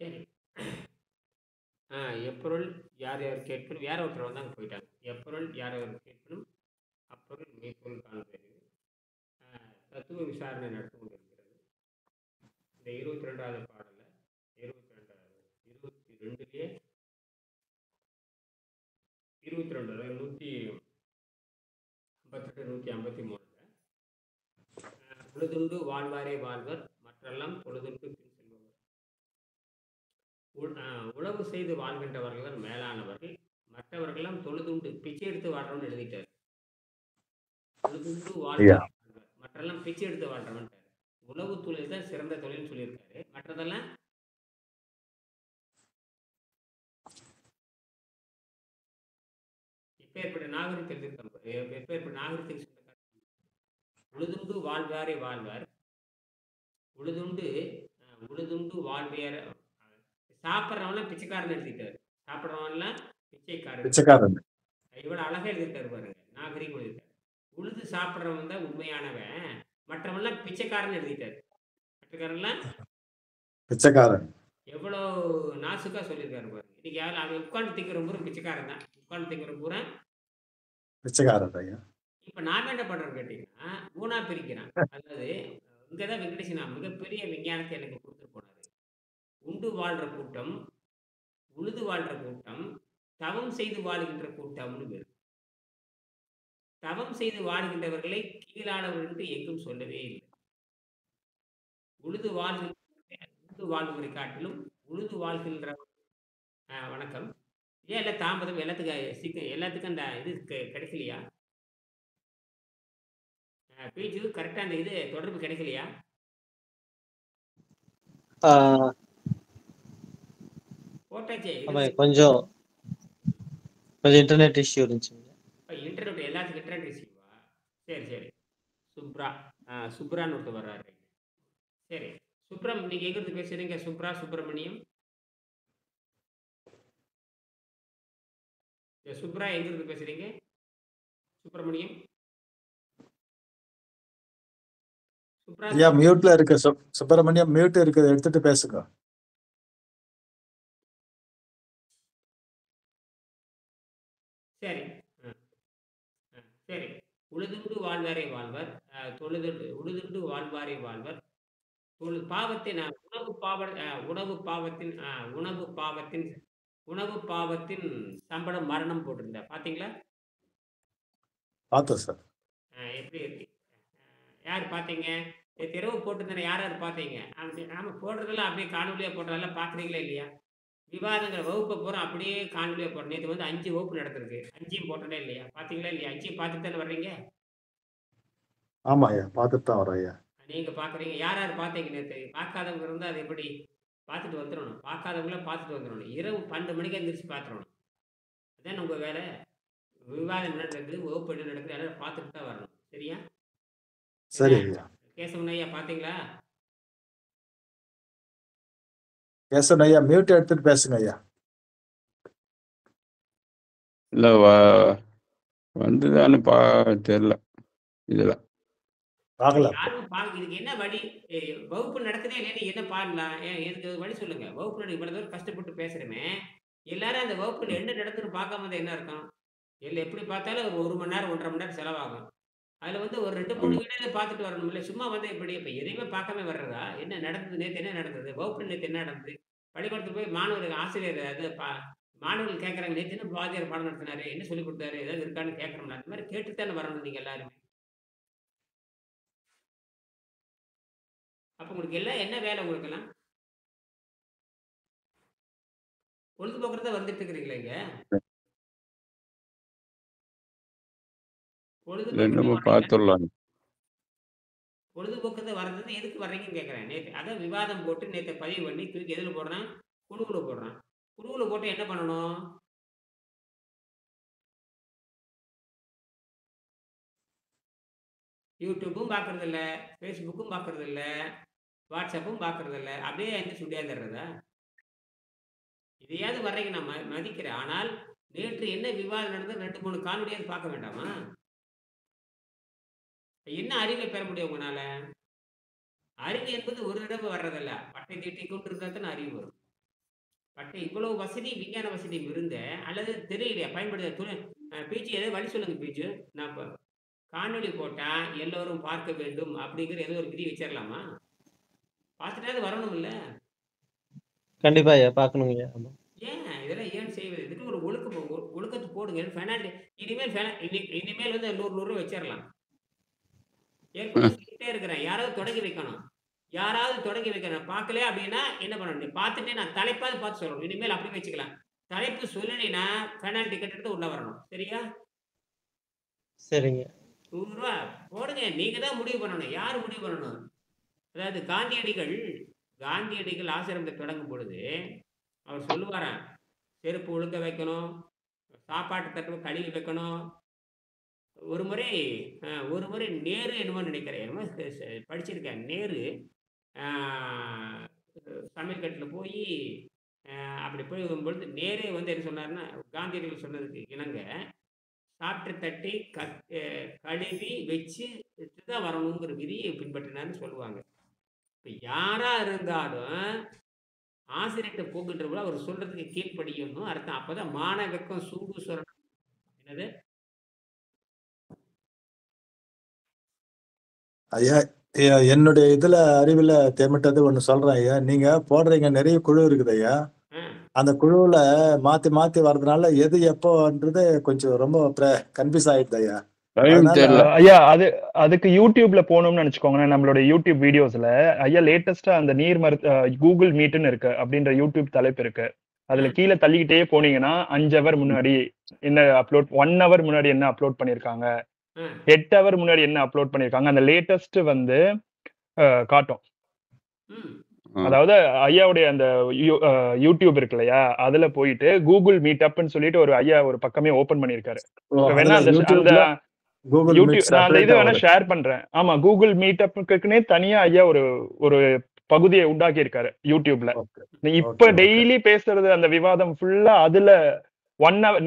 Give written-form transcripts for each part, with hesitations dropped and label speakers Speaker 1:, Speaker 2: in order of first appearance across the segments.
Speaker 1: சரி. ஆ எப்பொருள் யார் யார் கேட்பினும் வேற ஒருத்தர் வந்தாங்க போயிட்டாங்க. எப்பொருள் யார் யார் கேட்பினும் அப்பொருள் மெய்ப்பொருள் காண்பது. தத்துவ விசாரணை நடந்து கொண்டிருக்கிறது. இந்த 22வது பாடல்ல 22லேயே 22 அதாவது 152 153 உழுதுண்டு வாழ்வாரே வாழ்வர் மற்றெல்லாம் தொழுதுண்டு பின் செல்பவர். உழவு செய்து வாழ்கின்றவர்கள் மேலானவர்கள் மற்றவர்கள்லாம் தொழுதுண்டு பிச்சை எடுத்து வாழ்றவன் எழுதிட்டார். தொழுதுண்டு
Speaker 2: ஐயா
Speaker 1: வாழ்வாரே வாழ்வர் மற்றெல்லாம் பிச்சை எடுத்து வாழ்றவன். உழவு தொழில் தான் சிறந்த தொழில்னு சொல்லியிருக்காரு. மற்றதெல்லாம் எப்பேற்பட்ட நாகரிகம் எழுதியிருக்காங்க. எப்பேற்பட்ட நாகரிகத்துக்கு சொந்தக்காரர். உழுதுண்டு வாழ்வாரே வாழ்வார் உழுதுண்டு உழுதுண்டு வாழ்வியார சாப்பிட்றவன்லாம் பிச்சைக்காரன் எழுதிட்டாரு. சாப்பிட்றவன்லாம் பிச்சைக்காரன்.
Speaker 2: பிச்சைக்காரன்.
Speaker 1: இவ்வளவு அழகா எழுதியிருக்காரு பாருங்க. நாகரிகம் எழுதிட்டாரு. உழுது சாப்பிட்றவன் தான் உண்மையானவன், மற்றவன்லாம் பிச்சைக்காரன் எழுதிட்டாரு. பிச்சைக்காரன்லாம்
Speaker 2: பிச்சைக்காரன்.
Speaker 1: எவ்வளோ நாசுக்கா சொல்லியிருக்காரு பாருங்க. இன்னைக்கு யாரும் அவன் உட்காந்து திங்கிற பூரா பிச்சைக்காரன் தான். உட்காந்து திங்கிற பூரா
Speaker 2: பிச்சைக்காரன் ஐயா.
Speaker 1: இப்ப நாம என்ன பண்றோம்னு கேட்டீங்கன்னா, மூணா பிரிக்கிறான். அதாவது இங்கதான் வெங்கடேசனா மிகப்பெரிய விஞ்ஞானத்தை எனக்கு கொடுத்துட்டு போனாரு. உண்டு வாழ்ற கூட்டம், உழுது வாழ்ற கூட்டம், தவம் செய்து வாழுகின்ற கூட்டம்னு பேரு. தவம் செய்து வாழுகின்றவர்களை கீழானவர்கள் என்று எங்கும் சொல்லவே இல்லை. உழுது வாழ்வரை காட்டிலும் உழுது வாழ்கின்ற வணக்கம். ஏன் எல்லாம் தாமதம் எல்லாத்துக்கும் எல்லாத்துக்கும் அந்த இது கிடைக்கலையா? பேஜு கரெக்டா அந்த இது தொடர்பு கிடைக்கலையா? போட்டாச்சே.
Speaker 3: கொஞ்சம் இன்டர்நெட் இஷ்யூ இருந்துச்சு.
Speaker 1: இன்டர்நெட் எல்லாத்துக்கும் இன்டர்நெட் இஷ்யூவா? சரி சரி. சுப்ரான்னு ஒருத்தர் வர்றாரு. சரி சுப்ரம், நீங்க எங்கிருந்து பேசுறீங்க? சுப்பிரமணியம் சுப்ரா எங்கிருந்து பேசுறீங்க? சுப்பிரமணியம்
Speaker 2: ஐயா மியூட்ல இருக்கு. சுப்பிரமணியம் மியூட் இருக்கு, எடுத்துட்டு பேசுங்க.
Speaker 1: சரி சரி. உழுதுண்டு வாழ்வாரே வாழ்வர் உழுதுண்டு வாழ்வாரே வாழ்வர் பாவத்தின் உணவு பாவத்தின் சம்பளம் மரணம் போட்டிருந்த பாத்தீங்களா?
Speaker 2: பார்த்தோம் சார்.
Speaker 1: எப்படி இருக்கு? யார் பார்த்தீங்க? இரவு போட்டிருந்தேன். யார் யார் பார்த்தீங்க? நாம போடுறதெல்லாம் அப்படியே காணொலியா போடுறதெல்லாம் பார்க்குறீங்களா இல்லையா? விவாதங்கிற வகுப்பை பூரா அப்படியே காணொலியா போடுறேன். நேற்று வந்து 5 வகுப்பு நடந்திருக்கு. 5யும் போட்டனே இல்லையா? பார்த்தீங்களா இல்லையா? 5யும் பார்த்துட்டு தானே வர்றீங்க?
Speaker 2: ஆமா ஐயா, பார்த்துட்டு தான் வரோம் ஐயா.
Speaker 1: நீங்க பார்க்குறீங்க. யார் யார் பார்த்தீங்க நேற்று? பார்க்காதவங்க இருந்தால் அது எப்படி? பார்த்துட்டு வந்துடணும். பார்க்காதவங்களாம் பார்த்துட்டு வந்துடணும். இரவு 12 மணிக்கு எந்திரிச்சு பார்த்துடணும். அதான் உங்கள் வேலை. விவாதம் என்ன நடக்குது, வகுப்பு என்ன நடக்குது எல்லாம் பார்த்துட்டு தான் வரணும். சரியா?
Speaker 2: சரி ஐயா.
Speaker 1: கேசவன் ஐயா பார்த்தீங்களா?
Speaker 2: கேசவன் ஐயா மியூட் எடுத்துட்டு பேசுங்க ஐயா.
Speaker 4: இல்ல வந்துதான்னு தெரியல இதுல.
Speaker 1: இதுக்கு என்ன வழி? வகுப்பு நடக்குதே இல்லையா? என்ன பாடலாம்? எனக்கு வழி சொல்லுங்க. வகுப்பு இவ்வளவு தூரம் கஷ்டப்பட்டு பேசுறமே, எல்லாரும் அந்த வகுப்புல என்ன நடக்குதுன்னு பார்க்காம தான் என்ன அர்த்தம்? எப்படி பார்த்தாலும் ஒரு 1 மணி நேரம் 1.5 மணி நேரம் செலவாகும். அதுல வந்து ஒரு 2 3 வீடியோல பார்த்துட்டு வரணும் இல்ல? சும்மா வந்து எப்படி இப்ப எதையுமே பார்க்காம வர்றதா? என்ன நடந்தது? நேத்து என்ன நடந்தது? வகுப்புல நேத்து என்ன நடந்தது? பள்ளிக்கூடத்துல போய் மாணவர்கள் ஆசிரியர் அது மாணவர்கள் கேட்கறாங்க, நேத்து என்ன வாத்தியார் பாடம் நடத்தினாரு? என்ன சொல்லிக் கொடுத்தாரு? ஏதாவது இருக்கான்னு கேட்கறோம்ல. அந்த மாதிரி கேட்டுட்டு தானே வரணும் நீங்க எல்லாருமே. அப்ப உங்களுக்கு எல்லாம் என்ன வேலை உங்களுக்கெல்லாம்? பொழுதுபோக்குறத வந்துட்டு இருக்கிறீங்களா இங்க? பொழுதுபோக்குறத வர்றது எதுக்கு வர்றீங்கன்னு கேட்கறேன். நேத்து அதான் விவாதம் போட்டு நேற்று பதிவு பண்ணி தூக்கி எதுல போடுறான்? குழுவுல போடுறான். குழுவுல போட்டு என்ன பண்ணணும்? யூடியூப்பும் பார்க்கறது இல்ல, ஃபேஸ்புக்கும் பார்க்கறது இல்ல, வாட்ஸ்அப்பும் பார்க்கறது இல்ல. அப்படியே எந்திரிச்சு சுண்டியாந்துடுறதா? இதையாவது வர்றீங்க நான் மதிக்கிறேன். ஆனால் நேற்று என்ன விவாதம் நடந்தது 2 3 காணொலியாவது பார்க்க வேண்டாமா? என்ன அறிவை பெற முடியும் உங்களால? அறிவு என்பது ஒரு தடவை வர்றதில்ல. பட்டை தீட்டி கொண்டு இருந்தா தான் அறிவு வரும். பட் இவ்வளவு வசதி, விஞ்ஞான வசதி இருந்த, அல்லது தெரியலையா பயன்படுத்த பிஜி ஏதோ வழி சொல்லுங்க பிஜு. நான் இப்ப காணொளி போட்டா எல்லோரும் பார்க்க வேண்டும் அப்படிங்கிற ஏதோ ஒரு விதி வச்சிரலாமா? பார்த்துட்டாவது வரணும்ல.
Speaker 3: கண்டிப்பா ஐயா பார்க்கணுங்கய்யா. ஆமா.
Speaker 1: ஏன் இதெல்லாம் ஏன் செய்வது? இதுக்கு ஒரு ஒழுக்கத்த போடுங்க. பெனால்டி இனிமேல் இனிமேல் வந்து 100 100 வச்சிரலாம். ஏற்கனவே சொல்லிட்டே இருக்கிறேன். யாராவது தொடங்கி வைக்கணும். யாராவது தொடங்கி வைக்கணும். பார்க்கல அப்படின்னா என்ன பண்ணணும்? நீ பார்த்துட்டு நான் தலைப்பாவது பார்த்து சொல்லணும். இனிமேல் அப்படி வச்சுக்கலாம். தலைப்பு சொல்லலைன்னா பெனால்டி கட்டிட்டு உள்ள வரணும். சரியா?
Speaker 3: சரிங்க.
Speaker 1: ரூ. 100 போடுங்க. நீங்க தான் முடிவு பண்ணணும். யார் முடிவு பண்ணணும்? அதாவது காந்தியடிகள் ஆசிரமத்தை தொடங்கும் பொழுது அவர் சொல்லுவாராம், செருப்பு ஒழுங்க வைக்கணும், சாப்பாட்டு தட்டு கழுவி வைக்கணும். ஒரு முறை நேரு என்னமோ நினைக்கிறேன். என்னமோ படிச்சிருக்கேன். நேரு ஆ சமையல் கட்டுல போயி அப்படி போய் வரும்பொழுது நேரே வந்து என்ன சொன்னாருன்னா, காந்தியடிகள் சொன்னதுக்கு இணங்க, சாப்பிட்ட தட்டி கழுவி வச்சு தான் வரணுங்கிற விதியை பின்பற்றினார்ன்னு சொல்லுவாங்க. இப்ப யாரா இருந்தாலும் ஆசிரியர்கிட்ட போகின்றவங்கள அவர் சொல்றதுக்கு கீழ்ப்படியணும் அர்த்தம். அப்பதான் மான வெக்கம் சூடு சொரணம். என்னது?
Speaker 2: ஐயா என்னுடைய இதுல அறிவுல தேமிட்டது ஒண்ணு சொல்றேன் ஐயா. நீங்க போடுறீங்க நிறைய குழு இருக்குது ஐயா.
Speaker 1: ஆ,
Speaker 2: அந்த குழுவுல மாத்தி மாத்தி வர்றதுனால எது எப்போன்றது கொஞ்சம் ரொம்ப கன்ஃபியூஸ் ஆயிடுது ஐயா.
Speaker 4: டைம்
Speaker 2: அதனால
Speaker 4: தெரியல.
Speaker 5: ஐயா அதுக்கு யூடியூப்ல போகணும்னு நினைச்சுக்கோங்களேன். நம்மளோட யூடியூப் வீடியோஸ்ல ஐயா லேட்டஸ்டா அந்த கூகுள் மீட்னு இருக்கு அப்படின்ற யூடியூப் தலைப்பு இருக்கு. அதுல கீழே தள்ளிக்கிட்டே போனீங்கன்னா 5 ஹவர் முன்னாடி என்ன அப்லோட், 1 ஹவர் முன்னாடி என்ன அப்லோட் பண்ணிருக்காங்க,
Speaker 1: ஆ,
Speaker 5: 8 ஹவர் முன்னாடி என்ன அப்லோட் பண்ணிருக்காங்க, அந்த லேட்டஸ்ட் வந்து காட்டும்.
Speaker 1: ம்,
Speaker 5: அதாவது ஐயாவுடைய அந்த யூடியூப் இருக்கு இல்லையா, அதுல போயிட்டு கூகுள் மீட்டப்னு சொல்லிட்டு ஒரு ஐயா ஒரு பக்கமே ஓபன் பண்ணிருக்காரு. வேணா
Speaker 2: அதுல
Speaker 5: அந்த
Speaker 2: யூடியூப்ல கூகுள் மீட்
Speaker 5: யூடியூப் நான் அந்த இது
Speaker 2: செப்பரேட்டா
Speaker 5: வேணா
Speaker 2: வருது.
Speaker 5: ஷேர் பண்றேன். ஆமா, கூகுள் மீட்டப்புக்குன்னே தனியா ஐயா ஒரு ஒரு பகுதியை உண்டாக்கி இருக்காரு யூடியூப்ல.
Speaker 2: ஓகே
Speaker 5: நீ இப்ப
Speaker 2: ஓகே ஓகே
Speaker 5: டெய்லி பேசுறது அந்த விவாதம் ஃபுல்லா அதுல 1 ஹவர்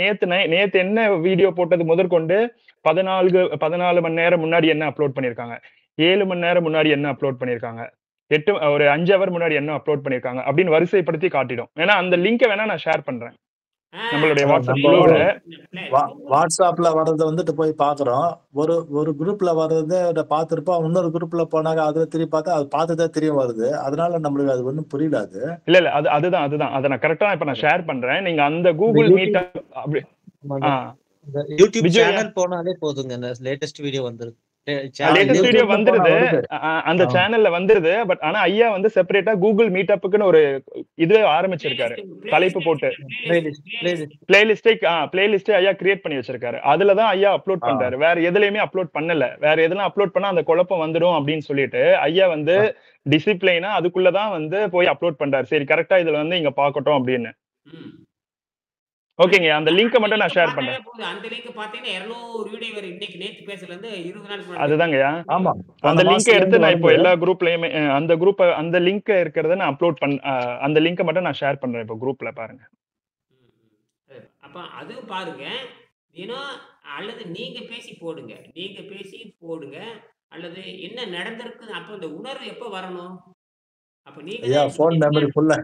Speaker 5: நேத்து என்ன வீடியோ போட்டது முதற்கொண்டு 14 மணி நேரம் முன்னாடி என்ன அப்லோட் பண்ணிருக்காங்க, 7 மணி நேரம் முன்னாடி என்ன அப்லோட் பண்ணிருக்காங்க, ஒரு 5 ஹவர் முன்னாடி என்ன அப்லோட் பண்ணிருக்காங்க அப்படின்னு வரிசைப்படுத்தி காட்டிடும். வேணா அந்த லிங்கை வேணா நான் ஷேர் பண்றேன்
Speaker 1: ஆ,
Speaker 5: நம்மளுடைய
Speaker 2: அதான்
Speaker 5: வாட்ஸ்அப்
Speaker 2: நம்ம
Speaker 5: குழுவுல.
Speaker 1: கூகுள்
Speaker 2: வாட்ஸ்அப்ல வர்றதை வந்துட்டு போய் பாக்குறோம். ஒரு ஒரு குரூப்ல வர்றதை பார்த்திருப்போம். இன்னொரு குரூப்ல போனாக்க அதுல திரும்பி பார்த்தா அது பார்த்துதான் திரும்பி வருது. அதனால நம்மளுக்கு அது ஒன்றும் புரியல. அது
Speaker 5: இல்ல அதுதான் அதை நான் கரெக்டா இப்ப நான் ஷேர் பண்றேன். நீங்க அந்த
Speaker 3: இந்த
Speaker 5: கூகுள் மீட்
Speaker 3: யூடியூப்
Speaker 5: அப்படி
Speaker 3: ஆமாங்க. இந்த யூடியூப் சேனல் போனாலே போதுங்க. இந்த லேட்டஸ்ட் வீடியோ வந்துருது. சேனல்
Speaker 5: லேட்டஸ்ட்
Speaker 3: நேம்
Speaker 5: வீடியோ
Speaker 2: யூடியூப்ல போனா
Speaker 5: வந்துருது.
Speaker 2: வருது.
Speaker 5: அந்த சேனல்ல வந்துருது. பட் ஆனா ஐயா வந்து செப்பரேட்டா கூகுள் மீட்டப்புக்குன்னு ஒரு இது ஆரம்பிச்சிருக்காரு. தலைப்பு போட்டு பிளேலிஸ்டே ஐயா கிரியேட் பண்ணி வச்சிருக்காரு. அதுலதான் ஐயா அப்லோட்
Speaker 2: ஆ,
Speaker 5: பண்றாரு. வேற எதுலயுமே அப்லோட் பண்ணல. வேற எதுலாம் அப்லோட் பண்ணா அந்த குழப்பம் வந்துடும் அப்படின்னு சொல்லிட்டு ஐயா வந்து
Speaker 2: ஆ.
Speaker 5: டிசிப்ளைனா அதுக்குள்ளதான் வந்து போய் அப்லோட் பண்றாரு. சரி கரெக்டா இதுல வந்து இங்க பாக்கட்டும் அப்படின்னு.
Speaker 1: ம்.
Speaker 5: ஓகேங்க, அந்த லிங்கை மட்டும் நான் ஷேர்
Speaker 1: பார்த்தாலே
Speaker 5: பண்றேன்.
Speaker 1: போதும். அந்த லிங்க் பார்த்தீங்கன்னா 200 வீடியோ வரும். இன்னைக்கு நேத்து பேசுறதுல இருந்து 20 நாளுக்கு முன்னாடி
Speaker 5: அதுதாங்கய்யா.
Speaker 2: ஆமா,
Speaker 5: அந்த
Speaker 2: போன
Speaker 5: லிங்கை
Speaker 2: மாசத்துல
Speaker 5: எடுத்து
Speaker 2: இருந்து
Speaker 5: நான் இப்போ
Speaker 2: வருது.
Speaker 5: எல்லா குரூப்லயுமே அந்த லிங்க் இருக்கிறத நான் அப்லோட் அந்த லிங்கை மட்டும் நான் ஷேர் பண்றேன் இப்போ குரூப்ல பாருங்க.
Speaker 1: ம், ம். அப்ப அதுவும் பாருங்க. தினம் அல்லது நீங்க பேசி போடுங்க. அல்லது என்ன நடந்திருக்கு அப்ப அந்த உணர்வு எப்ப வரணும்? அப்ப நீங்க
Speaker 2: ஐயா
Speaker 1: தான்
Speaker 2: போன் மெமரி ஃபுல்லா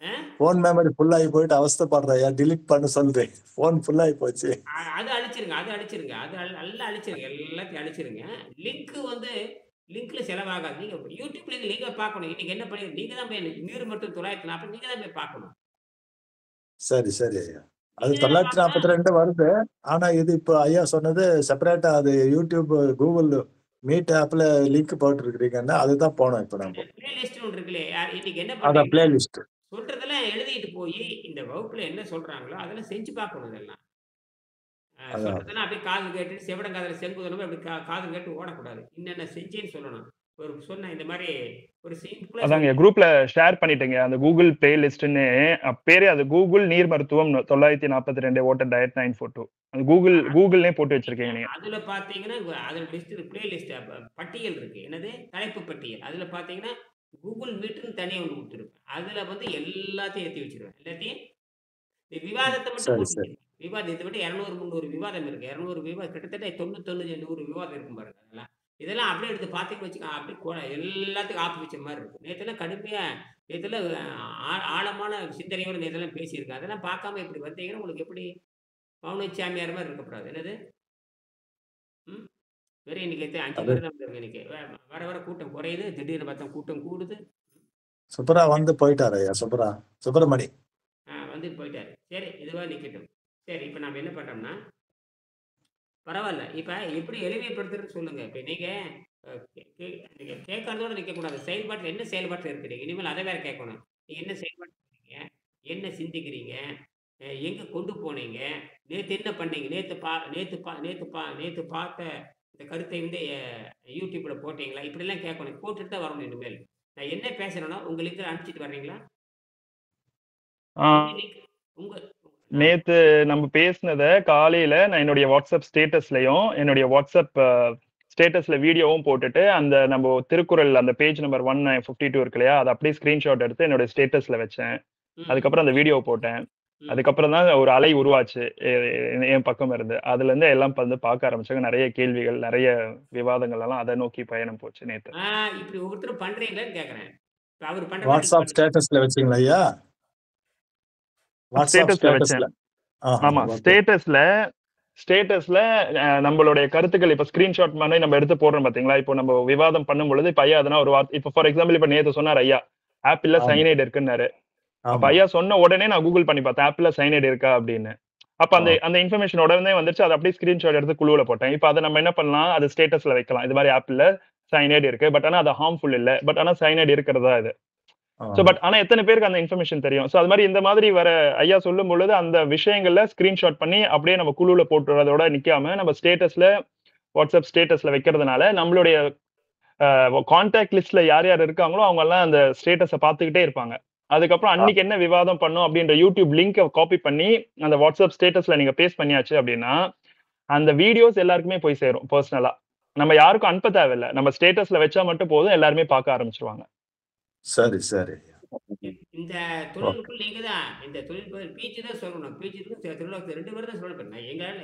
Speaker 1: ஆ?
Speaker 2: போன் மெமரி ஃபுல்லாகி போயிட்டு அவஸ்தைப்படுறேன் ஐயா. டிலீட் பண்ண சொல்றேன். போன் ஃபுல்லாகி போச்சு.
Speaker 1: அது அழிச்சிருங்க. நல்லா அழிச்சிருங்க. எல்லாத்தையும் அழிச்சிருங்க. லிங்க் வந்து லிங்க்ல செலவாகாது. நீங்க யூடியூப்ல லிங்க பார்க்கணும். இன்னைக்கு என்ன பண்ணி நீங்க தான் போய் நீர் மட்டும் 940 நீங்க தான் போய் பார்க்கணும்.
Speaker 2: சரி சரி ஐயா. அது
Speaker 1: நீங்க தானே பார்க்கணும்.
Speaker 2: 942 வருது. ஆனா இது இப்போ ஐயா சொன்னது செப்பரேட்டா அது யூடியூப் கூகுள் மீட் ஆப்ல லிங்க் போட்டு இருக்கிறீங்கன்னா அதுதான் போனோம் இப்போ நம்ம.
Speaker 1: பிளேலிஸ்ட் ஒன்று இருக்குல்ல. இன்னைக்கு என்ன
Speaker 2: அதான்
Speaker 1: பண்றீங்கன்னா
Speaker 2: பிளேலிஸ்ட்.
Speaker 1: சொல்றதெல்லாம் எழுதிட்டு போய் இந்த வகுப்புல என்ன சொல்றாங்களோ அதெல்லாம் செஞ்சு பார்க்கணும் இதெல்லாம்.
Speaker 2: அதான்
Speaker 1: சொல்றதெல்லாம் அப்படியே காது கேட்டு செவிடங்காதுல செங்குதனமா அப்படி காது கேட்டு ஓடக்கூடாது. என்னென்ன செஞ்சேன்னு சொல்லணும். சொன்ன இந்த மாதிரி ஒரு சிம்பிளா
Speaker 5: அதாங்க குரூப்ல ஷேர் பண்ணிட்டேங்க. அந்த கூகுள் பிளேலிஸ்ட்னு பேரே அது கூகுள் நீர் மருத்துவம் 942 ஓட்டர் டயட் 942. அந்த கூகுள்னே போட்டு வச்சிருக்கீங்க நீங்க.
Speaker 1: அதுல பாத்தீங்கன்னா அதுல பிளேலிஸ்ட் பட்டியல் இருக்கு. என்னது தலைப்பு பட்டியல். அதுல பாத்தீங்கன்னா கூகுள் மீட்னு தனியா ஒன்று கொடுத்துருப்பேன். அதுல வந்து எல்லாத்தையும் ஏற்றி வச்சிருவேன். எல்லாத்தையும் இந்த விவாதத்தை மட்டும்
Speaker 2: சரி
Speaker 1: போட்டு
Speaker 2: சரி
Speaker 1: விவாதத்தை விட்டு 200 300 விவாதம் இருக்கு. 200 விவாதம் கிட்டத்தட்ட 99 100 விவாதம் இருக்கும் பாருங்க. அதெல்லாம் இதெல்லாம் அப்படியே எடுத்து பார்த்தீங்கன்னு வச்சுக்கோங்க, அப்படியே எல்லாத்துக்கும் ஆப்பு வச்ச மாரி இருக்கும். நேத்தெல்லாம் கடுமையா நேத்தெல்லாம் ஆழமான சிந்தனையோட நேத்தெல்லாம் பேசியிருக்கேன். அதெல்லாம் பார்க்காம இப்படி வந்தீங்கன்னா, உங்களுக்கு எப்படி பவுனச் சாமியார் மாரி இருக்கக்கூடாது. என்னது? ம். வெறும் இன்னைக்கு 5
Speaker 2: அது
Speaker 1: பேர் தான் வந்திருக்கு இன்னைக்கு. வர வர கூட்டம் குறையுது. திடீர்னு பார்த்தா கூட்டம் கூடுது.
Speaker 2: சுப்பரா வந்து போயிட்டாரு ஐயா. சுப்பிரமணி.
Speaker 1: வந்துட்டு போயிட்டாரு. சரி, இதுவா நிக்கட்டும். சரி, இப்ப நாம என்ன பண்றோம்னா, பரவால்ல. இப்ப எப்படி எளிமைப்படுத்துறதுன்னு சொல்லுங்க. இப்ப நீங்க அ கே கே நீங்க கேட்கறதோட நிக்கக்கூடாது. செயல்பாட்டுல என்ன செயல்பாட்டுல இருக்கிறீங்க? இனிமேல் அத வேற கேட்கணும். நீங்க என்ன செயல்பாட்டுல இருக்கீங்க? என்ன சிந்திக்கிறீங்க? எங்க கொண்டு போனீங்க? நேத்து என்ன பண்ணீங்க? நேத்து பார்த்த இந்த கருத்தை வந்து YouTubeல போட்டீங்களா? இப்படிலாம் கேட்கணும். போட்டுட்டு தான் வரணும் இனிமேல். நான் என்ன பேசுறேனோ உங்க லிங்க்ல அனுப்பிச்சுட்டு வர்றீங்களா?
Speaker 5: ஆ.
Speaker 1: என்ன லிங்க்? உங்க ஆ.
Speaker 5: நேத்து நம்ம பேசினத காலையில நான் என்னுடைய வாட்ஸ்அப் ஸ்டேட்டஸ்லயும், என்னுடைய வாட்ஸ்அப் ஸ்டேட்டஸ்ல வீடியோவும் போட்டுட்டு, அந்த நம்ம திருக்குறள் அந்த பேஜ் நம்பர் 152 இருக்கு இல்லையா? அத அப்படியே ஸ்கிரீன்ஷாட் எடுத்து என்னோட ஸ்டேட்டஸ்ல வச்சேன்.
Speaker 1: ம்.
Speaker 5: அதுக்கப்புறம் அந்த வீடியோ போட்டேன்.
Speaker 1: ம்.
Speaker 5: அதுக்கப்புறம் தான் ஒரு அலை உருவாச்சு. என் பக்கம் இருந்து. அதுலருந்து எல்லாம் வந்து பார்க்க ஆரம்பிச்சாங்க. நெறைய கேள்விகள், நெறைய விவாதங்கள் எல்லாம் அத நோக்கி பயணம் போச்சு நேத்து.
Speaker 1: இப்படி ஒவ்வொருத்தரும் பண்றீங்களான்னு கேட்கிறேன். இப்ப அவரு பண்ற மாரி நீங்க
Speaker 2: வாட்ஸ்அப்
Speaker 1: பண்ணுங்க.
Speaker 2: ஸ்டேட்டஸ்ல வச்சீங்களா ஐயா? வாட்ஸ்அப்
Speaker 5: ஸ்டேட்டஸ்ல வச்சேன்.
Speaker 2: ஸ்டேட்டஸ்ல. ஆஹா,
Speaker 5: ஆமா.
Speaker 2: ஓகே.
Speaker 5: ஸ்டேட்டஸ்ல நம்மளுடைய கருத்துக்கள் இப்ப ஸ்கிரீன்ஷாட் மாதிரி நம்ம எடுத்து போடுறோம் பாத்தீங்களா? இப்போ நம்ம விவாதம் பண்ணும்பொழுது, இப்ப ஐயா எதனா ஒரு இப்ப ஃபார் எக்ஸாம்பிள் இப்ப நேத்து சொன்னாரு ஐயா, ஆப்பிள்ல
Speaker 2: ஆமா,
Speaker 5: சயனைடு இருக்குன்னாரு. அப்ப
Speaker 2: ஆமா.
Speaker 5: ஐயா சொன்ன உடனே நான் கூகுள் பண்ணி பார்த்தேன். ஆப்பிள்ல சயனைடு இருக்கா அப்படின்னு. அப்ப
Speaker 2: ஆ,
Speaker 5: அந்த அந்த இன்ஃபர்மேஷன் உடனே வந்துருச்சு. அத அப்படியே ஸ்கிரீன்ஷாட் எடுத்து குழுவுல போட்டேன். இப்ப அத நம்ம என்ன பண்ணலாம்? அது ஸ்டேட்டஸ்ல வைக்கலாம். இது மாரி ஆப்பிள்ல சயனைடு இருக்கு. பட் ஆனா அது ஹார்ம்ஃபுல் இல்ல. பட் ஆனா சயனைடு இருக்கிறதா இது.
Speaker 2: ஆ.
Speaker 5: பட் ஆனா எத்தன பேருக்கு அந்த இன்ஃபர்மேஷன் தெரியும்? அது மாரி இந்த மாதிரி வர ஐயா சொல்லும்பொழுது, அந்த விஷயங்கள்ல ஸ்கிரீன்ஷாட் பண்ணி அப்படியே நம்ம குழுவுல போட்டுறதோட நிக்காம, நம்ம ஸ்டேட்டஸ்ல வாட்ஸ்அப் ஸ்டேட்டஸ்ல வைக்கிறதுனால, நம்மளுடைய கான்டாக்ட் லிஸ்ட்ல யார் யார் இருக்காங்களோ, அவங்கலாம் அந்த ஸ்டேட்டஸ பார்த்துக்கிட்டே இருப்பாங்க. அதுக்கப்புறம்
Speaker 2: ஆ,
Speaker 5: அன்னைக்கு என்ன விவாதம் பண்ணோம் அப்படின்ற YouTube லிங்க காப்பி பண்ணி, அந்த வாட்ஸ்அப் ஸ்டேட்டஸ்ல நீங்க பேஸ்ட் பண்ணியாச்சு அப்படின்னா, அந்த வீடியோஸ் எல்லாருக்குமே போய் சேரும் பெர்சனலா. நம்ம யாருக்கும் அனுப்ப தேவையில்ல. நம்ம ஸ்டேட்டஸ்ல வச்சா மட்டும் போதும், எல்லாருமே பார்க்க ஆரம்பிச்சுருவாங்க.
Speaker 2: சரி, சரி.
Speaker 1: இந்த
Speaker 2: ஓகே.
Speaker 1: தொழில்நுட்பம் நீங்க தான். இந்த தொழில்நுட்பம் பீச்சு தான் சொல்லணும். பீச்சுக்கும் திருவிழாவுக்கு 2 பேரும் தான் சொல்லணும்.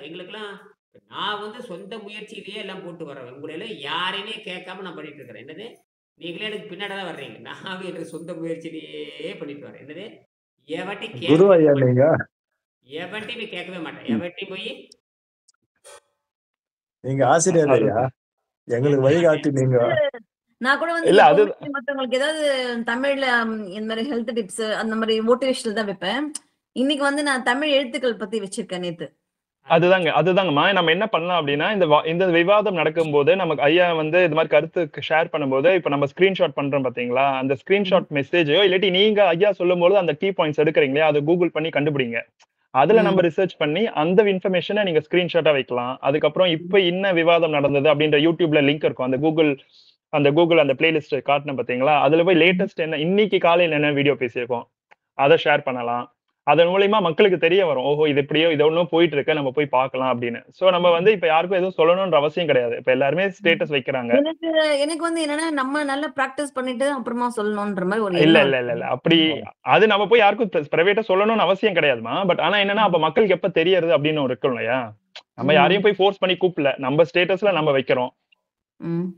Speaker 1: எங்களுக்கெல்லாம் நான் வந்து சொந்த முயற்சியிலேயே எல்லாம் போட்டு வரேன். உங்கள யாரையுமே கேட்காம நான் பண்ணிட்டு இருக்கிறேன். என்னது? நீங்களே எனக்கு பின்னாடி தான் வர்றீங்க. நான் எனக்கு சொந்த முயற்சியிலேயே பண்ணிட்டு வரேன். என்னது? எவன்ட்டயும்
Speaker 2: குரு
Speaker 1: கேட்கவே
Speaker 2: ஐயா
Speaker 1: மாட்டேன்.
Speaker 2: நீங்க.
Speaker 1: எவன்ட்டயும் போய் கேட்கவே மாட்டேன்.
Speaker 2: ம்.
Speaker 1: எவன்ட்டயும் போய்
Speaker 2: நீங்க ஆசிரியர் ஐயா.
Speaker 5: அதுதான்.
Speaker 2: எங்களுக்கு வழிகாட்டி நீங்க.
Speaker 6: நான் கூட வந்து
Speaker 5: இல்ல அது
Speaker 6: எப்பவுமே மத்தவங்களுக்கு ஏதாவது தமிழ்ல இந்த மாதிரி ஹெல்த் டிப்ஸ் அந்த மாதிரி மோட்டிவேஷனல் தான் வைப்பேன். இன்னைக்கு வந்து நான் தமிழ் எழுத்துக்கள் பத்தி வச்சிருக்கேன் நேத்து.
Speaker 5: அதுதாங்கம்மா. நம்ம என்ன பண்ணலாம் அப்டின்னா, இந்த விவாதம் நடக்கும்போது, நமக்கு ஐயா வந்து இது மாரி கருத்து ஷேர் பண்ணும்போது, இப்ப நம்ம ஸ்கிரீன்ஷாட் பண்றோம் பாத்தீங்களா? அந்த ஸ்கிரீன்ஷாட் மெசேஜோ இல்லாட்டி நீங்க ஐயா சொல்லும்போது அந்த கீ பாயிண்ட்ஸ் எடுக்குறீங்க இல்லையா? அத கூகுள் பண்ணி கண்டுபிடிங்க. அதுல
Speaker 6: ம்.
Speaker 5: நம்ம ரிசர்ச் பண்ணி அந்த இன்ஃபர்மேஷன நீங்க ஸ்கிரீன்ஷாட்டா வைக்கலாம். அதுக்கப்புறம் இப்ப என்ன விவாதம் நடந்தது அப்டின்ற YouTubeல லிங்க் இருக்கும். அந்த கூகுள் அந்த பிளேலிஸ்ட் காட்டுனேன் பாத்தீங்களா? அதுல போய் லேட்டஸ்ட் என்ன இன்னைக்கு காலையில என்ன வீடியோ பேசியிருக்கோம். அத ஷேர் பண்ணலாம். அதன் மூலியமா மக்களுக்கு தெரிய வரும். ஓஹோ! இது இப்படியோ இது ஒண்ணும் போயிட்டு இருக்கு. நம்ம போய் பார்க்கலாம் அப்படின்னு. நம்ம வந்து இப்ப யாருக்கும் எதுவும் சொல்லணும்ன்ற அவசியம் கிடையாது. இப்ப எல்லாருமே ஸ்டேட்டஸ் வைக்கிறாங்க.
Speaker 6: எனக்கு எனக்கு வந்து என்னன்னா நம்ம நல்லா பிராக்டிஸ் பண்ணிட்டு அப்புறமா சொல்லணும்ன்ற மாதிரி ஒரு
Speaker 5: இல்ல,
Speaker 6: எண்ணம்
Speaker 5: இல்ல, இல்ல,
Speaker 6: இருக்கு.
Speaker 5: இல்ல. அப்படி அது நம்ம போய் யாருக்கும் பிரைவேட்டா சொல்லணும்னு அவசியம் கிடையாதும்மா. பட் ஆனா என்னன்னா, அப்ப மக்களுக்கு எப்ப தெரியறது அப்படின்னு ஒண்ணு இருக்கும் இல்லையா? நம்ம யாரையும் போய் ஃபோர்ஸ் பண்ணி கூப்பிடல. நம்ம ஸ்டேட்டஸ்ல நம்ம வைக்கிறோம்.
Speaker 6: ம்.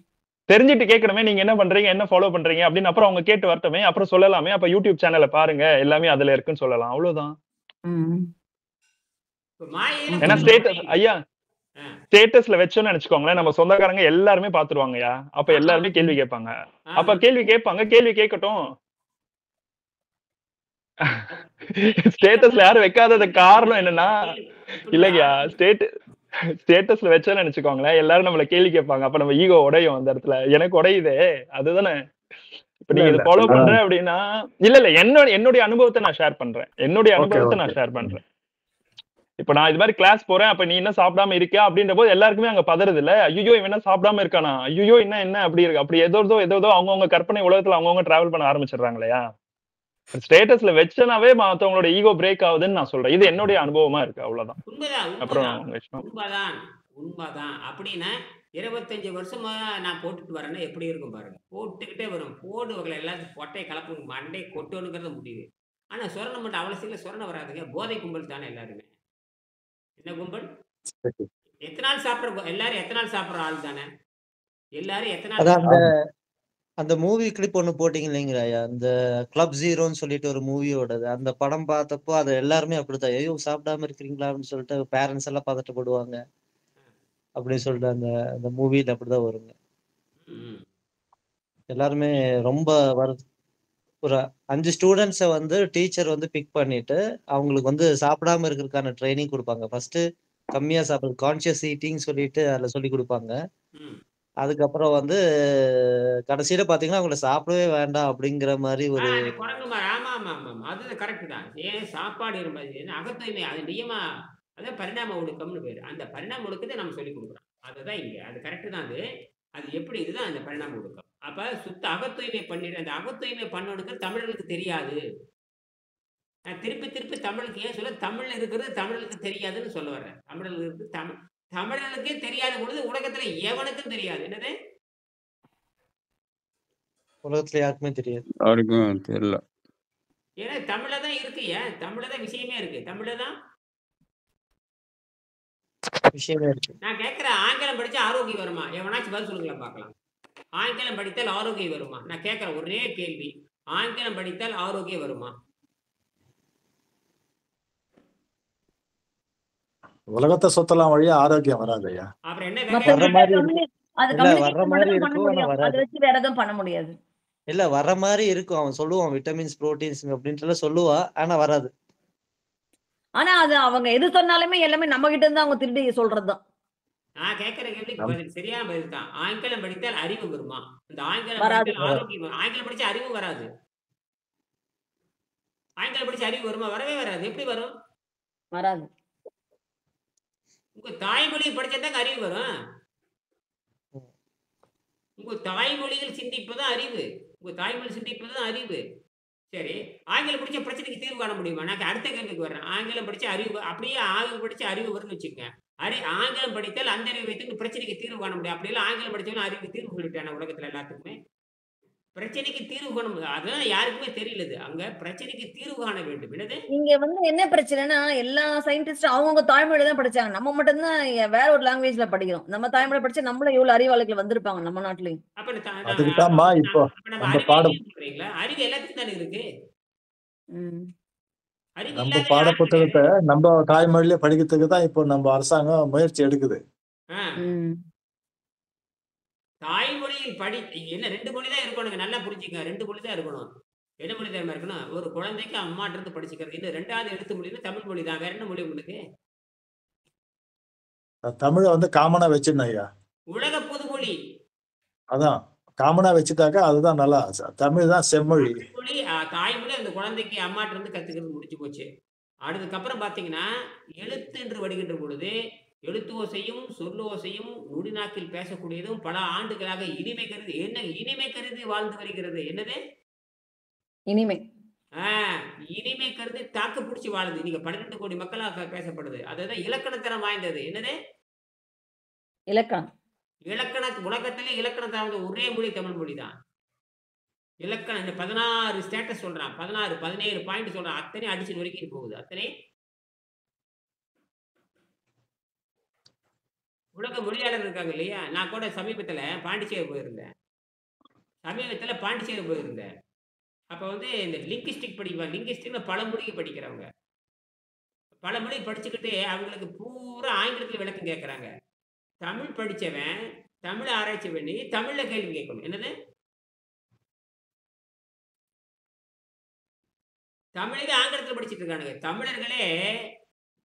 Speaker 5: தெரிஞ்சுட்டு கேட்கணுமே, நீங்க என்ன பண்றீங்க? என்ன ஃபாலோ பண்றீங்க? அப்படின்னு அப்புறம் அவங்க கேட்டு வரட்டுமே. அப்புறம் சொல்லலாமே. அப்ப YouTube சேனல பாருங்க. எல்லாமே அதுல இருக்குன்னு சொல்லலாம். அவ்வளவுதான்.
Speaker 6: ம்.
Speaker 1: இப்ப மாயையில
Speaker 5: ஏன்னா
Speaker 1: கொஞ்சம்
Speaker 5: ஸ்டேட்டஸ்
Speaker 1: அப்படி
Speaker 5: ஐயா
Speaker 1: ஆ.
Speaker 5: ஸ்டேட்டஸ்ல வச்சோம்னு நினைச்சுக்கோங்களேன். நம்ம சொந்தக்காரங்க எல்லாருமே பாத்துருவாங்கய்யா. அப்ப
Speaker 1: ஆமா,
Speaker 5: எல்லாருமே கேள்வி கேட்பாங்க. அப்ப
Speaker 1: ஆமா.
Speaker 5: கேள்வி கேட்பாங்க. கேள்வி கேட்கட்டும். ஸ்டேட்டஸ்ல
Speaker 1: கேட்கத்தான்
Speaker 5: யாரும் வைக்காதது காரணம் என்னன்னா,
Speaker 1: இப்படிப்பா
Speaker 5: இல்லையா ஸ்டேட்டஸ்ல வச்சோம்னு நினைச்சுக்கோங்களேன். எல்லாரும் நம்மள கேள்வி கேட்பாங்க. அப்ப நம்ம ஈகோ உடையும் அந்த இடத்துல. எனக்கு உடையுதே. அதுதானே. இப்ப
Speaker 2: இல்ல,
Speaker 5: நீங்க
Speaker 2: இல்ல.
Speaker 5: இத ஃபாலோ
Speaker 2: ஆ,
Speaker 5: பண்றேன் அப்படின்னா, இல்ல என்னுடைய அனுபவத்த நான் ஷேர் பண்றேன். என்னுடைய
Speaker 2: ஓகே,
Speaker 5: அனுபவத்த
Speaker 2: ஓகே.
Speaker 5: நான் ஷேர் பண்றேன். இப்ப நான் இது மாரி கிளாஸ் போறேன். அப்ப நீ என்ன சாப்பிடாம இருக்கியா? அப்படின்றபோது எல்லாருக்குமே அங்க பதறுதுல்ல. ஐய்யயோ! இவன் என்ன சாப்பிடாம இருக்கானா? ஐய்யயோ! என்ன அப்படி இருக்கு? அப்படி ஏதோ அவங்கவங்க கற்பனை உலகத்துல அவங்கவங்க டிராவல் பண்ண ஆரம்பிச்சுடுறாங்க இல்லையா? ஸ்டேட்டஸ்ல வச்சனாவே மத்தவங்களோட ஈகோ பிரேக் ஆகுதுன்னு நான் சொல்றேன். இது என்னுடைய அனுபவமா இருக்கு. அவ்வளவுதான்.
Speaker 1: உண்மைதான்,
Speaker 5: அப்புறம்
Speaker 1: உண்மைதான்,
Speaker 5: உங்க இஷ்டம்.
Speaker 1: உண்மைதான், உண்மைதான். அப்படின்னா 25 வருஷமா நான் போட்டுட்டு வரேன்னா எப்படி இருக்கும் பாருங்க. போட்டுக்கிட்டே வரும். போடுவங்கள எல்லாத்தையும் பொட்டைய கலப்பு மண்டைய கொட்டணுங்கிறது முடிவு. ஆனா சொரணை மட்டும் அவ்வளவு சீக்கிரம் சொரணை வராதுங்க. போதை கும்பல் தானே எல்லாருமே. என்ன கும்பல்?
Speaker 2: சரி.
Speaker 1: எல்லாரும் எத்தன நாள் சாப்பிடுற ஆள் தானே. எல்லாரும் எத்தனை நாள்
Speaker 3: அதான் அந்த
Speaker 2: ஆமா.
Speaker 3: அந்த மூவி கிளிப் ஒண்ணு போட்டீங்க இல்லைங்களாயா? அந்த கிளப் ஜீரோன்னு சொல்லிட்டு ஒரு மூவியோடது. அந்த படம் பார்த்தப்போ அது எல்லாருமே அப்படித்தான். ஐயோ சாப்பிடாம இருக்கிறீங்களா அப்படின்னு சொல்லிட்டு பேரண்ட்ஸ் எல்லாம் பதட்டப்படுவாங்க அப்படின்னு சொல்லிட்டு அந்த அந்த மூவில அப்படிதான் வருங்க.
Speaker 1: ம்.
Speaker 3: எல்லாருமே ரொம்ப ஒரு 5 ஸ்டூடெண்ட்ஸை வந்து டீச்சர் வந்து பிக் பண்ணிட்டு அவங்களுக்கு வந்து சாப்பிடாம இருக்கிறதுக்கான ட்ரைனிங் கொடுப்பாங்க. ஃபர்ஸ்ட் கம்மியா சாப்பிடுறது கான்சியஸ் ஈட்டிங் சொல்லிட்டு அதுல சொல்லி கொடுப்பாங்க.
Speaker 1: ம்.
Speaker 3: அதுக்கப்புறம் வந்து கடைசியில பாத்தீங்கன்னா அவங்கள சாப்பிடவே வேண்டாம் அப்படிங்கிற மாதிரி ஒரு
Speaker 1: அந்த குரங்கு ஆமா ஆமா ஆமா ஆமா. அது கரெக்ட் தான். ஏன் சாப்பாடு அகத்தூய்மை அது நியமா அதான் பரிணாம ஒழுக்கம்னு பேரு. அந்த பரிணாம ஒழுக்கத்தை நம்ம சொல்லிக் கொடுக்குறோம். அதுதான் இங்க. அது கரெக்ட் தான் அது. அது எப்படி இதுதான் அந்த பரிணாம ஒழுக்கம். அப்ப சுத்த அகத்தூய்மை பண்ணிட்டு அந்த அகத்தூய்மை பண்ணணுங்கிறது தமிழர்களுக்கு தெரியாது. நான் திருப்பி திருப்பி தமிழுக்கு ஏன் சொல்ல தமிழ்ல இருக்கிறது தமிழுக்கு தெரியாதுன்னு சொல்ல வர்றேன். தமிழர்களுக்கு தமிழர்களுக்கே தெரியாத பொழுது உலகத்துல எவனுக்கும் தெரியாது. என்னது?
Speaker 3: உலகத்துல யாருக்குமே தெரியாது.
Speaker 4: யாருக்கும் தெரியல.
Speaker 1: ஏன்னா தமிழ்ல தான் இருக்கு. ஏன் தமிழ்ல தான் விஷயமே இருக்கு. தமிழ்ல தான்
Speaker 3: விஷயமே இருக்கு.
Speaker 1: நான் கேட்கிறேன், ஆங்கிலம் படிச்சா ஆரோக்கியம் வருமா? எவனாச்சும் பதில் சொல்லுங்களேன் பார்க்கலாம். ஆங்கிலம் படித்தால் ஆரோக்கியம் வருமா? நான் கேட்கிறேன் ஒரே கேள்வி. ஆங்கிலம் படித்தால் ஆரோக்கியம் வருமா?
Speaker 2: உலகத்தை சுத்தலாம் வழியா ஆரோக்கியம் வராது ஐயா.
Speaker 1: அப்புறம் என்ன
Speaker 6: மத்த
Speaker 3: வர்ற
Speaker 1: வேலை?
Speaker 3: மாதிரி
Speaker 6: அது
Speaker 3: இல்ல வர்ற
Speaker 6: கம்யூனிகேஷன்
Speaker 3: மாதிரி
Speaker 6: மட்டும் தான் பண்ண
Speaker 3: இருக்கும் ஆனா
Speaker 6: முடியும். அதை
Speaker 3: வராது.
Speaker 6: வச்சு வேற எதுவும் பண்ண முடியாது.
Speaker 3: இல்ல வர்ற மாதிரி இருக்கும். அவன் சொல்லுவான் விட்டமின்ஸ் புரோட்டீன்ஸ் அப்படின்ட்டு எல்லாம் சொல்லுவான். ஆனா வராது.
Speaker 6: ஆனா அது அவங்க எது சொன்னாலுமே எல்லாமே நம்ம கிட்ட இருந்து அவங்க திருடி சொல்றதுதான்.
Speaker 1: நான் கேட்கிற கேள்விக்கு பதில் சரியான பதில் தான். ஆங்கிலம் படித்தால் அறிவு வருமா? இந்த ஆங்கிலம்
Speaker 6: வராது.
Speaker 1: படித்தால் ஆரோக்கியம் வரும். ஆங்கிலம் படிச்சா அறிவு வராது. ஆங்கிலம் படிச்சா அறிவு வருமா? வரவே வராது. எப்படி வரும்?
Speaker 6: வராது.
Speaker 1: உங்க தாய்மொழியை படிச்சாதாங்க அறிவு வரும். உங்க தாய்மொழியில் சிந்திப்பதுதான் அறிவு. உங்க தாய்மொழி சிந்திப்பதுதான் அறிவு. சரி, ஆங்கிலம் படிச்ச பிரச்சனைக்கு தீர்வு காண முடியுமா? நான் அடுத்த கேள்விக்கு வர்றேன். ஆங்கிலம் படிச்ச அறிவு அப்படியே ஆங்கிலம் படிச்ச அறிவு வரும்னு வச்சுக்கங்க. ஆங்கிலம் படித்தால் அந்த அறிவை வைத்து பிரச்சனைக்கு தீர்வு காண முடியும். அப்படி எல்லாம் ஆங்கிலம் படிச்சவன அறிவுக்கு தீர்வு சொல்லிட்டான உலகத்துல எல்லாத்துக்குமே. பிரச்சனைக்கு தீர்வு காண முடியும். அதெல்லாம் யாருக்குமே தெரியலது. அங்க பிரச்சனைக்கு தீர்வு காண வேண்டும். என்னது?
Speaker 6: இங்க வந்து என்ன பிரச்சனைனா எல்லா சயின்டிஸ்டும் அவங்கவுங்க தாய்மொழியில தான் படிச்சாங்க. நம்ம மட்டும்தான் வேற ஒரு லாங்குவேஜ்ல படிக்கிறோம். நம்ம தாய்மொழி படிச்சு நம்மளும் எவ்வளவு அறிவாளிகள் வந்திருப்பாங்க நம்ம நாட்டிலையும்.
Speaker 1: அப்ப
Speaker 2: அதுக்குதாம்மா இப்போ
Speaker 1: நம்ம
Speaker 2: நம்ம
Speaker 1: அறிவு
Speaker 2: பாடம்
Speaker 1: இல்லைன்னு சொல்றீங்களா? அறிவு எல்லாத்துக்கும் தானே இருக்கு.
Speaker 6: ம்.
Speaker 1: அறிவு
Speaker 2: நம்ம
Speaker 1: இல்லாத
Speaker 2: பாட
Speaker 1: யாரும் கிடையாது.
Speaker 2: புத்தகத்தை நம்ம தாய்மொழியில படிக்கிறதுக்கு தான் இப்போ நம்ம அரசாங்கம் முயற்சி எடுக்குது.
Speaker 1: ஆ.
Speaker 6: ம்.
Speaker 1: தாய்மொழியில் என்ன 2 மொழி தான் இருக்கணுங்க. நல்லா புரிஞ்சுக்கங்க. 2 மொழி தான் இருக்கணும். என்ன மொழி தெரியுமா இருக்கணும்? ஒரு குழந்தைக்கு அம்மாட்ட இருந்து படிச்சுக்கிறது. இன்னும் 2வது எழுத்து மொழின்னா தமிழ் மொழி தான். வேற என்ன மொழி உங்களுக்கு?
Speaker 2: தமிழை வந்து காமனா வச்சிடணும் ஐயா.
Speaker 1: உலக பொதுமொழி.
Speaker 2: அதான் காமனா வச்சுட்டாக்கா அதுதான் நல்லா. தமிழ் தான் செம்மொழி.
Speaker 1: மொழி தாய்மொழி அந்த குழந்தைக்கு அம்மாட்ட இருந்து கத்துக்கிறது முடிஞ்சு போச்சு. அதுக்கப்புறம் பார்த்தீங்கன்னா, எழுத்து என்று வருகின்ற பொழுது, எழுத்து ஓசையும், சொல்லோசையும், நுடிநாக்கில் பேசக்கூடியதும் பல ஆண்டுகளாக இனிமை கருதி என்ன இனிமை கருதி வாழ்ந்து வருகிறது. என்னது?
Speaker 6: இனிமை.
Speaker 1: ஆ இனிமை கருதி தாக்கு பிடிச்சு வாழுது. இன்னைக்கு 12 கோடி மக்களா பேசப்படுது. அதுதான் இலக்கணத்தரம் வாய்ந்தது. என்னது?
Speaker 6: இலக்கணம்.
Speaker 1: உலகத்திலே இலக்கணம் சார்ந்த ஒரே மொழி தமிழ் மொழி தான். இலக்கணம் இந்த 16 ஸ்டேட்டஸ் சொல்றான். 16, 17 பாயிண்ட் சொல்றான். அத்தனை அடிச்சு நொறுக்கிட்டு போகுது. அத்தனை உலக மொழியாளர் இருக்காங்க இல்லையா? நான் கூட சமீபத்துல பாண்டிச்சேரி போயிருந்தேன். அப்ப வந்து இந்த லிங்குஸ்டிக் படிப்பாங்க. லிங்குஸ்டிக்னா பல மொழி படிக்கிறவங்க. பல மொழி படிச்சுக்கிட்டு அவங்களுக்கு பூரா ஆங்கிலத்துல விளக்கம் கேட்கறாங்க. தமிழ் படிச்சவன், தமிழ் ஆராய்ச்சி பண்ணி தமிழ்ல கேள்வி கேட்கணும். என்னது? தமிழையே ஆங்கிலத்துல படிச்சுட்டு இருக்கானுங்க. தமிழர்களே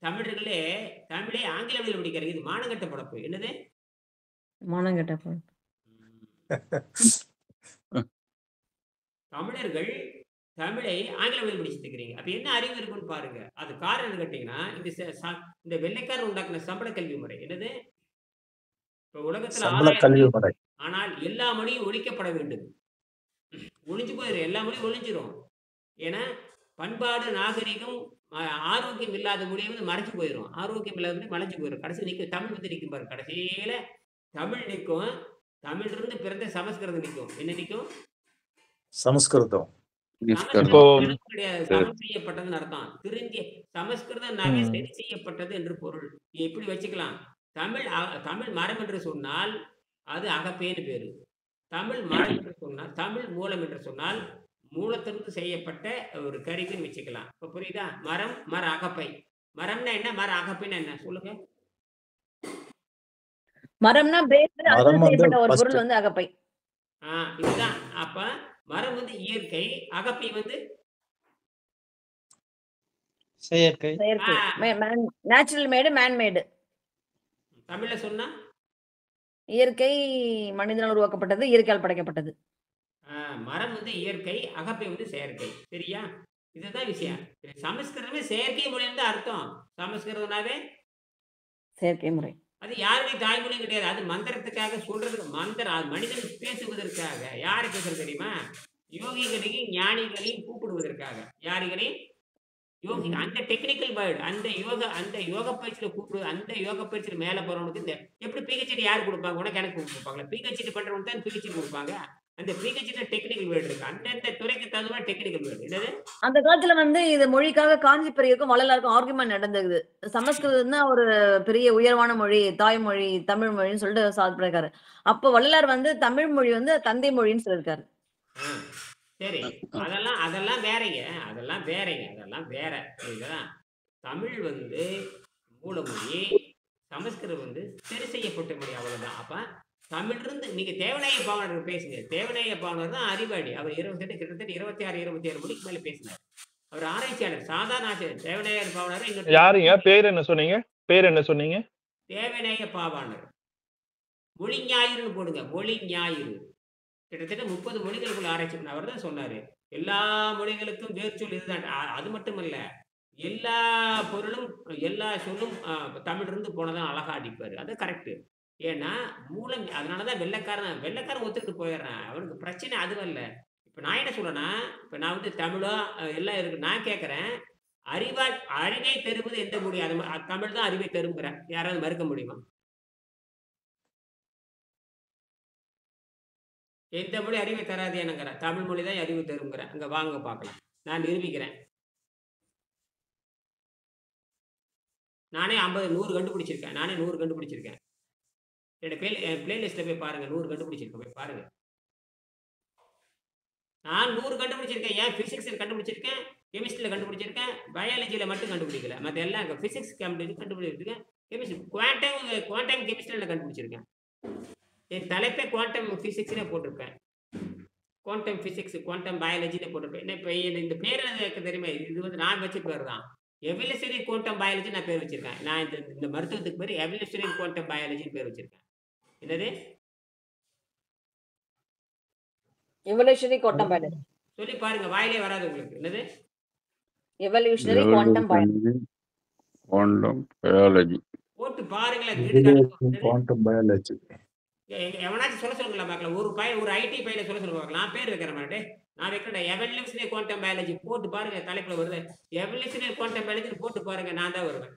Speaker 1: தமிழே ஆங்கில வழியில படிக்கிறாங்க. இது மானங்கெட்ட பொழப்பு. என்னது?
Speaker 6: மானங்கெட்ட பொழப்பு.
Speaker 1: தமிழர்கள் தமிழை ஆங்கில வழியில் படிச்சுட்டு இருக்கிறீங்க. அப்ப என்ன அறிவு இருக்குன்னு பாருங்க. அது காரணம் கேட்டீங்கன்னா இந்த வெள்ளைக்காரர் உண்டாக்குன சம்பள கல்வி முறை. என்னது? இப்ப உலகத்துல
Speaker 2: சம்பள கல்வி முறை.
Speaker 1: ஆனால் எல்லா மொழியும் ஒழிக்கப்பட வேண்டும். ஒழிஞ்சு போயிடும். எல்லா மொழியும் ஒழிஞ்சிரும். ஏன்னா பண்பாடு நாகரிகம் ஆரோக்கியம் இல்லாத மொழி வந்து மறைச்சு போயிடும். ஆரோக்கியம் இல்லாத மொழி மறைச்சு போயிடும். கடைசி நிற்கும். தமிழ் வந்து நிற்கும் பாரு. கடைசியில தமிழ் நிற்கும். தமிழ் இருந்து பிறந்த சமஸ்கிருதம் நிற்கும். என்ன நிற்கும்?
Speaker 2: சமஸ்கிருதம்.
Speaker 5: இப்போ
Speaker 1: கிடையாது. சமன் செய்யப்பட்டதுன்னு அர்த்தம். சமஸ்கிருதம் சரி செய்யப்பட்டது என்று பொருள். எப்படி வச்சுக்கலாம்? தமிழ் மரம் என்று சொன்னால் அது அகப்பேன்னு பேரு. தமிழ் மரம் என்று சொன்னால் தமிழ் மூலம் என்று சொன்னால் மூலத்திலிருந்து செய்யப்பட்ட ஒரு கருவின்னு வச்சுக்கலாம். இப்ப புரியுதா? மரம், மர அகப்பை. மரம்னா என்ன? மர அகப்பைன்னா என்ன? சொல்லுங்க.
Speaker 6: மரம்னா பேஸ்ல அதுல
Speaker 2: மரம் வந்து
Speaker 6: செய்யப்பட்ட ஒரு
Speaker 2: ஃபர்ஸ்ட்
Speaker 6: பொருள் வந்து அகப்பை.
Speaker 1: இதுதான். அப்ப மரம் வந்து இயற்கை, அகப்பை வந்து
Speaker 3: செயற்கை.
Speaker 6: செயற்கை.
Speaker 1: ஆ,
Speaker 6: நேச்சுரல் மேடு, மேன் மேடு.
Speaker 1: தமிழ்ல சொன்னா
Speaker 6: இயற்கை மனிதனால் உருவாக்கப்பட்டது, இயற்கையால் படைக்கப்பட்டது.
Speaker 1: மரம் வந்து இயற்கை, அகப்பை வந்து செயற்கை. சரியா? இதுதான் விஷயம். சமஸ்கிருதமே செயற்கை மொழின்னு தான் அர்த்தம். சமஸ்கிருதம்னாவே
Speaker 6: செயற்கை முறை.
Speaker 1: அது யாருடைய தாய்மொழியும் கிடையாது. அது மந்திரத்துக்காக சொல்றதுக்கு மந்திரம் மனிதன் பேசுவதற்காக. யாரு பேசுறது தெரியுமா? யோகிகளையும் ஞானிகளையும் கூப்பிடுவதற்காக. யாருகளையும்? யோகி. அந்த டெக்னிக்கல் வேர்டு. அந்த யோக பயிற்சியில கூப்பிடு. அந்த யோக பயிற்சியில மேல போறவனுக்கு இந்த எப்படி பிஹெச்டி யார் கொடுப்பாங்க? உனக்கு எனக்கு கொடுப்பாங்களா? பிஹெச்டி பண்றவனுக்கு தான் பிஹெச்டி கொடுப்பாங்க. அந்த பிஹெச்டி டெக்னிக்கல் வேர்டு இருக்கு. அந்தந்த துறைக்கு தகுந்த டெக்னிக்கல் வேர்டு. என்னது?
Speaker 6: அந்த காலத்துல வந்து இது மொழிக்காக காஞ்சி பெரியருக்கும் வள்ளலாருக்கும் ஆர்குமெண்ட் நடந்தது. சமஸ்கிருதம் தான் ஒரு பெரிய உயர்வான மொழி, தாய்மொழி, தமிழ் மொழின்னு சொல்லிட்டு சாப்பிட்டிருக்காரு. அப்ப வள்ளலார் வந்து தமிழ் மொழி வந்து தந்தை மொழின்னு சொல்லியிருக்காரு.
Speaker 1: ஆ, சரி. அதெல்லாம் வேறங்க. அதெல்லாம் வேறங்க. அதெல்லாம் வேற. புரியுதா? தமிழ் வந்து மூலமொழி, சமஸ்கிருதம் வந்து சரி செய்யப்பட்ட மொழி. அவ்வளவுதான். அப்ப தமிழிலிருந்து நீங்க தேவநாய பாவனர் பேசுங்க. தேவநாய பாவனர் தான் அறிவாளி. அவர் 28 கிட்டத்தட்ட 26, 27 மணிக்கு மேல பேசினார். அவர் ஆராய்ச்சியாளர். சாதாரண ஆசிரியர். தேவநாயர் பாவனர் இன்னொரு
Speaker 5: யாருங்க? பேர் என்ன சொன்னீங்க? பேர் என்ன சொன்னீங்க?
Speaker 1: தேவநாய பாவாணர். மொழி ஞாயிறுன்னு போடுங்க. மொழி ஞாயிறு. கிட்டத்தட்ட 30 மொழிகளுக்குள்ள ஆராய்ச்சி பண்ண அவர் தான் சொன்னாரு. எல்லா மொழிகளுக்கும் வேர்ச்சொல் இதுதான். அது மட்டுமல்ல, எல்லா பொருளும் எல்லா சொல்லும் தமிழிலிருந்து போனதான் அழகா அடிப்பாரு. அது கரெக்ட். ஏன்னா மூலம். அதனாலதான் வெள்ளைக்காரன் ஒத்துக்கிட்டு போயிடுறான். அவனுக்கு பிரச்சனை அதுவல்ல. இப்ப நான் என்ன சொல்றேன்னா, இப்ப நான் வந்து தமிழோ எல்லாம் இருக்கு. நான் கேட்கிறேன், அறிவை தருவது எந்த மொழி? அது தமிழ் தான் அறிவை தருங்கிறேன். யாராவது மறுக்க முடியுமா? எந்த மொழி அறிவை தராது என்னங்கிறேன். தமிழ் மொழி தான் அறிவு தருங்கிறேன். அங்க வாங்க பார்க்கலாம். நான் நிரூபிக்கிறேன். நானே 50 100 கண்டுபிடிச்சிருக்கேன். நானே 100 கண்டுபிடிச்சிருக்கேன். என் பிளேலிஸ்ட்ல போய் பாருங்க. 100 கண்டுபிடிச்சிருக்கேன். போய் பாருங்க. நான் 100 கண்டுபிடிச்சிருக்கேன். ஏன் பிசிக்ஸ்ல கண்டுபிடிச்சிருக்கேன், கெமிஸ்ட்ரியில கண்டுபிடிச்சிருக்கேன், பயாலஜியில மட்டும் கண்டுபிடிக்கல. மற்ற எல்லாம் பிசிக்ஸ் கண்டுபிடிச்சிருக்கேன். கெமிஸ்ட்ரி குவாண்டம் கெமிஸ்ட்ரியில கண்டுபிடிச்சிருக்கேன். என் தலைப்பே குவாண்டம் பிசிக்ஸ்னே போட்டிருப்பேன். குவாண்டம் பிசிக்ஸ், குவாண்டம் பயாலஜின்னு போட்டிருப்பேன். இப்போ இந்த பேர் எனக்கு தெரியுமா? இது வந்து நான் வச்ச பேர் தான். எவல்யூஷனரி குவாண்டம் பயாலஜி நான் பேர் வச்சிருக்கேன். நான் இந்த மருத்துவத்துக்கு பேர் எவல்யூஷனரி குவாண்டம் பயாலஜின்னு பேர் வச்சிருக்கேன். என்னது?
Speaker 6: Evolutionary quantum biology.
Speaker 1: சொல்லி பாருங்க. வாயிலே வராது உங்களுக்கு. என்னது?
Speaker 6: Evolutionary quantum biology.
Speaker 4: Quantum biology
Speaker 1: போட்டு பாருங்களேன்.
Speaker 2: Quantum biology.
Speaker 1: எவனாச்சும் சொல்லுங்களா பார்க்கலாம். ஒரு ஐடி பையில சொல்ல பார்க்கலாம். நான் பேர் வைக்கிற மாட்டேன். நான் வைக்கிறேன் எவல்யூஷனரி குவாண்டம் பயாலஜி போட்டு பாருங்க. தலைப்புல வருது எவல்யூஷனரி குவாண்டம் பயாலஜி போட்டு பாருங்க. நான் தான் வருவேன்.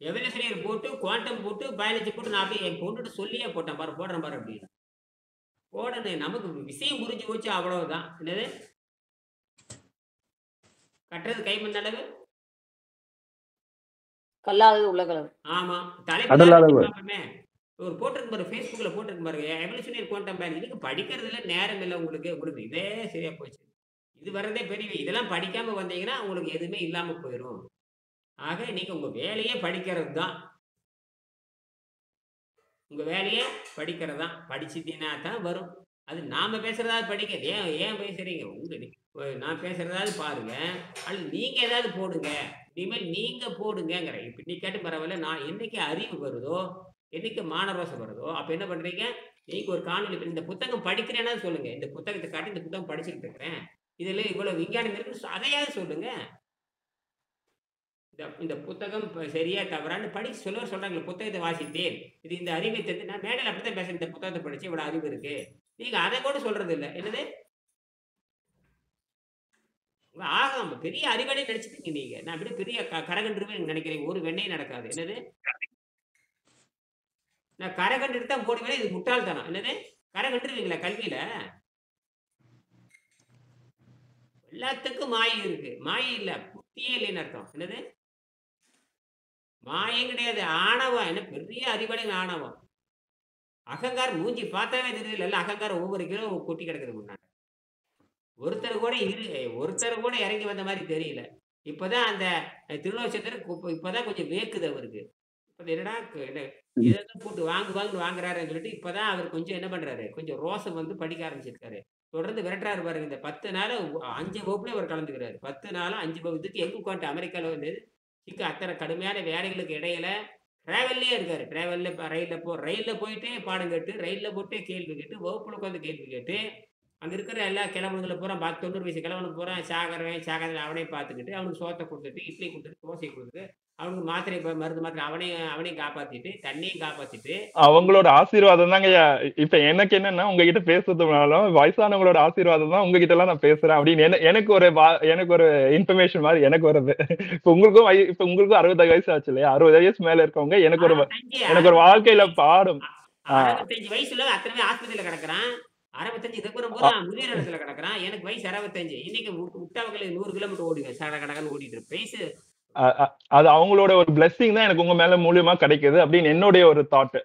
Speaker 1: எவல்யூஷனரி போட்டு குவாண்டம் போட்டு பயாலஜி போட்டு நான் அப்படியே என் பொண்ணுட்டு சொல்லியே போட்டேன். போடுறேன் பாரு அப்படின்னு போடணும். நமக்கு விஷயம் புரிஞ்சு போச்சு. அவ்வளவுதான். என்னது? கட்டுறது கைமண் அளவு,
Speaker 6: கல்லாதது உலகளவு.
Speaker 1: ஆமா.
Speaker 2: கடல் அளவு.
Speaker 1: தலைப்பு ஒரு போட்டிருக்கு பாரு, ஃபேஸ்புக்ல போட்டிருக்கு பாருங்க. எவல்யூஷனரி குவாண்டம் பயாலஜி படிக்கிறதுல நேரம் இல்லை உங்களுக்கு இதே சரியா போச்சு. இது வர்றதே பெரிய. இதெல்லாம் படிக்காம வந்தீங்கன்னா உங்களுக்கு எதுவுமே இல்லாம போயிடும். ஆக நீங்க உங்க வேலையே படிக்கிறது தான். உங்க வேலையே படிக்கிறது தான். படிச்சுட்டீங்கன்னா தான் வரும். அது நாம பேசுறதாவது படிக்க. ஏன் பேசுறீங்க? நான் பேசுறதாவது பாருங்க. அல்லது நீங்க ஏதாவது போடுங்க. இனிமேல் நீங்க போடுங்கிறேன். இப்ப நீ கேட்டு பரவாயில்ல. நான் என்னைக்கு அறிவு வருதோ, என்னைக்கு மானரோசம் வருதோ, அப்ப என்ன பண்றீங்க? நீங்க ஒரு காணொலி இந்த புத்தகம் படிக்கிறேன்னா சொல்லுங்க. இந்த புத்தகத்தை காட்டி இந்த புத்தகம் படிச்சுட்டு இருக்கிறேன். இதுல இவ்வளவு விஞ்ஞானம் இருக்கு. அதையாவது சொல்லுங்க. இந்த புத்தகம் சரியா தவறான்னு படிச்சு சொல்றாங்க. புத்தகத்தை வாசித்தேன். இது இந்த அறிவை தந்து நான் மேடையில் அப்படித்தான் பேசுறேன். இந்த புத்தகத்தை படிச்சு இவ்வளவு அறிவு இருக்கு. நீங்க அதை கூட சொல்றது இல்லை. என்னது? ஆகாம பெரிய அறிவாளி நினைச்சிட்டீங்க நீங்க. நான் அப்படி பெரிய கரகண்டுருவேன் நினைக்கிறேன். ஒரு வெண்ணையும் நடக்காது. என்னது? நான் கரகண்டு தான் போடுவேன். இது முட்டாள்தானம். என்னது? கரகண்டுருவீங்களா கல்வியில? எல்லாத்துக்கும் மாயை இருக்கு. மாயை இல்ல, புத்தியே இல்லைன்னு அர்த்தம். என்னது? மாயம் கிடையாது. ஆணவம். என்ன பெரிய அறிவடை ஆணவம். அகங்காரம் மூஞ்சி பார்த்தாவே தெரியுதுல்ல. எல்லாம் அகங்காரம் ஒவ்வொரு கிலோ கொட்டி கிடக்குது முன்னாடி. ஒருத்தர் கூட இறங்கி வந்த மாரி தெரியல. இப்பதான் அந்த திருநாவுக்கரசர் இப்பதான் கொஞ்சம் வேக்குது அவருக்கு. இப்ப என்னடா ஏதோ போட்டு வாங்குன்னு வாங்குறாருன்னு சொல்லிட்டு இப்பதான் அவர் கொஞ்சம் என்ன பண்றாரு, கொஞ்சம் ரோசம் வந்து படிக்க ஆரம்பிச்சிருக்காரு. தொடர்ந்து விரட்டுறாரு பாருங்க. இந்த 10 நாளா 5 வகுப்புல அவர் கலந்துக்கிறாரு. 10 நாளா 5 வகுப்புக்கு எங்க உட்காந்துட்டு அமெரிக்கால வந்து அத்தனை கடுமையான வேலைகளுக்கு இடையில டிராவல்லயே இருக்காரு. டிராவல்ல ரயில்ல போயிட்டே பாடம் கேட்டு, ரயில்ல போட்டே கேள்வி கேட்டு, வகுப்புல உட்காந்து கேள்வி கேட்டு, அங்க இருக்கிற எல்லா கிழவனுங்கள பூரா 90 வயசு கிழவனுக்கு பூரா சாகாதவன் அவனையும் பார்த்துக்கிட்டு, அவனுக்கு சோத்த குடுத்துட்டு, இட்லி குடுத்துட்டு, தோசைய குடுத்துட்டு, அவனுக்கு மருந்து மாத்திரை அவனையும் காப்பாத்திட்டு, தண்ணியும் காப்பாத்திட்டு
Speaker 5: அவங்களோட ஆசீர்வாதம் தாங்கய்யா. இப்ப எனக்கு என்னன்னா உங்ககிட்ட பேசுறதுனாலும் வயசானவங்களோட ஆசீர்வாதம் தான் உங்ககிட்ட எல்லாம் நான் பேசுறேன் அப்படின்னு எனக்கு ஒரு இன்ஃபர்மேஷன் மாதிரி எனக்கு வருது. இப்ப உங்களுக்கும் 60 வயசு ஆச்சு இல்லையா? 60 வயசு மேல இருக்கவங்க எனக்கு ஒரு வாழ்க்கையில பாடம்.
Speaker 1: 65 வயசுல அத்தனை ஆஸ்பத்திரியில கிடக்குறான். 65 இதுக்கப்புறம் பூரா முதியோர் இடத்துல கிடக்குறான். எனக்கு வயசு 65. இன்னைக்கு விட்டவங்களை 100 கிலோமீட்டர் ஓடுவேன். கடகடன்னு ஓடிட்டு இருப்பேன். வயசு
Speaker 5: அது அவங்களோட ஒரு பிளெஸிங் தான் எனக்கு உங்க மேல மூலியமா கிடைக்குது அப்படின்னு என்னுடைய ஒரு தாட்.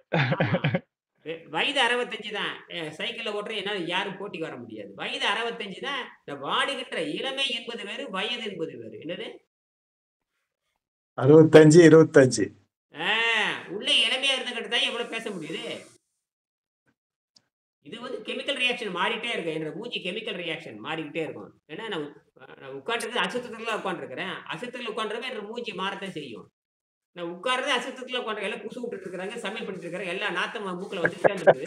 Speaker 1: வயது 65 தான். சைக்கிள்ல ஓட்டுற என்னால யாரும் போட்டிக்கு வர முடியாது. வயது 65 தான். இந்த வாடுகின்ற இளமை என்பது வேறு, வயது என்பது வேறு. என்னது
Speaker 2: 65 25
Speaker 1: உள்ள இளமையா இருந்துகிட்டு தான் எவ்வளவு பேச முடியுது. இது வந்து கெமிக்கல் ரியாக்ஷன் மாறிட்டே இருக்கு. என்ற மூஞ்சி கெமிக்கல் ரியாக்ஷன் மாறிக்கிட்டே இருக்கும். ஏன்னா நான் உட்காந்துருக்கு அசுத்தத்துல உட்காந்துருக்கிறேன். அசுத்தத்துல உட்காந்துருக்க என்ற மூஞ்சி மாறத்தான் செய்யும். நான் உட்கார்றது அசுத்தத்துல உட்காந்து எல்லாம் குசு விட்டுட்டு இருக்கிறாங்க, சமையல் பண்ணிட்டு இருக்காங்க, எல்லா நாத்தம் மூக்குல வந்து சேர்ந்துருக்குது.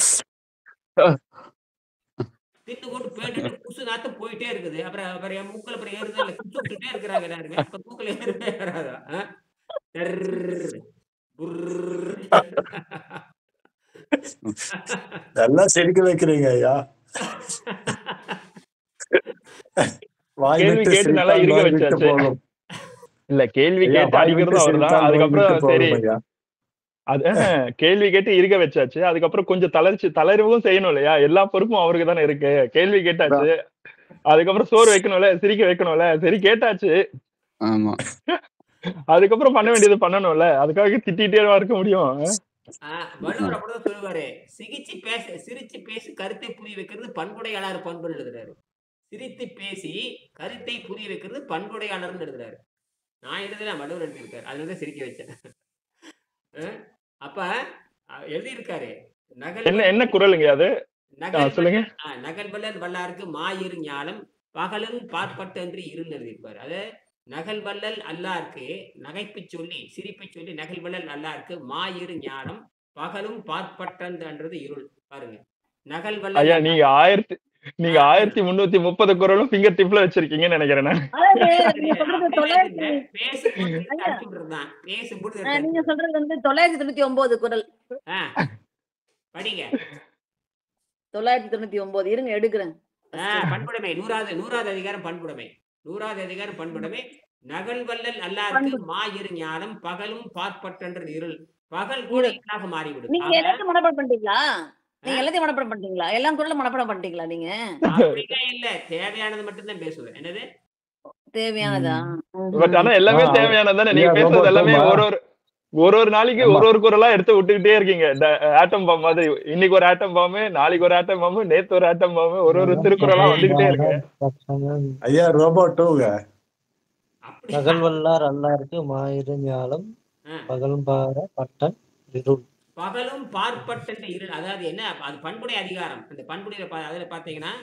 Speaker 1: தின்னு போட்டு போயிட்டு குசு நாத்தம் போயிட்டே இருக்குது. அப்புறம் என் மூக்குல அப்புறம் ஏறுது இல்லை குசு விட்டுட்டே இருக்கிறாங்க எல்லாருமே. அப்ப மூக்குல ஏறுவே ஏறாதா?
Speaker 2: நல்லா சிரிக்க வைக்கிறீங்க ஐயா.
Speaker 5: கேள்வி கேட்டு நல்லா இருக்க வச்சாச்சு. இல்ல கேள்வி கேட்டு அடிக்கிறதும் அவர்தான். அதுக்கப்புறம் சரி கேள்வி கேட்டு இருக்க வச்சாச்சு. அதுக்கப்புறம் கொஞ்சம் தளர்வும் செய்யணும் இல்லையா? எல்லா பொறுப்பும் அவருக்கு தானே இருக்கு. கேள்வி கேட்டாச்சு, அதுக்கப்புறம் சோறு வைக்கணும்ல, சிரிக்க வைக்கணும்ல. சரி கேட்டாச்சு,
Speaker 4: ஆமா
Speaker 5: அதுக்கப்புறம் பண்ண வேண்டியது பண்ணணும்ல. அதுக்காக திட்டிகிட்டே இருக்க முடியும்.
Speaker 1: வள்ளுவர் அப்படிதான் சொல்லுவாரு. சிரிச்சு பேசி கருத்தை புரிய வைக்கிறது பண்புடையாளர் பண்புன்னு எழுதுறாரு. சிரித்து பேசி கருத்தை புரிய வைக்கிறது பண்புடையாளர்னு எழுதுறாரு. நான் எழுதுறேன், வள்ளுவர் எழுதியிருக்காரு. அதுலதான் சிரிக்க வச்சேன். அப்ப எழுதியிருக்காரு.
Speaker 5: என்ன குறளுங்க அது? சொல்லுங்க.
Speaker 1: நகல்வல்லல் வல்லாருக்கு மாயிரு ஞானம் பகலும் பார்ப்பட்டு என்று இருள் எழுதியிருப்பாரு. அது நகல்வல்லல் அல்லாருக்கு நகைப்பு சொல்லி சிரிப்பை சொல்லி நகல்வல்லல் அல்லாருக்கு மாயிரு ஞானம் பகலும் பார்ப்பட்டன்றது இருள். பாருங்க, நகல்வல்லல்
Speaker 5: நீங்க 1330 குறளும் ஃபிங்கர் டிப்ல வச்சிருக்கீங்கன்னு நினைக்கிறேன்.
Speaker 6: நீங்க சொல்றது வந்து 999 குறள்.
Speaker 1: படிங்க.
Speaker 6: 999 இருங்க எடுக்கிறேன்.
Speaker 1: பண்புடைமை 100வது அதிகாரம் பண்புடைமை. 100வது அதிகாரம் பண்புடைமை. நகல்வல்லல் அல்லாருக்கு மாயிரு ஞானம் பகலும் பார்ப்பட்டன்ற இருள். பகல் கூட இருளாக மாறிவிடும்.
Speaker 6: நீங்க எல்லாத்தையும் மனப்பாடம் பண்ணிட்டீங்களா? நீங்க எல்லாத்தையும் மனப்பாடம் பண்ணிட்டீங்களா? எல்லா குறளும் மனப்பாடம் பண்ணிட்டீங்களா நீங்க?
Speaker 1: அப்படிலாம் இல்ல, தேவையானது மட்டும் தான் பேசுவேன். என்னது
Speaker 6: தேவையானதா?
Speaker 5: பட் ஆனா எல்லாமே தேவையானதானே. நீங்க பேசுறது எல்லாமே ஒரு நாளைக்கு ஒரு குறளா எடுத்து விட்டுக்கிட்டே இருக்கீங்க. ஆட்டம் பாம் மாதிரி. இன்னைக்கு ஒரு ஆட்டம் பாம்பு, நாளைக்கு ஒரு ஆட்டம் பாம்பு, நேத்து ஒரு ஆட்டம் பாம்பு, ஒரு திருக்குறளா வந்துகிட்டே இருக்கு.
Speaker 2: ஐயா ரோபோட்டுங்க.
Speaker 3: நகல்வல்லார் அல்லாருக்கு மாயிரு ஞானம் பகலும் பட்டன் இருள்.
Speaker 1: பகலும் பார்ப்பட்ட இருள். அதாவது என்ன, அது பண்புடைய அதிகாரம். அந்த பண்புடைய அதுல பாத்தீங்கன்னா,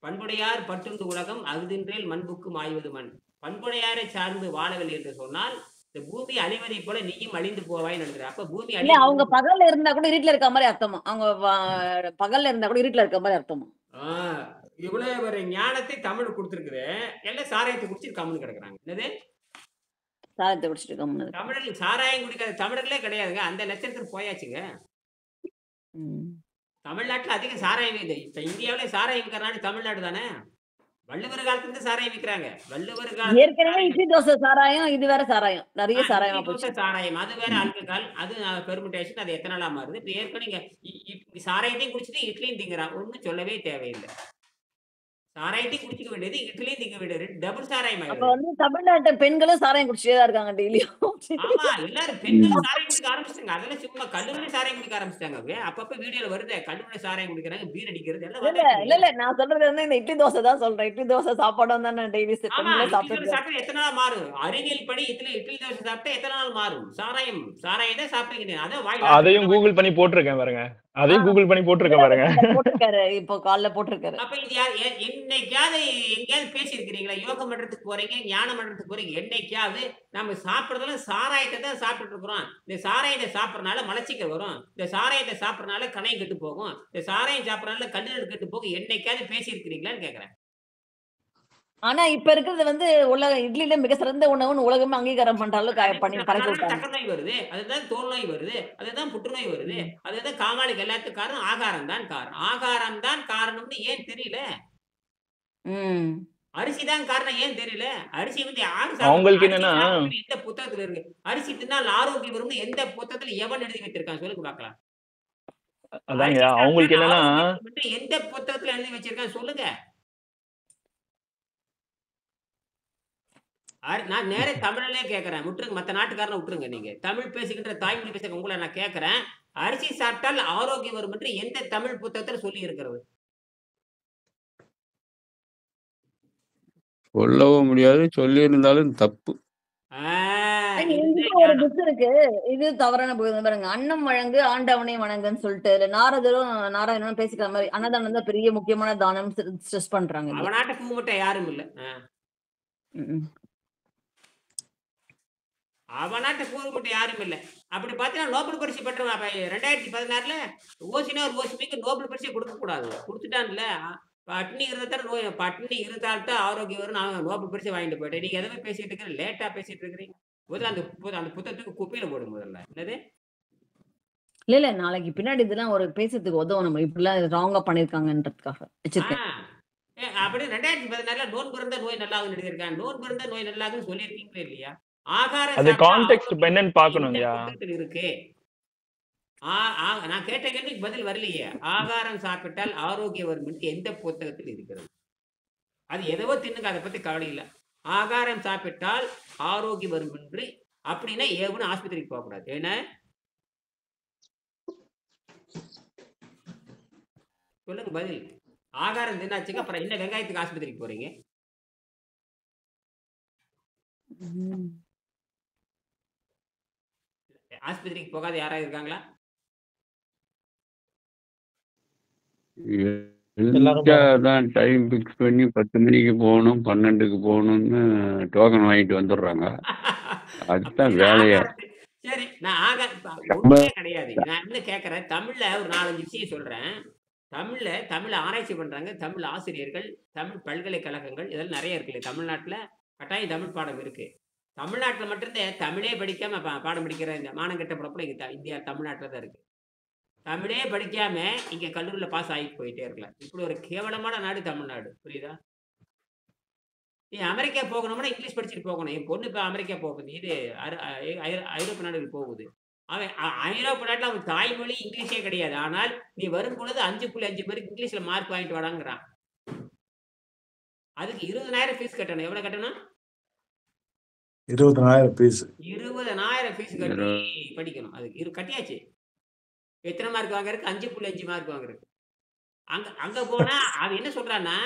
Speaker 1: பண்புடையார் பட்டுண்டு உலகம் அகுதின்றேல் மண்புக்கு மாய்வது மண். பண்புடையாரை சார்ந்து வாழவில்லை என்று சொன்னால் இந்த பூமி அழிவதை போல நீயும் அழிந்து போவாய்ன்னு எழுதுற. அப்ப பூமி
Speaker 6: இல்ல, அவங்க பகல்ல இருந்தா கூட இருட்டுல இருக்க மாதிரி அர்த்தமா? அவங்க பகல்ல இருந்தா கூட இருட்டுல இருக்க மாதிரி அர்த்தமா?
Speaker 1: இவ்வளவு ஒரு ஞானத்தை தமிழ் கொடுத்திருக்குது. எல்லாம் சாராயத்தை குடிச்சிட்டு கம்முன்னு கிடக்குறாங்க. என்னது
Speaker 6: சாராயத்தை குடிச்சிட்டு கம்முன்னு?
Speaker 1: தமிழர்கள் சாராயம் குடிக்காத தமிழர்களே கிடையாதுங்க. அந்த நட்சத்திரம் போயாச்சுங்க. தமிழ்நாட்டுல அதிகம் சாராயம் இல்லை. இப்ப இந்தியாவிலே சாராயம் விற்கிறாங்க தமிழ்நாடு தானே. வள்ளுவர் காலத்துல இருந்து சாராயம் விற்கிறாங்க. வள்ளுவர் காலம்
Speaker 6: ஏற்கனவே இட்லி தோசை சாராயம், இது வேற சாராயம், நிறைய சாராயம்
Speaker 1: சாராயம். அது வேற ஆல்கஹால், அது பெர்முடேஷன், அது எத்தனாலா மாறுது. இப்ப ஏற்கனவே சாராயத்தையும் குடிச்சிட்டு இட்லியும் திங்கிறான். ஒன்னும் சொல்லவே தேவையில்லை. சாராயத்தையும் குடிச்சுக்க வேண்டியது, இட்லியும் திங்க வேண்டியது. டபுள் சாராயம்
Speaker 6: அப்ப
Speaker 1: ஆயிடுது.
Speaker 6: வந்து தமிழ்நாட்டு பெண்களும் சாராயம் குடிச்சிட்டே தான் இருக்காங்க டெய்லியும்.
Speaker 1: ஆமா. எல்லாரும் பெண்களும் சாராயம் குடிக்க ஆரம்பிச்சுட்டாங்க. அதெல்லாம் சும்மா கல்லூரியில சாராயம் குடிக்க ஆரம்பிச்சுட்டாங்க. அப்பப்ப வீடியோல வருதே. கல்லூரியில சாராயம் குடிக்கிறாங்க, பீர் அடிக்கிறது எல்லாம்
Speaker 6: இல்ல
Speaker 1: வந்துருச்சுங்க.
Speaker 6: இல்ல நான் சொல்றது வந்து இந்த இட்லி தோசை தான் சொல்றேன். இட்லி தோசை சாப்பாடும் தானே டெய்லி
Speaker 1: ஆமா.
Speaker 6: பெண்களே
Speaker 1: இட்லி தோசை
Speaker 6: சாப்பிடுறது.
Speaker 1: சாப்பிட்டா எத்தன நாள் மாறும்? அறிவியல் படி இட்லி தோசை சாப்பிட்டா எத்தன நாள் மாறும்? சாராயம் தான் சாப்பிட்டீங்க. அதான் வாயில
Speaker 5: அதையும் கூகுள் பண்ணி போட்டிருக்கேன் பாருங்க.
Speaker 6: ஆ,
Speaker 5: அதையும் கூகுள் பண்ணி போட்டிருக்கேன் பாருங்க.
Speaker 6: போட்டிருக்காரு. இப்போ காலைல போட்டிருக்காரு.
Speaker 1: அப்ப இது யார் என்னைக்காவது எங்கேயாவது பேசியிருக்கிறீங்களா? யோக மன்றத்துக்கு போறீங்க, ஞான மன்றத்துக்கு போறீங்க. என்னைக்காவது நம்ம சாப்பிடுறதெல்லாம் சாராயத்தை தான் சாப்பிட்டுட்டு இருக்கிறோம். இந்த சாராயத்தை சாப்பிடறனால மலச்சிக்கல் வரும். இந்த சாராயத்தை சாப்பிடறனால கணையம் கெட்டு போகும். இந்த சாராயம் சாப்பிடறனால கல்லீரல் கெட்டு போகும். என்னைக்காவது பேசியிருக்கிறீங்களான்னு கேட்கிறேன்.
Speaker 6: ஆனா இப்ப இருக்கிறது வந்து இட்லில மிக சிறந்த உணவுன்னு உலகமே அங்கீகாரம் பண்ற அளவுக்கு பண்ணி பரப்பி
Speaker 1: அதனால
Speaker 6: விட்டாங்க.
Speaker 1: சக்கரை நோய் வருது. அதுதான் தோல் நோய் வருது. அதுதான் புற்றுநோய் வருது.
Speaker 6: ம்.
Speaker 1: அதுதான் காமாலைக்கு எல்லாத்துக்கும் காரணம் ஆகாரம் தான் காரணம். ஆகாரம் தான் காரணம்னு ஏன் தெரியல?
Speaker 6: ம்.
Speaker 1: அரிசி தான் காரணம் ஏன் தெரியல? அரிசி வந்து யாரு
Speaker 5: அவங்களுக்கு
Speaker 1: அரிசி
Speaker 5: என்னன்னா
Speaker 1: சாப்பிடணும்னு எந்த புத்தகத்துல இருக்கு? அரிசி தின்னால் ஆரோக்கியம் வரும்னு எந்த புத்தகத்துல எவன் எழுதி வச்சிருக்கான்? சொல்லுங்க பார்க்கலாம்.
Speaker 5: அதாங்க
Speaker 1: அரிசி
Speaker 5: அவங்களுக்கு
Speaker 1: சாப்பிட்டால்
Speaker 5: என்னன்னா
Speaker 1: ஆரோக்கியம் வரும்னு எந்த புத்தகத்துல எழுதி வச்சிருக்கான்? சொல்லுங்க. நான் நேரா தமிழ்லயே கேட்கிறேன். விட்டுருங்க. மத்த நாட்டுக்காரன விட்டுருங்க நீங்க. தமிழ் பேசுகின்ற தாய்மொழி பேசுகிற உங்கள நான் கேட்கிறேன். அரிசி சாப்பிட்டால் ஆரோக்கியம் வரும் என்று எந்த தமிழ் புத்தகத்துல சொல்லி இருக்கிறது?
Speaker 4: சொல்லவும் முடியாது, சொல்லியிருந்தாலும் தப்பு.
Speaker 6: என்கிட்ட ஒரு புக் இருக்கு. இது தவறான புக் பாருங்க. அன்னம் வழங்கு ஆண்டவனை வணங்குன்னு சொல்லிட்டு இதுல நாராயணனும் பேசிக்கிற மாதிரி அன்னதானம் தான் பெரிய முக்கியமான தானம் ஸ்ட்ரெஸ் பண்றாங்க. இதுல.
Speaker 1: அவனாட்ட கூமுட்ட யாரும் இல்ல.
Speaker 6: ம்.
Speaker 1: அவனாட்ட கூறுமுட்ட யாரும் இல்ல. அப்படி பார்த்தீங்கன்னா நோபல் பரிசு பெற்றவன் அப்ப 2016ல ஓசினார் ஓசிபிக்கு நோபல் பரிசே கொடுக்க கூடாது. குடுத்துட்டான்ல. பட்டினி இருந்தா நோய் பட்டினி இருந்தால் தான் ஆரோக்கியம் வரும். நான் நோபல் பரிசு வாங்கிட்டு போயிட்டேன். நீங்க எதுவுமே பேசிட்டு இருக்கிறீங்க. லேட்டா பேசிட்டு இருக்கிறீங்க. முதல்ல அந்த புத்தகத்துக்கு குப்பையில போடுங்க முதல்ல. என்னது?
Speaker 6: இல்ல நாளைக்கு பின்னாடி இதெல்லாம் ஒரு பேசுறதுக்கு உதவும் நம்ம இப்படிலாம் ராங்கா பண்ணிருக்காங்கன்றதுக்காக வச்சிருக்கேன்.
Speaker 1: அப்படி 2016ல நோன்பு இருந்தா நோய் நல்லாகும்னு எழுதியிருக்கான். நோன்பு இருந்தா நோய் நல்லாகும்னு சொல்லியிருக்கீங்களா இல்லையா? ஆகாரம்
Speaker 5: அது
Speaker 1: சாப்பிட்டா
Speaker 5: கான்டெக்ஸ்ட்
Speaker 1: ஆரோக்கியம்
Speaker 5: என்னன்னு
Speaker 1: எந்த
Speaker 5: பார்க்கணுங்கய்யா.
Speaker 1: புத்தகத்தில் இருக்கு? நான் கேட்ட கேள்விக்கு பதில் வரலையே. ஆகாரம் சாப்பிட்டால் ஆரோக்கியம் வரும் என்று எந்த புத்தகத்தில் இருக்கிறது? அது எதவோ தின்னுங்க, அதை பத்தி கவலை இல்ல. ஆகாரம் சாப்பிட்டால் ஆரோக்கியம் வரும் என்று அப்படின்னா ஏவுன்னு ஆஸ்பத்திரிக்கு போகக்கூடாது. ஏன்னா சொல்லுங்க பதில். ஆகாரம் தின்னாச்சுங்க அப்புறம் என்ன வெங்காயத்துக்கு ஆஸ்பத்திரிக்கு போறீங்க? ஆஸ்பத்திரிக்கு போகாத யாராவது இருக்காங்களா?
Speaker 4: தான் டைம் ஃபிக்ஸ் பண்ணி 10 மணிக்கு போகணும், 12க்கு போகணும்னு டோக்கன் வாங்கிட்டு வந்துடுறாங்க. அதுதான் வேலையா.
Speaker 1: சரி, நான் ஒண்ணுமே கிடையாது. நான் என்ன கேட்கறேன், தமிழ்ல ஒரு 4-5 விஷயம் சொல்றேன். தமிழ்ல ஆராய்ச்சி பண்றாங்க. தமிழ் ஆசிரியர்கள், தமிழ் பல்கலைக்கழகங்கள் இதெல்லாம் நிறைய இருக்கு. தமிழ்நாட்டுல கட்டாயம் தமிழ் பாடம் இருக்கு. தமிழ்நாட்டுல மட்டும்தான் தமிழே படிக்காம பாடம் படிக்கிற இந்த மானங்கெட்ட பிறப்புல இந்தியா தமிழ்நாட்டுல தான் இருக்கு. தமிழே படிக்காம இங்க கல்லூரியில பாஸ் ஆகிட்டு போயிட்டே இருக்கலாம். இப்படி ஒரு கேவலமான நாடு தமிழ்நாடு. புரியுதா? நீ அமெரிக்கா போகணும்னா இங்கிலீஷ் படிச்சுட்டு போகணும். என் பொண்ணு இப்ப அமெரிக்கா போகுது. இது ஐரோப்பிய நாடுகள் போகுது. அவன் ஐரோப்பிய நாட்டுல அவன் தாய்மொழி இங்கிலீஷே கிடையாது. ஆனால் நீ வரும் பொழுது 5.5 பேருக்கு இங்கிலீஷ்ல மார்க் வாங்கிட்டு வாடாங்கிறான். அதுக்கு 20,000 ஃபீஸ் கட்டணும். எவ்வளவு கட்டணும்?
Speaker 2: 20,000 ஃபீஸ்.
Speaker 1: 20,000 ஃபீஸ் கட்டி படிக்கணும். அதுக்கு கட்டியாச்சு. எத்தனை மார்க் வாங்குறதுக்கு? 5.5 மார்க் வாங்குறதுக்கு. அங்க போனா அவன் என்ன சொல்றான்னா,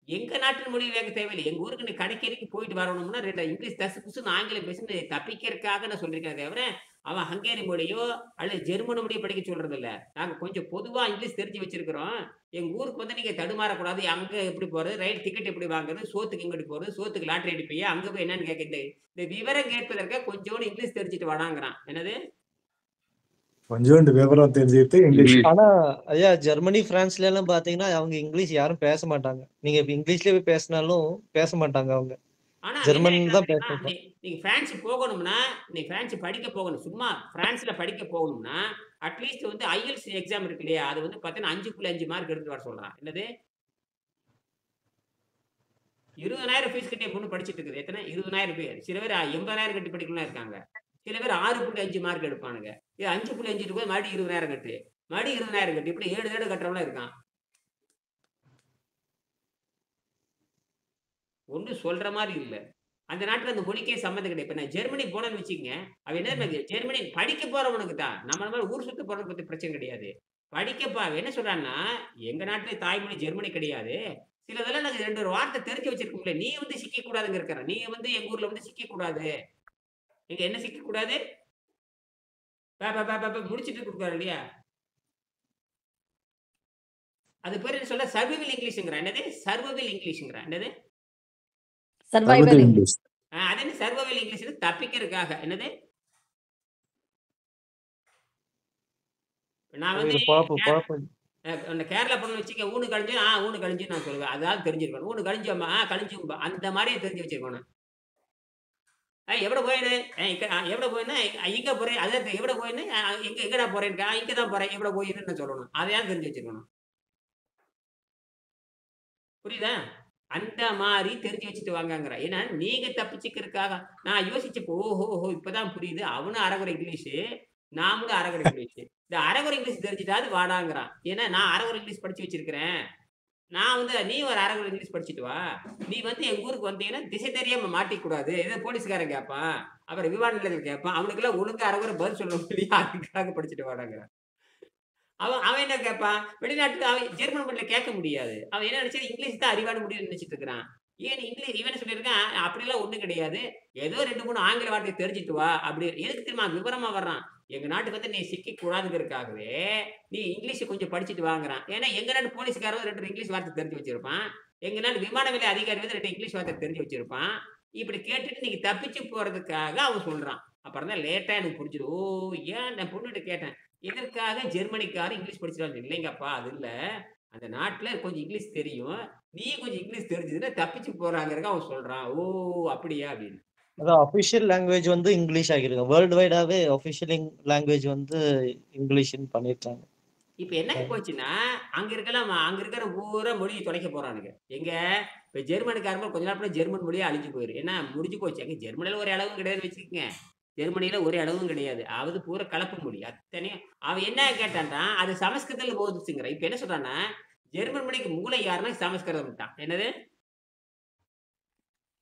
Speaker 1: எங்க நாட்டு மொழி வேக தேவையில்லை. எங்க ஊருக்கு நீ கடைக்கறிக்கு போயிட்டு வரணும்னா 2 இங்கிலீஷ் தசு புசுன்னு ஆங்கிலம் பேசி தப்பிக்கிறதுக்காக நான் சொல்லியிருக்கேன் தவிர, அவன் ஹங்கேரி மொழியோ அல்லது ஜெர்மன் மொழியோ படிக்க சொல்றது இல்ல. நாங்க கொஞ்சம் பொதுவா இங்கிலீஷ் தெரிஞ்சு வச்சிருக்கிறோம். எங்க ஊருக்கு வந்து நீங்க தடுமாறக்கூடாது. அங்க எப்படி போறது? ரயில் டிக்கெட் எப்படி வாங்குறது? சோத்துக்கு எங்கிட்டு போறது? சோத்துக்கு லாட்டரி அடிப்பீங்க. அங்க போய் என்னன்னு கேட்க இந்த விவரம் கேட்பதற்காக கொஞ்சோண்டு இங்கிலீஷ் தெரிஞ்சுட்டு வாடாங்கிறான். என்னது?
Speaker 2: கொஞ்சோண்டு விவரம் தெரிஞ்சுக்கிட்டு இங்கிலீஷ்.
Speaker 3: ஆனா ஐயா ஜெர்மனி பிரான்ஸ்ல எல்லாம் பாத்தீங்கன்னா அவங்க இங்கிலீஷ் யாரும் பேச மாட்டாங்க. நீங்க இப்ப இங்கிலீஷ்ல போய் பேசினாலும் பேச மாட்டாங்க அவங்க.
Speaker 1: ஆனா
Speaker 3: ஜெர்மன் தான் பேசுவாங்க.
Speaker 1: நீங்க பிரான்ஸ் போகணும்னா நீ பிரான்ஸ் படிக்க போகணும். சும்மா பிரான்ஸ்ல படிக்க போகணும்னா அட்லீஸ்ட் வந்து ஐஎல்ஸ் எக்ஸாம் இருக்கு இல்லையா? அது வந்து பாத்தீங்கன்னா 5.5 மார்க் எடுத்து வர சொல்றான். என்னது? 20,000 ஃபீஸ் கட்டி பொண்ணு படிச்சிட்டு இருக்குது. எத்தனை? 20,000 பேர். சில பேர் 80,000 கட்டி படிக்கலாம் இருக்காங்க. சில பேர் 6.5 மார்க் எடுப்பானுங்க. இது 5.5 போய் மறுபடியும் 20,000 கட்டு. மறுபடியும் 20,000 கட்டு. இப்படி 7 தடவை கட்டுறவங்களும் இருக்கான். ஒண்ணும் சொல்ற மாரி இல்ல. அந்த நாட்டுல அந்த மொழிக்கே சம்மந்தம் கிடையாது. இப்ப நான் ஜெர்மனி போனேன்னு வச்சுக்கங்க, அவன் என்ன தெரியுமா ஜெர்மனி படிக்க போறவனுக்கு தான். நம்மள மாரி ஊர் சுத்த போறவனுக்கு பத்தி பிரச்சனை கிடையாது. அவன் என்ன சொல்றான்னா, எங்க நாட்டுல தாய்மொழி ஜெர்மனி கிடையாது. சிலதெல்லாம் நாங்க 2 ஒரு வார்த்தை தெரிஞ்சு வச்சிருக்கோம்ல. நீ வந்து சிக்கிக் கூடாதுங்கிறேன். நீ வந்து எங்க ஊர்ல வந்து சிக்கிக் கூடாது. எங்க என்ன சிக்கக் கூடாது? ப ப ப ப ப முடிச்சிட்டு குடுக்குறாரு இல்லையா? அது பேரு என்ன சொல்ல சர்வைவல் இங்கிலீஷ்ங்கிறான். என்னது? சர்வைவல் இங்கிலீஷ்ங்கிறான். என்னது?
Speaker 6: சர்வைவல்
Speaker 2: சர்வதேவ
Speaker 6: இங்கிலீஷ்.
Speaker 2: இங்கிலீஷ்.
Speaker 1: அது என்ன சர்வைவல் இங்கிலீஷ்ன்னு தப்பிக்கிறதுக்காக. என்னது? நான் வந்து
Speaker 3: இது பொழப்பு
Speaker 1: கே
Speaker 3: பொழப்பு.
Speaker 1: அந்த கேரளா போனோம்னு வச்சுக்க, ஊனு கழிஞ்சு, ஊனு கழிஞ்சுன்னு நான் சொல்லுவேன். அதாவது தெரிஞ்சிருக்கணும். ஊனு கழிஞ்சோமா, கழிஞ்சும்பா. அந்த மாரியே தெரிஞ்சு வச்சிருக்கணும். எவ்வளோ போயிரு? எவ்வளோ போயின்னா, எங்க போறேன்? அதான் எவ்வளோ போயின்னு, எங்கடா போறேன்னு, இங்க தான் போறேன். எவ்வளோ போயின்னு நான் சொல்லணும். அதையாவது தெரிஞ்சு வச்சிருக்கணும். புரியுதா? அந்த மாரி தெரிஞ்சு வச்சுட்டு வாங்கங்கிறேன். ஏன்னா, நீங்க தப்பிச்சுக்கிறதுக்காக நான் யோசிச்சப்போ, ஓஹோஹோ! இப்பதான் புரியுது. அவனும் அரகுறை இங்கிலீஷு, நாமளும் அரகுறை இங்கிலீஷு. இந்த அரகுறை இங்கிலீஷ் தெரிஞ்சுட்டாவது வாடாங்கிறான். ஏன்னா, நான் அரகுறை இங்கிலீஷ் படிச்சு வச்சிருக்கிறேன். நான் வந்து நீ ஒரு அரகுறை இங்கிலீஷ் படிச்சுட்டு வா. நீ வந்து எங்க ஊருக்கு வந்தீங்கன்னா, திசை தெரியாம மாட்டிக்கக்கூடாது. ஏதோ போலீஸ்காரன் கேட்பான். அப்புறம் விமான நிலையத்துல கேட்பான். அவனுக்கெல்லாம் ஒழுங்கா அரகுறை பதில் சொல்ல முடியும். அதுக்காக படிச்சுட்டு வாடாங்கிறான். அவன் அவன் என்ன கேட்பான்? வெளிநாட்டுல அவன் ஜெர்மன் மொழியில கேட்க முடியாது. அவன் என்ன நினைச்சா இங்கிலீஷ் தான் அறிவான மொழின்னு நினைச்சிட்டு இருக்கிறான். ஏன் இங்கிலீஷ் இவன் என்ன சொல்லியிருக்கான், அப்படிலாம் ஒண்ணும் கிடையாது. ஏதோ 2, 3 ஆங்கில வார்த்தைய தெரிஞ்சுட்டு வா. அப்படி எதுக்கு தெரியுமா விவரமா வர்றான்? எங்க நாட்டுக்கு வந்து நீ சிக்கிக் கூடாதுங்கிறதுக்காகவே, நீ இங்கிலீஷ கொஞ்சம் படிச்சுட்டு வாங்குறான். ஏன்னா எங்க நாட்டு போலீஸ்காரன் 2 இங்கிலீஷ் வார்த்தை தெரிஞ்சு வச்சிருப்பான். எங்க நாட்டு விமான நிலைய அதிகாரி வந்து 2 இங்கிலீஷ் வார்த்தை தெரிஞ்சு வச்சிருப்பான். இப்படி கேட்டுட்டு நீங்க தப்பிச்சு போறதுக்காக அவன் சொல்றான். அப்புறம் தான் லேட்டா எனக்கு புரிஞ்சுது. ஓ! ஏன் நான் பொண்ணுகிட்ட கேட்டேன். எதற்காக ஜெர்மனிக்காரன் இங்கிலீஷ் படிச்சுட்டான்? இல்லைங்கப்பா அது இல்ல. அந்த நாட்டுல கொஞ்சம் இங்கிலீஷ் தெரியும். நீ கொஞ்சம் இங்கிலீஷ் தெரிஞ்சதுன்னா தப்பிச்சு போறாங்கறத அவன் சொல்றான். ஓ! அப்படியா? அப்படின்னு.
Speaker 3: அதான் அஃபிஷியல் லாங்குவேஜ் வந்து இங்கிலீஷ் ஆக்கியிருக்காங்க. வேர்ல்டு வைடாவே அஃபிஷியல் லாங்குவேஜ் வந்து இங்கிலீஷ்ன்னு பண்ணிட்டாங்க.
Speaker 1: இப்ப என்ன ஆயி போச்சுன்னா, அங்க இருக்கிற பூரா மொழிய தொலைக்க போறானுங்க. எங்க? இப்ப ஜெர்மனிக்காரங்க கொஞ்ச நாள் ஜெர்மன் மொழியே அழிஞ்சு போயிரும். ஏன்னா முடிஞ்சு போச்சு. எங்க ஜெர்மனில ஒரு அளவும் கிடையாதுன்னு வச்சுக்கங்க. ஜெர்மனியில ஒரு அளவும் கிடையாது. அது பூரா கலப்பு மொழி. அத்தனையும் அவன் என்ன கேட்டான்டா, அது சமஸ்கிருதத்துல போதுச்சுங்கிறான். இப்ப என்ன சொல்றான்னா, ஜெர்மன் மொழிக்கு மூளை யாருன்னா சமஸ்கிருதம்ட்டான். என்னது?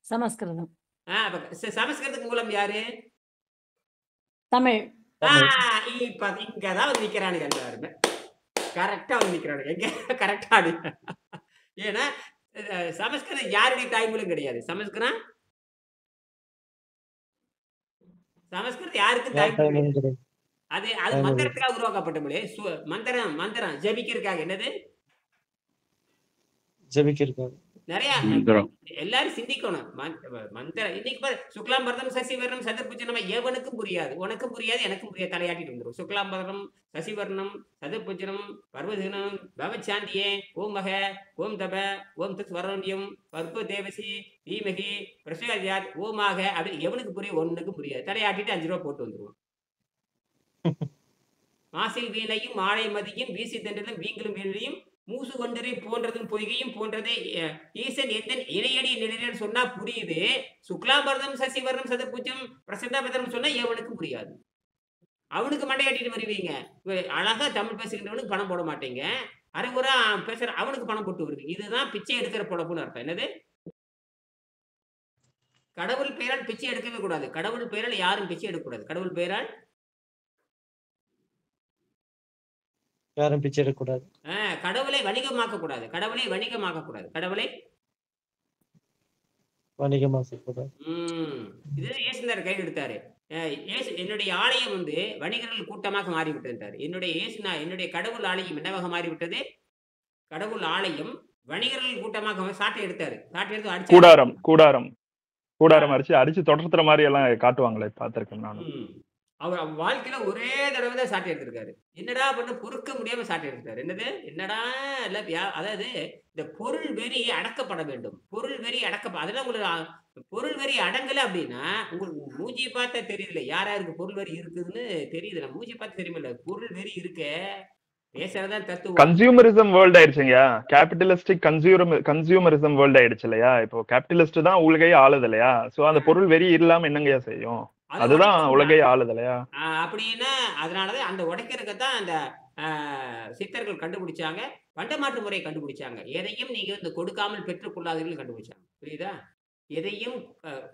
Speaker 6: சமஸ்கிருதம்.
Speaker 1: அப்ப சமஸ்கிருதத்துக்கு மூலம் யாரு?
Speaker 6: தமிழ்.
Speaker 1: ஆ
Speaker 3: தமிழ்.
Speaker 1: இப்ப இங்க தான் வந்து நிக்கிறானுங்க எல்லாருமே. கரெக்ட்டா வந்து நிக்கிறானுங்க. எங்க? கரெக்ட்டா ஏன்னா, சமஸ்கிருதம் யாருடைய தாய்மொழியும் கிடையாது. சமஸ்கிருதம் யாருக்கும்
Speaker 3: யார்
Speaker 1: தாய்மொழி
Speaker 3: டைமிங்
Speaker 1: கிடையாது.
Speaker 3: கிடையாது.
Speaker 1: அது
Speaker 3: டைமிங்
Speaker 1: மந்திரத்துக்காக உருவாக்கப்பட்ட மொழி. மந்திரம் ஜெபிக்கிறதுக்காக. என்னது?
Speaker 3: ஜெபிக்கிறதுக்காக.
Speaker 1: நெறைய
Speaker 4: மந்திரம்.
Speaker 1: எல்லாரும் சிந்திக்கணும். மந்திரம் இன்னைக்கு பாரு சுக்லாம்பரதம் சசிவர்ணம் சதுர்புஜனம் எவனுக்கும் புரியாது. உனக்கும் புரியாது, எனக்கும் புரியாது. தலையாட்டிட்டு வந்துரும். சுக்லாம்பரதம் சசிவர்ணம் சதுர்புஜனம் பர்வதினம் பவச்சாந்தியே ஓம் மக ஓம் தப ஓம் தத் வரண்யம் பர்வ தேவசி தீமகி பிரசோதியாத் ஓமாக அப்படின்னு எவனுக்கு புரியும்? ஒண்ணுக்கும் புரியாது. தலையாட்டிட்டு 5 ரூபா போட்டு வந்துருவோம். மாசில் வீணையும் மாலை மதியும் வீசி தண்டலும் வீங்களும் வீணையும் மூசு கொண்டரை போன்றதும் பொய்கையும் போன்றதே ஈசன் எந்தன் இணையடி நிலைன்னு சொன்னா புரியுது. சுக்லாபரதம் சசிவர்ணம் சதுர்புஜம் பிரசந்தாபதம் சொன்னா எவனுக்கும் புரியாது. அவனுக்கு மண்டையாட்டிட்டு வருவீங்க. அழகா தமிழ் பேசுகின்றவனுக்கு பணம் போட மாட்டீங்க. அரைகுறா பேசுற அவனுக்கு பணம் போட்டு வருவீங்க. இதுதான் பிச்சை எடுக்கிற பொழப்புன்னு அர்த்தம். என்னது? கடவுள் பெயரால் பிச்சை எடுக்கவே கூடாது. கடவுள் பெயரால் யாரும் பிச்சை எடுக்கக்கூடாது. கடவுள் பெயரால்
Speaker 3: யாரும் பிச்சை எடுக்கக்கூடாது.
Speaker 1: கடவுளை வணிகமாக்க கூடாது. கடவுளை வணிகமாக்க கூடாது. கடவுளை
Speaker 3: வணிகமாக்கக்கூடாது.
Speaker 1: இது இயேசுநாதர் கையில் எடுத்தாரு. என்னுடைய ஆலயம் வந்து வணிகர்கள் கூட்டமாக மாறிவிட்டது. என்னுடைய கடவுள் ஆலயம் என்னவாக மாறிவிட்டது? கடவுள் ஆலயம் வணிகர்கள் கூட்டமாக சாட்டை எடுத்தாரு. சாட்டை எடுத்து அடிச்சு
Speaker 5: கூடாரம் அடிச்சு தொடர்த்துற மாதிரி எல்லாம் காட்டுவாங்களே, பார்த்திருக்கேன் நானும்.
Speaker 1: அவர் வாழ்க்கையில ஒரே தடவை தான் சாட்டை எடுத்திருக்காரு. என்னடா பண்ண பொறுக்க முடியாம சாட்டை எடுத்தாரு. என்னடா இல்ல அதாவது இந்த பொருள் வெறி அடக்கப்பட வேண்டும். பொருள் வெறி அதெல்லாம் உங்களுக்கு பொருள் வெறி அடங்கல அப்படின்னா உங்களுக்கு மூஞ்சியை பார்த்தா தெரியுதுல யாருக்கு பொருள் வெறி இருக்குதுன்னு தெரியுதுல. மூஞ்சி பார்த்து தெரியுமில்ல பொருள் வெறி இருக்க பேசுறதான் தத்துவம்.
Speaker 5: கன்சியூமரிசம் வேர்ல்ட் ஆயிடுச்சுங்க. கேபிட்டலிஸ்டிக் கன்சியூமரிசம் வேர்ல்ட் ஆயிடுச்சு இல்லையா? இப்போ கேபிட்டலிஸ்ட் தான் உலகையே ஆளுது இல்லையா? சோ அந்த பொருள் வெறி இல்லாம என்னங்கயா செய்யும்? அதுதான் உலகையே ஆளுது இல்லையா?
Speaker 1: அப்படின்னா அதனாலதான் அந்த உடைக்கிறதுதான் அந்த சித்தர்கள் கண்டுபிடிச்சாங்க. பண்டமாற்று முறையை கண்டுபிடிச்சாங்க. எதையும் நீங்க கொடுக்காமல் பெற்றுக்கொள்ளாதீர்கள் கண்டுபிடிச்சாங்க. புரியுதா? எதையும்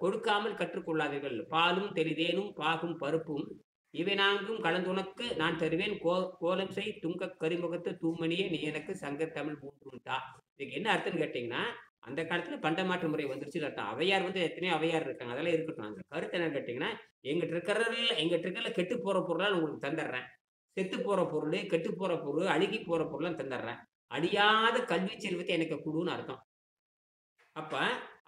Speaker 1: கொடுக்காமல் கற்றுக்கொள்ளாதீர்கள். பாலும் தெளிதேனும் பாகும் பருப்பும் இவை நான்கும் கலந்துனக்கு நான் தருவேன் கோலம் செய் துங்கக் கரிமுகத்து தூமணியே நீ எனக்கு சங்கத் தமிழ் மூன்றும் தா. இதுக்கு என்ன அர்த்தம்னு கேட்டீங்கன்னா, அந்த காலத்துல பண்டமாற்று முறை வந்துருச்சுன்னு அர்த்தம். அவையார் வந்து எத்தனையோ அவையார் இருக்காங்க. அதெல்லாம் இருக்கட்டும். அந்த கருத்து என்னன்னு கேட்டீங்கன்னா, எங்கிட்ட இருக்கிறதுல கெட்டு போற பொருளால் உங்களுக்கு தந்துடுறேன். செத்து போற பொருள், கெட்டு போற பொருள், அழுகி போற பொருள்லாம் தந்துடுறேன். அழியாத கல்வி செல்வத்தை எனக்கு குடுன்னு அர்த்தம். அப்ப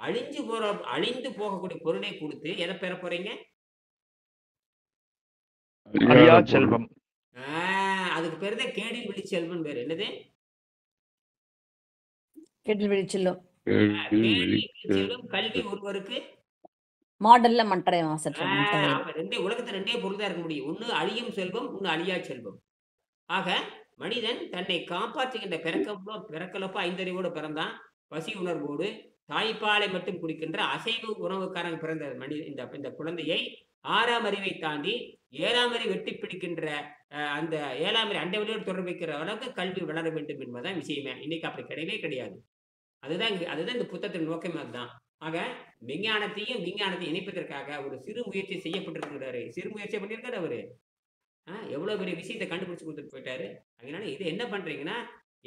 Speaker 1: அழிந்து போகக்கூடிய பொருளை கொடுத்து எதை பெற போறீங்க?
Speaker 5: அழியா செல்வம்.
Speaker 1: அதுக்கு பேரு தான் கேடில் விழி செல்வம் பேரு. என்னது?
Speaker 6: கேட்டில் விழிச்செல்லும்.
Speaker 1: செல்வம் கல்வி ஒருவருக்கு
Speaker 6: மாடல்ல மட்டரை மாசற்ற
Speaker 1: உலகத்துல 2 பொருள் தான் இருக்க முடியும். ஒண்ணு அழியும் செல்வம், ஒண்ணு அழியா செல்வம். ஆக மனிதன் தன்னை காப்பாற்றுகின்ற பிறக்கலப்ப 5 அறிவோடு பிறந்தான். பசி உணர்வோடு தாய்ப்பாலை மட்டும் குடிக்கின்ற அசைவு உணவுக்காரங்க பிறந்த இந்த குழந்தையை 6ஆம் அறிவை தாண்டி 7ஆம் அறிவை வெட்டி பிடிக்கின்ற அந்த 7ஆம் அறிவு அண்டை வெளியோடு தொடர்பு வைக்கிற அளவுக்கு கல்வி வளர வேண்டும் என்பதுதான் விஷயமே. இன்னைக்கு அப்படி கிடையவே கிடையாது. அதுதான் இந்த புத்தகத்தின் நோக்கமே அதுதான். ஆக விஞ்ஞானத்தையும் இணைப்பதற்காக ஒரு சிறு முயற்சி செய்யப்பட்டிருக்கிறாரு. சிறு முயற்சி பண்ணியிருக்காரு அவரு. எவ்வளவு பெரிய விஷயத்தை கண்டுபிடிச்சு கொடுத்துட்டு போயிட்டாரு. அதனால இது என்ன பண்றீங்கன்னா,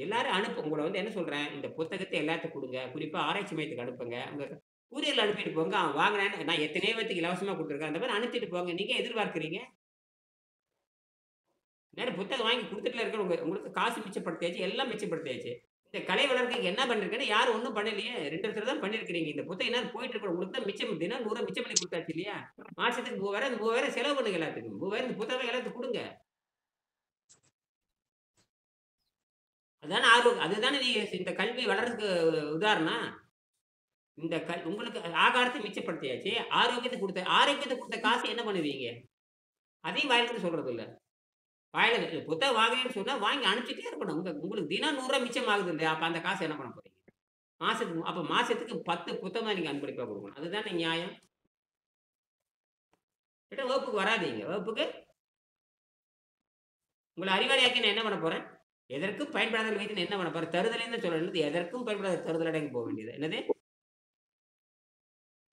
Speaker 1: எல்லாரும் உங்களை வந்து என்ன சொல்றேன், இந்த புத்தகத்தை எல்லாத்துக்கும் கொடுங்க. குறிப்பா ஆராய்ச்சி மையத்துக்கு அனுப்புங்க. உங்க கூரியர்ல அனுப்பிட்டு போங்க. அவன் வாங்கினேன்னு நான் எத்தனையோ பேத்துக்கு இலவசமா கொடுத்துருக்கேன். அந்த மாதிரி அனுப்பிட்டு போங்க. நீங்க எதிர்பார்க்கிறீங்க? நேரம் புத்தகம் வாங்கி கொடுத்துட்டுல இருக்க உங்களுக்கு காசு மிச்சப்படுத்தியாச்சு, எல்லாம் மிச்சப்படுத்தியாச்சு. இந்த கலை வளர்க்க என்ன பண்ணிருக்கேன்னு யாரும் ஒன்றும் பண்ணலையே. 2 இடத்துல தான் பண்ணிருக்கிறீங்க. இந்த புத்தகம் என்ன போயிட்டு இருக்க உங்களுக்கு தான் மிச்சம் தினம் 100 மிச்சம் பண்ணி கொடுத்தாச்சு இல்லையா? மாசத்துக்கு 3000 இந்த 3000 செலவு பண்ணுங்க. எல்லாத்துக்கும் 3000 இந்த புத்தகம் எல்லாத்துக்கும் கொடுங்க. அதுதானே நீ இந்த கல்வி வளர்றதுக்கு உதாரணம். இந்த உங்களுக்கு ஆகாரத்தை மிச்சப்படுத்தியாச்சு, ஆரோக்கியத்தை கொடுத்த காசு என்ன பண்ணுவீங்க? அதையும் வாயிலிருந்து சொல்றது இல்ல. வாயில புத்தகம் வாங்கன்னு சொன்னா வாங்கி அனுப்பிச்சிட்டே இருக்கணும். உங்களுக்கு தினம் 100 மிச்சம் ஆகுது இல்லையா? அப்ப அந்த காசு என்ன பண்ண போறீங்க? மாசத்துக்கு 10 புத்தகம் நீங்க அன்பளிப்பா கொடுக்கணும். அதுதானே நியாயம். வகுப்புக்கு வராதீங்க. வகுப்புக்கு உங்களை அறிவாளியாக்கி நான் என்ன பண்ண போறேன்? எதற்கும் பயன்படாத வைத்து என்ன பண்ண போறேன்? தருதலைன்னு சொல்லணும். எதற்கும் பயன்படாத தருதலை போக வேண்டியது. என்னது?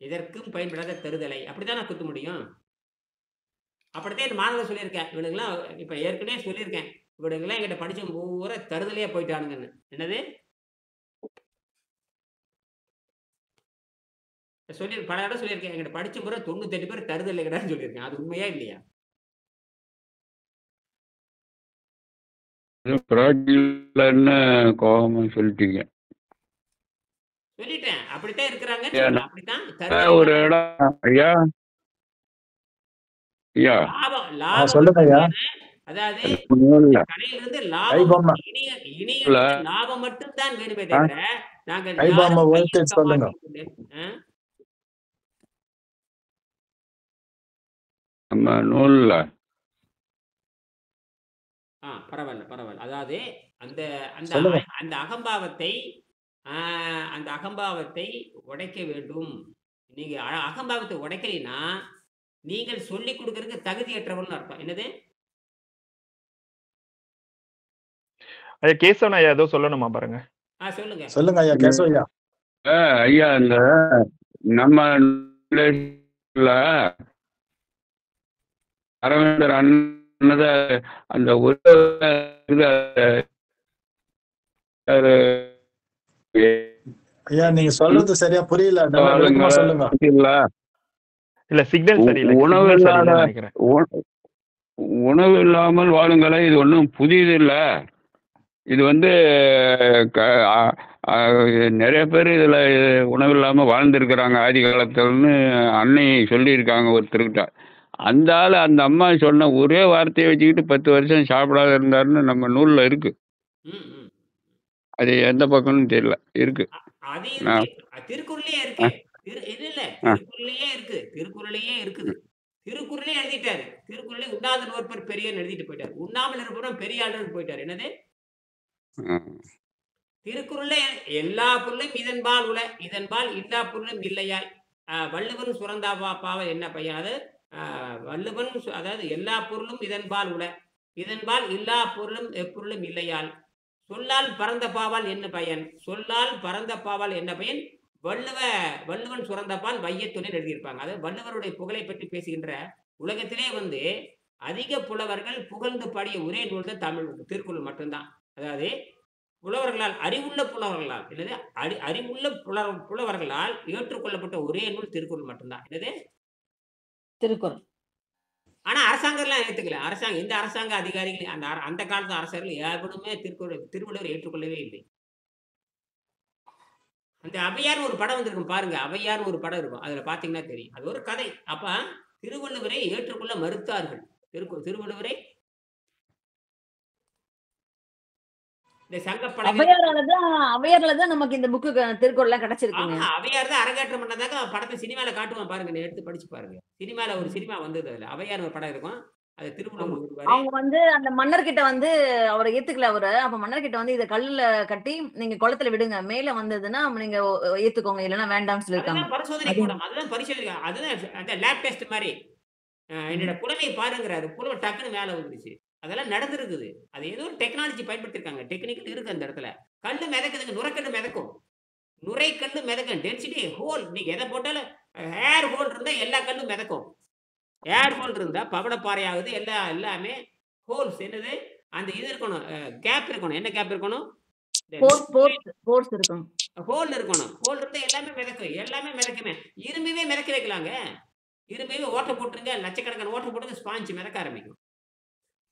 Speaker 1: எதற்கும் பயன்படாத தருதலை. அப்படிதான் நான் குத்த முடியும். அப்படித்தான் இந்த மாணவர்கள் சொல்லியிருக்கேன். இவனுங்கெல்லாம் இப்ப ஏற்கனவே சொல்லியிருக்கேன். இவனுங்கெல்லாம் எங்கிட்ட படிச்ச பூரா தருதலையா போயிட்டானுங்கன்னு. என்னது? பல இடம் சொல்லியிருக்கேன். எங்கிட்ட படிச்ச பூரா 98 பேர் தருதலை கிடையாதுன்னு சொல்லியிருக்கேன். அது உண்மையா இல்லையா?
Speaker 4: கோபமா சொல்லிட்டீங்க.
Speaker 1: சொல்லிட்டேன். அப்படித்தான் இருக்கிறாங்க. அப்படித்தான்
Speaker 4: ஒரு இடம் ஐயா ஐயா
Speaker 2: சொல்லுங்க ஐயா.
Speaker 1: அதாவது
Speaker 4: இல்ல.
Speaker 1: கடையிலிருந்து
Speaker 2: ஐபாமா
Speaker 1: லாபம் மட்டும் தான் வேணுமே தவிர நாங்கள்
Speaker 2: ஐபாமா வோல்டேஜ் சொல்லுங்க.
Speaker 4: நம்ம நூல்ல
Speaker 1: பரவாயில்ல. அதாவது
Speaker 2: சொல்லுங்க.
Speaker 1: அந்த அகம்பாவத்தை உடைக்க வேண்டும். நீங்க அகம்பாவத்தை உடைக்கலைன்னா நீங்கள் சொல்லிக் கொடுக்கறதுக்கு தகுதியற்றவர்னு அர்த்தம். என்னது?
Speaker 5: கேசவன் ஐயா ஏதோ சொல்லணுமா பாருங்க.
Speaker 1: சொல்லுங்க
Speaker 2: ஐயா. கேசவ ஐயா.
Speaker 4: ஐயா இந்த நம்ம அரவிந்தர் அண்ணத அந்த ஒரு
Speaker 2: ஐயா நீங்க சொல்றது சரியா புரியல. சொல்லுங்க.
Speaker 5: இல்ல சிக்னல் சரியில்லை.
Speaker 4: உணவு இல்லாமல் வாழுங்களே. இது ஒன்றும் புதியது இல்லை. இது வந்து நிறைய பேர் இதுல உணவு இல்லாம வாழ்ந்திருக்கிறாங்க ஆதி காலத்துலன்னு அன்னை சொல்லியிருக்காங்க ஒருத்தர்கிட்ட. அந்த ஆள் அந்த அம்மா சொன்ன ஒரே வார்த்தையை வச்சுக்கிட்டு 10 வருஷம் சாப்பிடாத இருந்தாருன்னு நம்ம நூல்ல இருக்கு. அது எந்த பக்கம்னு தெரியல. இருக்கு.
Speaker 1: திருக்குறளையே இருக்குது. திருக்குறளே எழுதிட்டாரு. திருக்குறளே உண்ணாத நோற்பர் பெரியன்னு எழுதிட்டு போயிட்டாரு. உண்ணாமல் இருப்பவரும் பெரிய ஆளுன்னு போயிட்டாரு. என்னது? திருக்குறளே எல்லா பொருளும் இதன்பால் உல, இதன்பால் இல்லா பொருளும் இல்லையாய். வள்ளுவன் சுரந்தா பாவ என்ன பையன்? அது வள்ளுவன் அதாவது எல்லா பொருளும் இதன்பால் உல, இதன்பால் இல்லா பொருளும் எப்பொருளும் இல்லையால். சொல்லால் பரந்த பாவால் என்ன பயன்? சொல்லால் பரந்த பாவால் என்ன பயன்? வள்ளுவன் சுரந்தபால் வையத்துணின்னு எழுதியிருப்பாங்க. அதாவது வள்ளுவருடைய புகழை பற்றி பேசுகின்ற உலகத்திலே வந்து அதிக புலவர்கள் புகழ்ந்து பாடிய ஒரே நூல் தான் தமிழ் திருக்குறள் மட்டும்தான். அதாவது அறிவுள்ள புலவர்களால் என்னது அறிவுள்ள புலவர்களால் ஏற்றுக்கொள்ளப்பட்ட ஒரே நூல் திருக்குறள் மட்டும்தான். என்னது
Speaker 6: திருக்குறள்.
Speaker 1: ஆனா அரசாங்கம்லாம் ஏத்துக்கல. எந்த அரசாங்க அதிகாரிகள் அந்த காலத்து அரசர்கள் யாருமே திருவள்ளுவர் ஏற்றுக்கொள்ளவே இல்லை. அந்த அவையார்னு ஒரு படம் வந்திருக்கும் பாருங்க. அவையார்னு ஒரு படம் இருக்கும். அதுல பாத்தீங்கன்னா தெரியும். அது ஒரு கதை. அப்ப திருவள்ளுவரை ஏற்றுக்கொள்ள மறுத்தார்கள். திருவள்ளுவரை இந்த சங்க
Speaker 6: அவையாராலதான் நமக்கு இந்த புக்கு திருக்குறள் கிடைச்சிருக்குங்க.
Speaker 1: அவையார் தான் அரங்கேற்றம் பண்ணதாக படத்தை சினிமால காட்டுவான் பாருங்க. எடுத்து படிச்சு பாருங்க. சினிமால ஒரு சினிமா வந்தது. அதுல அவையார் ஒரு படம் இருக்கும். அது திருவள்ளுவர்
Speaker 6: அவங்க வந்து அந்த மன்னர்கிட்ட வந்து அவரை ஏத்துக்கல அவரு. அப்ப மன்னர்கிட்ட வந்து இத கல்லுல கட்டி நீங்க குளத்துல விடுங்க, மேல வந்ததுன்னா நீங்க ஏத்துக்கோங்க, இல்லைன்னா வேண்டாம்னு சொல்லிருக்காங்க.
Speaker 1: பரிசோதனை கூடம். அதுதான் பரிசோதனை. அதுதான் அந்த லேப் டெஸ்ட் மாதிரி. என்னோட புலமை பாருங்கிறாரு. புலமை டக்குன்னு மேல வந்துருச்சு. அதெல்லாம் நடந்திருக்குது. அது ஏதோ ஒரு டெக்னாலஜி பயன்படுத்திருக்காங்க. டெக்னிக்கல் இருக்கு அந்த இடத்துல. கல்லு மிதக்குதுங்க. நுரைக்கல்லு மிதக்கும். நுரைக்கல்லு மிதக்கும். Density whole. நீங்க எதை போட்டாலும் ஏர் ஹோல் இருந்தா எல்லா கல்லும் மிதக்கும். ஏர் ஹோல் இருந்தா பவளப்பாறை ஆகுது. எல்லாமே ஹோல்ஸ். என்னது அந்த இது இருக்கணும். கேப் இருக்கணும். என்ன கேப் இருக்கணும்?
Speaker 6: போர்ஸ் இருக்கணும்.
Speaker 1: ஹோல் இருக்கணும். ஹோல் இருந்தா எல்லாமே மிதக்கும். எல்லாமே மிதக்குமே. இரும்பவே மிதக்க வைக்கலாங்க. இரும்பவே ஓட்ட போட்டுருங்க. லட்சக்கணக்கான ஓட்ட போட்டுங்க. ஸ்பாஞ்ச் மிதக்க ஆரம்பிக்கும்.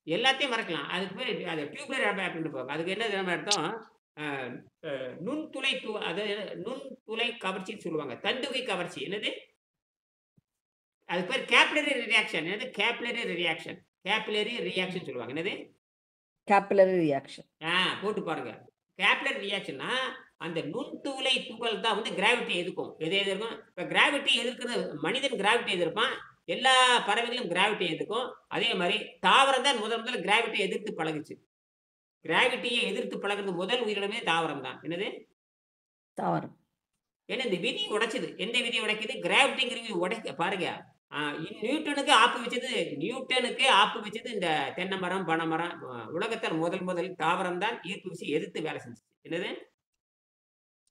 Speaker 1: எல்லாத்தையும் மறக்கலாம். அதுக்கு பேர் அது டியூப்லர் அப்படின்னு போகும். அதுக்கு என்ன அர்த்தம்? நுண்துளை கவர்ச்சின்னு சொல்லுவாங்க. தண்டுகை கவர்ச்சி. என்னது? அதுக்கு பேர் கேப்லரி ரியாக்ஷன். என்னது? கேப்லரி ரியாக்ஷன் சொல்லுவாங்க. என்னது?
Speaker 6: Capillary reaction.
Speaker 1: போட்டு பாருங்க. கேப்லரி ரியாக்ஷன்னா அந்த நுண்துளை துகள் தான் வந்து கிராவிட்டி எதிர்க்கும். எது எதிர்க்கும்? இப்போ கிராவிட்டி எதிர்க்கிறது மனிதன் கிராவிட்டி எதிர்ப்பான். எல்லா பறவைகளும் கிராவிட்டி எதிர்க்கும். அதே மாதிரி தாவரம் தான் முதல்ல கிராவிட்டி எதிர்த்து பழகுச்சு. கிராவிட்டியை எதிர்த்து பழகுறது முதல் உயிரினமே தாவரம் தான். என்னது?
Speaker 6: தாவரம்.
Speaker 1: ஏன்னா இந்த விதி உடைச்சது. எந்த விதி உடைக்குது? கிராவிட்டிங்கிறது உடைக்க பாருங்க. நியூட்டனுக்கு ஆப்பு வச்சது இந்த தென்னை மரம், பனை மரம். உலகத்தில் முதல் தாவரம் தான் ஈர்ப்பு விசை எதிர்த்து வேலை செஞ்சு. என்னது?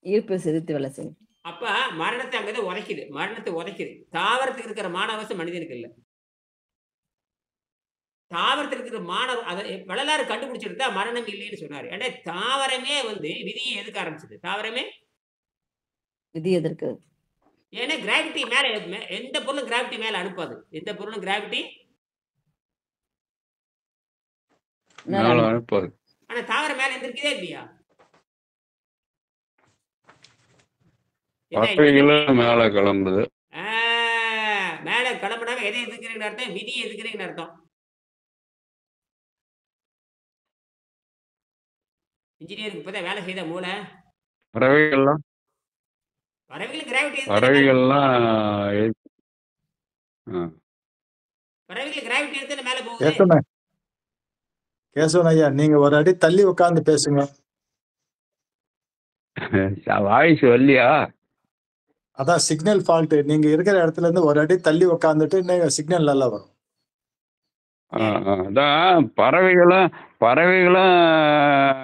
Speaker 6: ஈர்ப்பு விசை எதிர்த்து வேலை செய்யும்.
Speaker 1: அப்ப மரணத்தை அங்கதான் உதைக்குது. தாவரத்துக்கு இருக்கிற மானவசம் மனிதனுக்கு இல்லை. தாவரத்தில் இருக்கிற மாணவர் அதை வள்ளலார் கண்டுபிடிச்சிருந்தா மரணம் இல்லைன்னு சொன்னாரு. ஏன்னா தாவரமே வந்து விதியை எதுக்க ஆரம்பிச்சது. தாவரமே
Speaker 6: விதி எதிர்க்கு.
Speaker 1: ஏன்னா கிராவிட்டி மேல எந்த பொருளும் கிராவிட்டி மேல அனுப்பாது. எந்த பொருளும் கிராவிட்டி
Speaker 4: அனுப்பாது.
Speaker 1: ஆனா தாவரம் மேல எந்திருக்கதே இல்லையா?
Speaker 4: மேல கிளம்புது.
Speaker 1: மேல கிளம்புனாங்க. எதை எதிர்க்கிறீங்கன்னு அர்த்தம்? விதியை எதிர்க்கிறீங்கன்னு அர்த்தம். இன்ஜினியருக்கு இப்பதான் வேலை செய்த மூளை.
Speaker 4: பறவைகள்லாம்
Speaker 1: கிராவிட்டி எடுத்து மேல போகுது.
Speaker 2: கேசவன் ஐயா, நீங்க ஒரு அடி தள்ளி உட்கார்ந்து பேசுங்க.
Speaker 4: வாய்ஸ் வரலையா?
Speaker 2: அதான் சிக்னல் ஃபால்ட். நீங்க இருக்கிற இடத்துல இருந்து ஒரு அடி தள்ளி உட்கார்ந்துட்டு சிக்னல் நல்லா வரும்.
Speaker 4: அதான் பறவைகளும்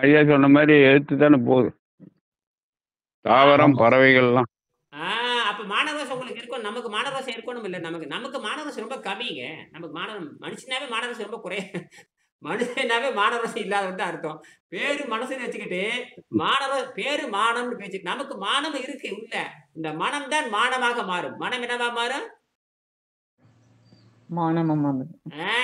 Speaker 4: ஐயா சொன்ன மாதிரி எடுத்து தானே போகுது. தாவரம் பறவைகள்லாம்.
Speaker 1: அப்ப மானரசம் உங்களுக்கு இருக்கும். நமக்கு மானரசம் இருக்கணும் இல்ல? நமக்கு மானரசம் ரொம்ப கம்மிங்க. நமக்கு மனுஷனாவே மானரசம் ரொம்ப குறைய. மனுஷனாவே மானரசம் இல்லாத அர்த்தம். பேரு மனசுன்னு வச்சுக்கிட்டு பேரு மானம்னு பேச்சு. நமக்கு மானம் இருக்கு உள்ள. இந்த மனம் தான் மானமாக மாறும். மனம் என்னவா மாறும்?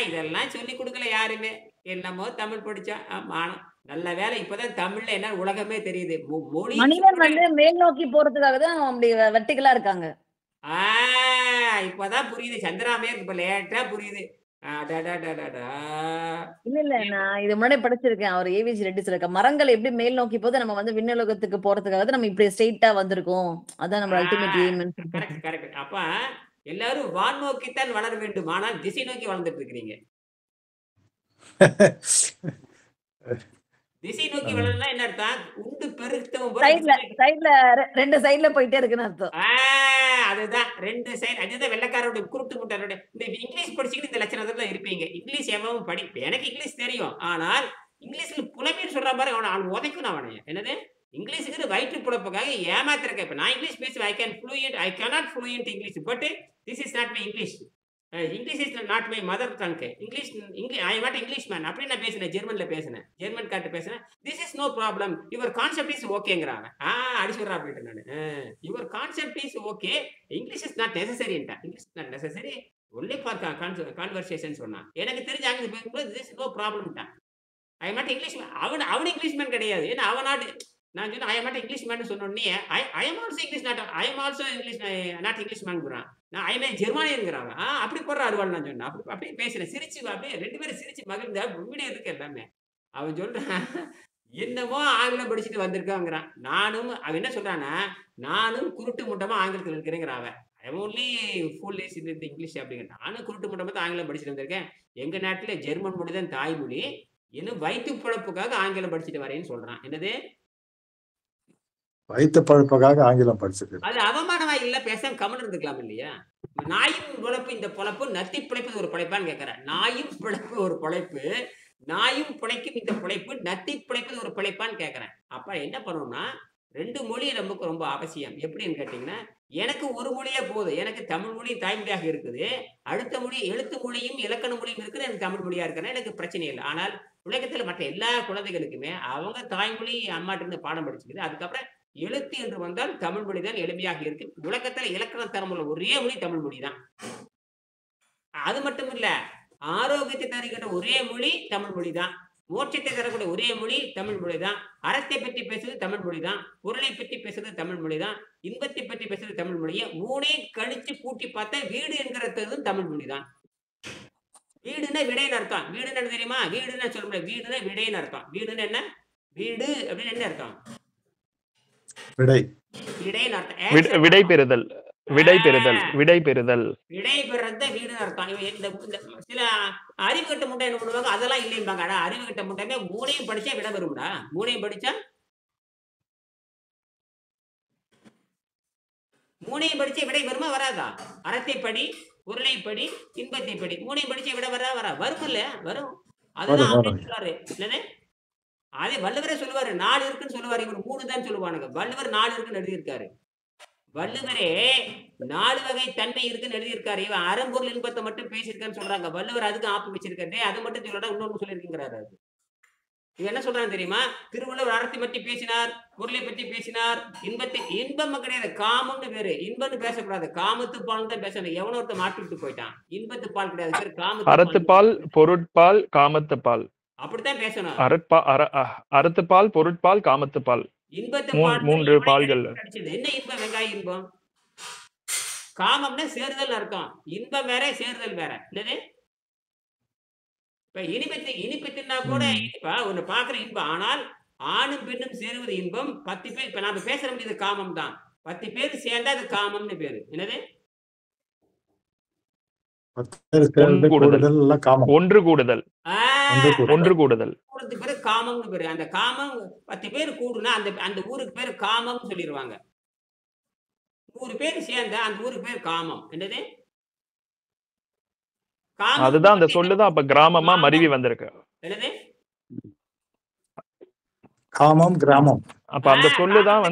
Speaker 1: இதெல்லாம் சொல்லி கொடுக்கல யாருமே. என்னமோ தமிழ் படிச்சா மானம். நல்ல வேலை இப்பதான் தமிழ்ல என்ன உலகமே தெரியுது. மொழி
Speaker 6: மனிதன் வந்து மேல் நோக்கி போறதுக்காக தான் அப்படி வெர்டிகலா இருக்காங்க.
Speaker 1: இப்பதான் புரியுது. சந்திராமே இப்ப லேட்டா புரியுது.
Speaker 6: இல்ல நான் இது முன்னாடி படிச்சிருக்கேன். அவர் ஏவிஜி ரெட்டி சொல்லிருக்க மரங்கள் எப்படி மேல் நோக்கி போது நம்ம வந்து விண்ணுலகத்துக்கு போறதுக்காக நம்ம இப்படி ஸ்ட்ரெயிட்டா வந்திருக்கோம். அதான் நம்ம அல்டிமேட் எய்ம்.
Speaker 1: கரெக்ட். அப்ப எல்லாரும் வான் நோக்கித்தான் வளர வேண்டும். ஆனால் திசை நோக்கி வளர்ந்துட்டு இருக்கிறீங்க. திசை நோக்கி வளரலாம் என்ன அர்த்தம்? உண்டு பெருத்தம்
Speaker 6: சைடுல ரெண்டு சைடுல போயிட்டே இருக்குன்னு அர்த்தம்.
Speaker 1: அதுதான் ரெண்டு சைடு. அதுதான் வெள்ளக்காரோட குருட்டு முட்டாரோட. இந்த இங்கிலீஷ் படிச்சுக்கிட்டு இந்த லட்சணத்துல இருப்பீங்க. இங்கிலீஷ் எவ்வளவு எனக்கு இங்கிலீஷ் தெரியும். ஆனால் இங்கிலீஷ்ல புலமைன்னு சொல்ற மாதிரி அவனை உதைக்கணும். அவனை என்னது இங்கிலீஷுக்கு வயிற்று பிழப்புக்காக ஏமாத்திருக்கேன். இப்ப நான் இங்கிலீஷ் பேசுவேன். I cannot fluent English. But this is not my English. English is not my mother tongue. I am not English man அப்படி நான் பேசினேன். ஜெர்மன்ல பேசினேன். ஜெர்மன் கார்ட்டு பேசினேன். This is no problem. Your concept is ஓகேங்கிறாங்க. அடிச்சுடுறா அப்படின்ட்டு நான். Your concept is okay. English is not நெசசரின்ட்டா. English not necessary only for conversation சொன்னான். எனக்கு தெரிஞ்ச அங்கே பேசும்போது திஸ் இஸ் நோ ப்ராப்ளம்ட்டா. I am not English man. அவன் இங்கிலீஷ் மேன் கிடையாது. ஏன்னா அவன் நாட் நான் சொன்னேன் I am not English man சொன்னோடனே I am also English not I am also English not English மேன்ங்கிறான். நான் ஐ எம் ஜெர்மானியன்ங்கிறாங்க. அப்படி போடுற அருவாள் நான் சொன்னேன். அப்படியே பேசுறேன். சிரிச்சு அப்படியே 2 பேரும் சிரிச்சு மகிழ்ந்த வீடியோ இருக்கு எல்லாமே. அவன் சொல்றான் என்னமோ ஆங்கிலம் படிச்சுட்டு வந்திருக்காங்கிறான். அவன் என்ன சொல்றான்னா நானும் குருட்டு முட்டமா ஆங்கிலத்தில் இருக்கிறேங்கிற அவன். I am only full is in English அப்படிங்கிறான். நானும் குருட்டு முட்டமா தான் ஆங்கிலம் படிச்சுட்டு வந்திருக்கேன். எங்க நாட்டில் ஜெர்மன் மொழி தான் தாய்மொழி. இன்னும் வயிற்று பிழப்புக்காக ஆங்கிலம் படிச்சுட்டு வரேன்னு சொல்றான். என்னது
Speaker 2: வயிற்று பழப்புக்காக ஆங்கிலம் படிச்சிருக்கு.
Speaker 1: அது அவமானமா இல்ல பேசாம கமெண்ட் இருந்துக்கலாம் இல்லையா? நாயும் பிழைப்பு இந்த பொழப்பு நத்தி பிழைப்பு ஒரு பிழைப்பான்னு கேட்கிறேன். நாயும் பிழைப்பு ஒரு பிழைப்பு, நாயும் பிழைக்கும் இந்த பிழைப்பு நத்தி பிழைப்பு ஒரு பிழைப்பான்னு கேட்கிறேன். அப்ப என்ன பண்ணணும்னா 2 மொழி நமக்கு ரொம்ப அவசியம். எப்படின்னு கேட்டீங்கன்னா எனக்கு ஒரு மொழியே போதும். எனக்கு தமிழ் மொழி தாய்மொழியாக இருக்குது. அடுத்த மொழி எழுத்து மொழியும் இலக்கண மொழியும் இருக்குது. எனக்கு தமிழ் மொழியா இருக்கிறேன். எனக்கு பிரச்சனை இல்லை. ஆனால் உலகத்தில் மற்ற எல்லா குழந்தைகளுக்குமே அவங்க தாய்மொழி அம்மாட்ட இருந்து பாடம் படிச்சுக்குது. அதுக்கப்புறம் எழுத்து என்று வந்தால் தமிழ் மொழி தான் எளிமையாக இருக்கு. உலகத்துல இலக்கண தரமுள்ள ஒரே மொழி தமிழ் மொழி தான். அது மட்டும் இல்ல ஆரோக்கியத்தை தருகின்ற ஒரே மொழி தமிழ் மொழி தான். மோட்சத்தை தரக்கூடிய ஒரே மொழி தமிழ் மொழி தான். அறத்தை பற்றி பேசுறது தமிழ் மொழி தான். பொருளை பற்றி பேசுறது தமிழ் மொழி தான். இன்பத்தை பற்றி பேசுறது தமிழ் மொழியை 3 கழிச்சு கூட்டி பார்த்தா வீடு என்கிறது தமிழ் மொழி தான். வீடுன்னா விடைன்னு அர்த்தம். வீடுன்னு என்ன தெரியுமா? வீடுன்னு சொல்ல முடியாது. வீடுன்னா விடைன்னு அர்த்தம். வீடுன்னு என்ன? வீடு அப்படின்னு என்ன அர்த்தம்?
Speaker 2: விடை.
Speaker 1: விடைன்னு அர்த்தம்.
Speaker 5: விடை பெறுதல். விடை பெறுதல். விடை பெறுதல்.
Speaker 1: விடை பெறத வீடுன்னு அர்த்தம். இந்த சில அறிவு கட்ட முட்டை என்ன பண்ணுவாங்க? அதெல்லாம் இல்லைம்பாங்க. அறிவு கட்ட முட்டைமே 3 படிச்சா விடை வரும்டா. 3 படிச்சா 3 படிச்சா விடை வருமா வராதா? அறத்தை படி, பொருளை படி, இன்பத்தை படி. 3 படிச்சா விடை வரும் இல்ல? வரும். அதுதான் அப்படின்னு சொல்றாரு. என்னது? அதே வள்ளுவரே சொல்லுவாரு 4 இருக்குன்னு சொல்லுவாரு. இவர் 3 தான் சொல்லுவானுங்க. வள்ளுவர் 4 இருக்குன்னு எழுதியிருக்காரு. வள்ளுவரே 4 வகை தன்மை இருக்குன்னு எழுதியிருக்காரு. இவன் அறம்பொருள் இன்பத்தை மட்டும் பேசியிருக்கான்னு சொல்றாங்க. வள்ளுவர் அதுக்கு ஆப்பு வச்சிருக்காரு. அது மட்டும் சொல்லடா இன்னொன்னு சொல்லியிருக்கிறாரு. அது இவன் என்ன சொல்றான்னு தெரியுமா? திருவள்ளுவர் அறத்தை பற்றி பேசினார், பொருளை பற்றி பேசினார், இன்பம் கிடையாது, காமம்னு பேரு. இன்பம்னு பேசக்கூடாது, காமத்து பால் தான் பேசணும். எவனோ ஒருத்த மாட்டிட்டு போயிட்டான். இன்பத்து பால் கிடையாது, பேர் காமத்து.
Speaker 5: அறத்துப்பால், பொருட்பால், காமத்து பால்.
Speaker 1: அப்படித்தான் பேசணும்.
Speaker 5: அறத்துப்பால், பொருட்பால், காமத்து பால்.
Speaker 1: இன்பத்து
Speaker 5: 3 பால்கள்.
Speaker 1: என்ன இன்பம்? வெங்காய இன்பம். காமம்னா சேருதல் அர்த்தம். இன்பம் வேற, சேருதல் வேற. என்னது? இப்ப இனிப்பு தின்னா கூட ஒன்னு பாக்குற இன்பம். ஆனால் ஆணும் பெண்ணும் சேருவது இன்பம். 10 பேர் இப்ப நாம பேசுற முடியாது காமம் தான். 10 பேர் சேர்ந்தா அது காமம்னு பேரு. என்னது?
Speaker 5: ஒன்று கூடுதல்.
Speaker 1: பேரு காமம்னு பேரு. அந்த காமம் 10 பேர் கூடுனா அந்த ஊருக்கு பேரு காமம் சொல்லிடுவாங்க. 100 பேர் சேர்ந்தா அந்த ஊருக்கு பேர் காமம். என்னது?
Speaker 5: அதுதான் அந்த சொல்லுதான் அப்ப கிராமமா மருவி வந்திருக்கு.
Speaker 1: என்னது?
Speaker 2: காமம் கிராமம்.
Speaker 5: அப்ப அந்த சொல்லுதான்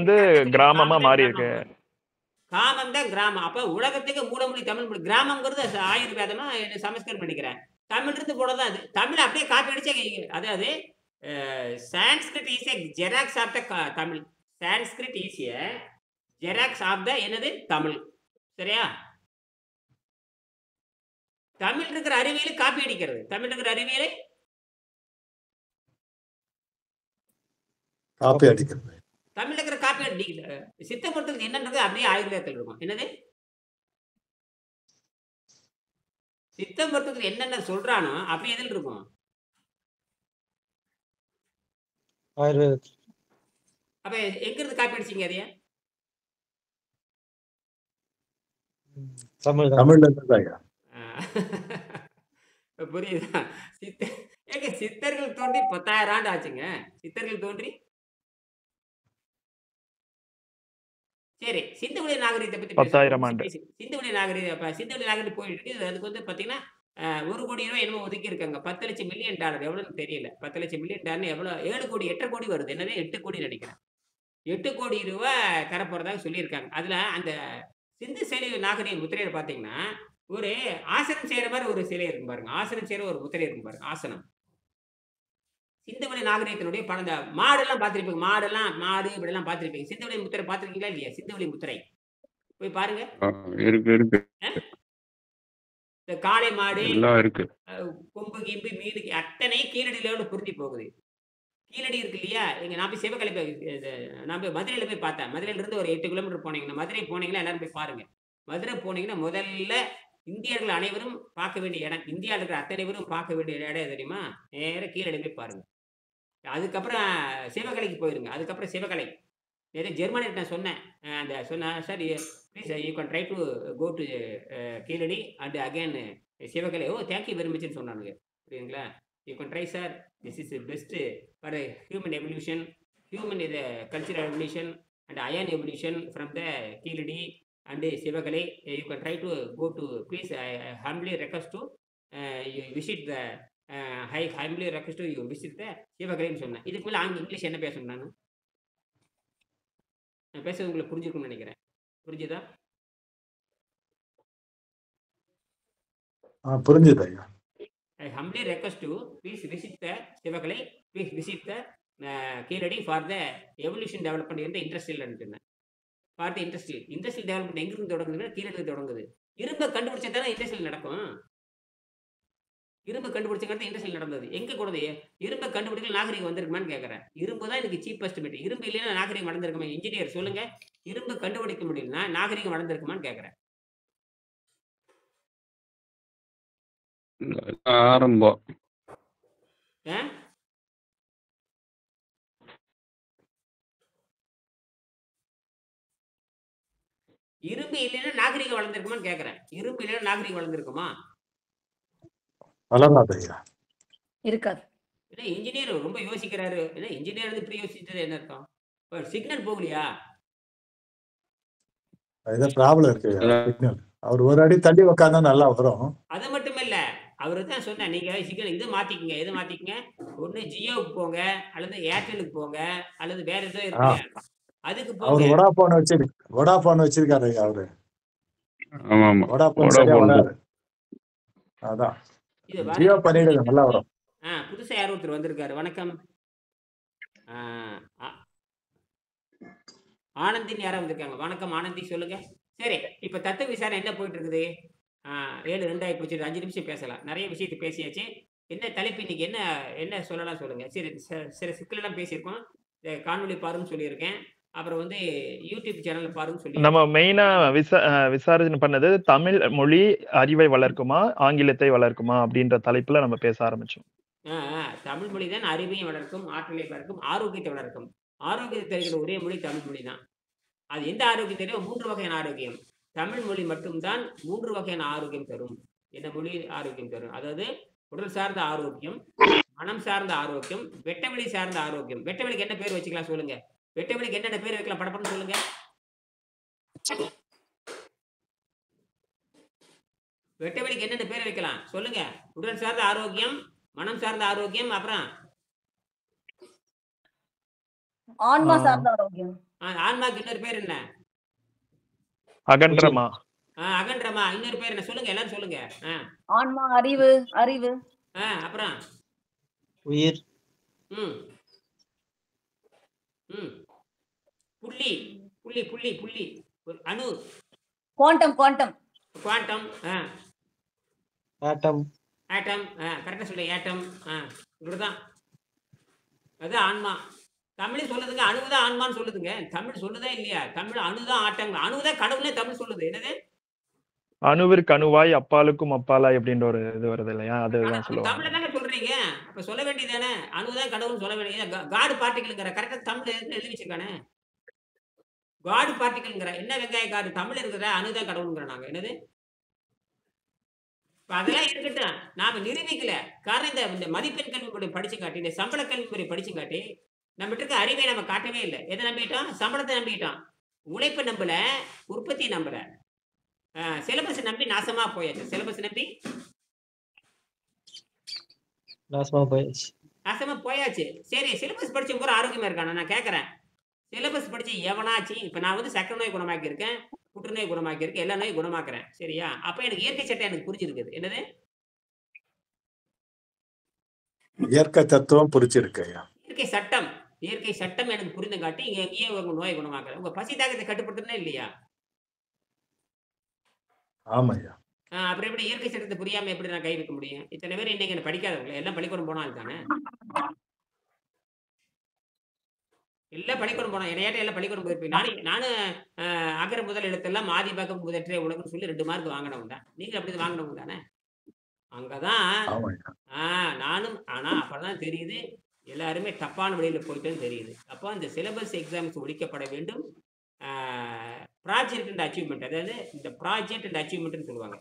Speaker 5: கிராமமா மாறி இருக்கு.
Speaker 1: காமம் தான் கிராமம். அப்ப உலகத்துக்கு மூலமொழி தமிழ் மொழி. கிராமம்ங்கிறது ஆயுர்வேதமா சமஸ்கிருதம் பண்ணிக்கிறேன். தமிழ் இருந்து போலதான் அது. தமிழ் அப்படியே காப்பி அடிச்சா அதாவது Sanskrit is a xerox of the Tamil. Sanskrit is a xerox of the என்னது தமிழ். சரியா? தமிழ் இருக்கிற அறிவியலை காப்பி அடிக்கிறது. தமிழ் இருக்கிற அறிவியலை
Speaker 2: காப்பி அடிக்கிறது.
Speaker 1: தமிழ் இருக்கிற காப்பி அடிக்கிறது. சித்த பொறுத்தது என்னன்றது அப்படியே ஆயுர்வேதத்தில் இருக்கும். என்னது? சித்த பொறுத்தது என்னென்ன சொல்றானோ அப்படியே எதில் இருக்கும்? அப்ப எங்க இருந்து காப்பி அடிச்சீங்க? அதைய
Speaker 2: தமிழ்ல இருந்து.
Speaker 1: புரியுதா? சித்தர்கள் தோன்றி 10,000 ஆண்டு ஆச்சுங்க. சித்தர்கள் தோன்றி சரி. சிந்துவெளி நாகரிகத்தை பத்தி
Speaker 5: 10,000 ஆண்டு.
Speaker 1: சிந்துவெளி நாகரிகம் போயிட்டு இருக்கு. அதுக்கு பாத்தீங்கன்னா 1 கோடி ரூபாய் என்னமோ ஒதுக்கி இருக்காங்க. 10 லட்சம் மில்லியன் டாலர் எவ்வளவுன்னு தெரியல. 10 லட்சம் மில்லியன் டாலர் எவ்வளவு? 7 கோடி 8 கோடி வருது. என்னது 8 கோடி நினைக்கிறேன். 8 கோடி ரூபாய் தரப்போறதாக சொல்லியிருக்காங்க. அதுல அந்த சிந்து சைவ நாகரிக முத்திரையில பார்த்தீங்கன்னா, ஒரு ஆசனம் செய்ற மாரி ஒரு சிலை இருக்கும் பாருங்க. ஆசனம் செய்ற ஒரு முத்திரை இருக்கும் பாருங்க. ஆசனம். சிந்துவெளி நாகரிகத்தினுடைய படம் இந்த மாடெல்லாம் பார்த்திருப்பீங்க. மாடு இப்படிலாம் பார்த்திருப்பீங்க. சிந்துவெளி முத்திரை பார்த்திருக்கீங்களா இல்லையா? சிந்துவெளி முத்திரை. போய் பாருங்க.
Speaker 4: இருக்கு
Speaker 1: இந்த காளை மாடு,
Speaker 4: எல்லாம் இருக்கு.
Speaker 1: கொம்பு, கிம்பு, மீனு அத்தனை கீழடியிலோட பொருந்தி போகுது. கீழடி இருக்கு இல்லையா? நான் போய் சிவகலை நான் போய் மதுரையில போய் பார்த்தேன். மதுரையில இருந்து ஒரு 8 கிலோமீட்டர் போனீங்கன்னா, மதுரை போனீங்கன்னா எல்லாரும் போய் பாருங்க. மதுரை போனீங்கன்னா முதல்ல இந்தியர்கள் அனைவரும் பார்க்க வேண்டிய இடம், இந்தியால இருக்கிற அத்தனை பேரும் பார்க்க வேண்டிய இடம் எது தெரியுமா? நேரா கீழடி போய் பாருங்க. அதுக்கப்புறம் சிவகலைக்கு போயிருங்க. அதுக்கப்புறம் சிவகலை. நேத்து ஜெர்மனிட்ட நான் சொன்னேன். சொன்னேன், "sir please you can try to go to Keezhadi and again Sivagalai." "Oh thank you very மச்ன்னு" சொன்னானுங்க. புரியுதுங்களா? "You can try sir. This is best for human evolution. Human இது cultural evolution and iron evolution from the Keezhadi and Sivagalai. You can try to go to please humbly request to you visit the humbly request to you visit the சிவகலைன்னு" சொன்னேன். இதுக்கு மேல English என்ன பேசணும் நானு? நான் பேசுறது உங்களுக்கு புரிஞ்சிருக்கும்னு நினைக்கிறேன். புரிஞ்சுதா?
Speaker 2: புரிஞ்சுது ஐயா.
Speaker 1: I humbly request you, please visit the Sivakalai, please visit the Keeladi for the evolution development in the industrial சொன்னேன். For the industrial development எங்கிருந்து தொடங்குதுன்னா கீழடி தொடங்குது. இரும்பை கண்டுபிடிச்சா தானே இண்டஸ்ட்ரியல் நடக்கும். இரும்பை கண்டுபிடிச்சங்கிறது இண்டஸ்ட்ரியல் நடந்தது. எங்க கூடது இரும்பை கண்டுபிடிக்கல நாகரிகம் வந்திருக்குமான்னு கேட்கறேன். இரும்பு தான் எனக்கு சீப்பஸ்ட் மெட்டீரியல். இரும்பு இல்லைன்னா நாகரிகம் வளர்ந்துருக்குமா? இன்ஜினியர் சொல்லுங்க. இரும்பு கண்டுபிடிக்க முடியலன்னா நாகரிகம் வளர்ந்துருக்குமான்னு கேட்கறேன்.
Speaker 4: ஆரம்பம்.
Speaker 1: இரும்பு இல்லைன்னா நாகரிகம் வளர்ந்துருக்குமான்னு கேட்கறேன். இரும்பு இல்லைன்னா நாகரிகம் வளர்ந்துருக்குமா?
Speaker 2: வளராது ஐயா.
Speaker 6: இருக்காது.
Speaker 1: ஏன்னா இன்ஜினியர் ரொம்ப யோசிக்கிறாரு. ஏன்னா இன்ஜினியர் வந்து இப்படி யோசிச்சது என்ன அர்த்தம்? சிக்னல் போகலையா?
Speaker 2: ஏதோ ப்ராப்ளம் இருக்கு சிக்னல். அவர் ஒரு அடி தள்ளி உட்காந்தா நல்லா வரும்.
Speaker 1: அது மட்டும் இல்ல, அவரு தான் சொன்னேன், நீங்க சிக்னல் இது மாத்திக்கங்க. எது மாத்திக்கங்க? ஒண்ணு ஜியோவுக்கு போங்க, அல்லது ஏர்டெலுக்கு போங்க, அல்லது வேற ஏதோ இருக்கு அதுக்கு போங்க.
Speaker 2: அவர் வோடாஃபோன் வச்சிருக்காரு ஐயா அவரு.
Speaker 4: ஆமா ஆமா.
Speaker 2: வோடாஃபோன் சரியா வராது. அதான்
Speaker 1: இது
Speaker 2: ஜியோ பண்ணிடுங்க நல்லா வரும்.
Speaker 1: புதுசா யாரோ ஒருத்தர் வந்திருக்காரு. வணக்கம். ஆனந்தின்னு யாரோ வந்திருக்காங்க. வணக்கம் ஆனந்தி, சொல்லுங்க. சரி, இப்ப தத்துவ விசாரணை என்ன போயிட்டு இருக்குது? 7:02 ஆகி போச்சு. 5 நிமிஷம் பேசலாம். நிறைய விஷயத்தை பேசியாச்சு. என்ன தலைப்பு இன்னைக்கு? என்ன சொல்லலாம் சொல்லுங்க. சரி, சில சிக்கலெல்லாம் பேசியிருக்கோம். காணொலி பாருன்னு சொல்லியிருக்கேன். அப்புறம் வந்து யூடியூப் சேனல்ல பாருன்னு சொல்லி
Speaker 5: நம்ம மெயினா விசாரணை பண்ணது தமிழ் மொழி அறிவை வளர்க்குமா ஆங்கிலத்தை வளர்க்குமா அப்படின்ற தலைப்புல நம்ம பேச ஆரம்பிச்சோம்.
Speaker 1: தமிழ் மொழி தான் அறிவையும் வளர்க்கும், ஆற்றலை வளர்க்கும், ஆரோக்கியத்தை வளர்க்கும். ஆரோக்கியத்தை தருகிற ஒரே மொழி தமிழ் மொழி தான். அது எந்த ஆரோக்கியம் தெரியும்? 3 வகையான ஆரோக்கியம். தமிழ் மொழி மட்டும்தான் 3 வகையான ஆரோக்கியம் தரும். என்ன மொழி ஆரோக்கியம் தரும்? அதாவது உடல் சார்ந்த ஆரோக்கியம், மனம் சார்ந்த ஆரோக்கியம், வெட்டவெளி சார்ந்த ஆரோக்கியம். வெட்டவெளிக்கு என்ன பேர் வச்சுக்கலாம் சொல்லுங்க? வெட்டவெளிக்கு என்னென்ன பேர் வைக்கலாம்? படப்படன்னு சொல்லுங்க. வெட்டவெளிக்கு என்னென்ன பேர் வைக்கலாம் சொல்லுங்க? உடல் சார்ந்த ஆரோக்கியம், மனம் சார்ந்த ஆரோக்கியம், அப்புறம்
Speaker 6: ஆன்மா சார்ந்த ஆரோக்கியம்.
Speaker 1: ஆன்மாக்கு இன்னொரு பேர் என்ன?
Speaker 5: அகன்றமா.
Speaker 1: அகன்றமா. இன்னொரு பேர் என்ன சொல்லுங்க? எல்லாரும் சொல்லுங்க.
Speaker 6: ஆன்மா, அறிவு.
Speaker 1: அப்புறம்
Speaker 3: உயிர்.
Speaker 1: புள்ளி புள்ளி புள்ளி புள்ளி அணு.
Speaker 6: குவாண்டம்.
Speaker 1: குவாண்டம்.
Speaker 3: ஆட்டம்.
Speaker 1: ஆட்டம். கரெக்டா சொல்றீங்க. ஆட்டம். இப்படிதான். அது ஆன்மா. தமிழ் சொல்லுதுங்க அணுதான் ஆன்மான்னு சொல்லுதுங்க. தமிழ் சொல்லுதா இல்லையா? தமிழ் அணுதான் ஆட்டம். அணுதான் கடவுளே தமிழ் சொல்லுது. என்னது?
Speaker 5: அணுவிற்கு அணுவாய் அப்பாலுக்கும் அப்பாலாய் அப்படின்ற ஒரு இது வருது இல்லையா? அதுதான் சொல்லுவாங்க.
Speaker 1: தமிழ தானே சொல்றீங்க. அப்ப சொல்ல வேண்டியதானே? அணுதான் கடவுள்னு சொல்ல வேண்டியது. காடு பார்ட்டிகல்ங்கிற கரெக்டா தமிழ் எழுதி வச்சிருக்கானே. காடு பார்ட்டிகல்ங்கிற என்ன வெங்காய காடு தமிழ் இருக்கிற அணுதான் கடவுளுங்கிற நாங்க. என்னது? அதெல்லாம் இருக்கட்டும். நாம நிரூபிக்கல. காரணம் இந்த மதிப்பெண் கல்வி முறை படிச்சு காட்டி, இந்த சம்பள கல்வி முறை படிச்சு காட்டி நம்மகிட்ட இருக்க அறிவை நம்ம காட்டவே இல்லை. எதை நம்பிட்டோம்? சம்பளத்தை நம்பிட்டோம். உழைப்பை நம்பல, உற்பத்தியை நம்பல. சிலபஸ் நம்பி நாசமா போயாச்சு. சிலபஸ் நம்பி நாசமா போயாச்சு. சரி, சிலபஸ் படிச்ச பூரா ஆரோக்கியமா இருக்கானா? நான் கேட்கறேன். சிலபஸ் படிச்சு எவனாச்சு இப்ப நான் வந்து சக்கரை நோய் குணமாக்கியிருக்கேன், புற்றுநோய் குணமாக்கியிருக்கேன், எல்லா நோயும் குணமாக்குறேன். சரியா? அப்ப எனக்கு இயற்கை சட்டம் எனக்கு புரிஞ்சிருக்குது. என்னது?
Speaker 2: இயற்கை தத்துவம் புரிச்சிருக்கு ஐயா.
Speaker 1: இயற்கை சட்டம் எனக்கு புரிந்தங்காட்டி இங்க எங்கேயே உங்க நோயை குணமாக்குறேன். உங்க பசி தாகத்தை கட்டுப்படுத்தணும் இல்லையா?
Speaker 2: ஆமா ஐயா.
Speaker 1: அப்புறம் எப்படி இயற்கை சட்டத்தை புரியாம எப்படி நான் கை வைக்க முடியும்? இத்தனை பேர் இன்னைக்கு என்ன படிக்காதவங்க எல்லாம் பள்ளிக்கூடம் போனால் தானே. எல்லாம் பள்ளிக்கூடம் போனோம். என்னையாட்ட எல்லாம் பள்ளிக்கூடம் போயிருப்பீங்க. நானும் அகர முதல் எழுத்தெல்லாம் மாதி பக்கம் முதற்றே உலகம்னு சொல்லி 2 மார்க் வாங்கினவங்க தான். நீங்க அப்படி வாங்கினவங்க தானே. அங்கதான்
Speaker 2: ஆமா ஐயா.
Speaker 1: நானும் ஆனா அப்பதான் தெரியுது எல்லாருமே தப்பான வழியில போயிட்டோன்னு தெரியுது. அப்போ அந்த சிலபஸ் எக்ஸாம்ஸ் ஒழிக்கப்பட வேண்டும். ப்ராஜெக்ட் அண்ட் அச்சீவ்மெண்ட், அதாவது இந்த ப்ராஜெக்ட் அண்ட் அச்சீவ்மெண்ட்னு சொல்லுவாங்க.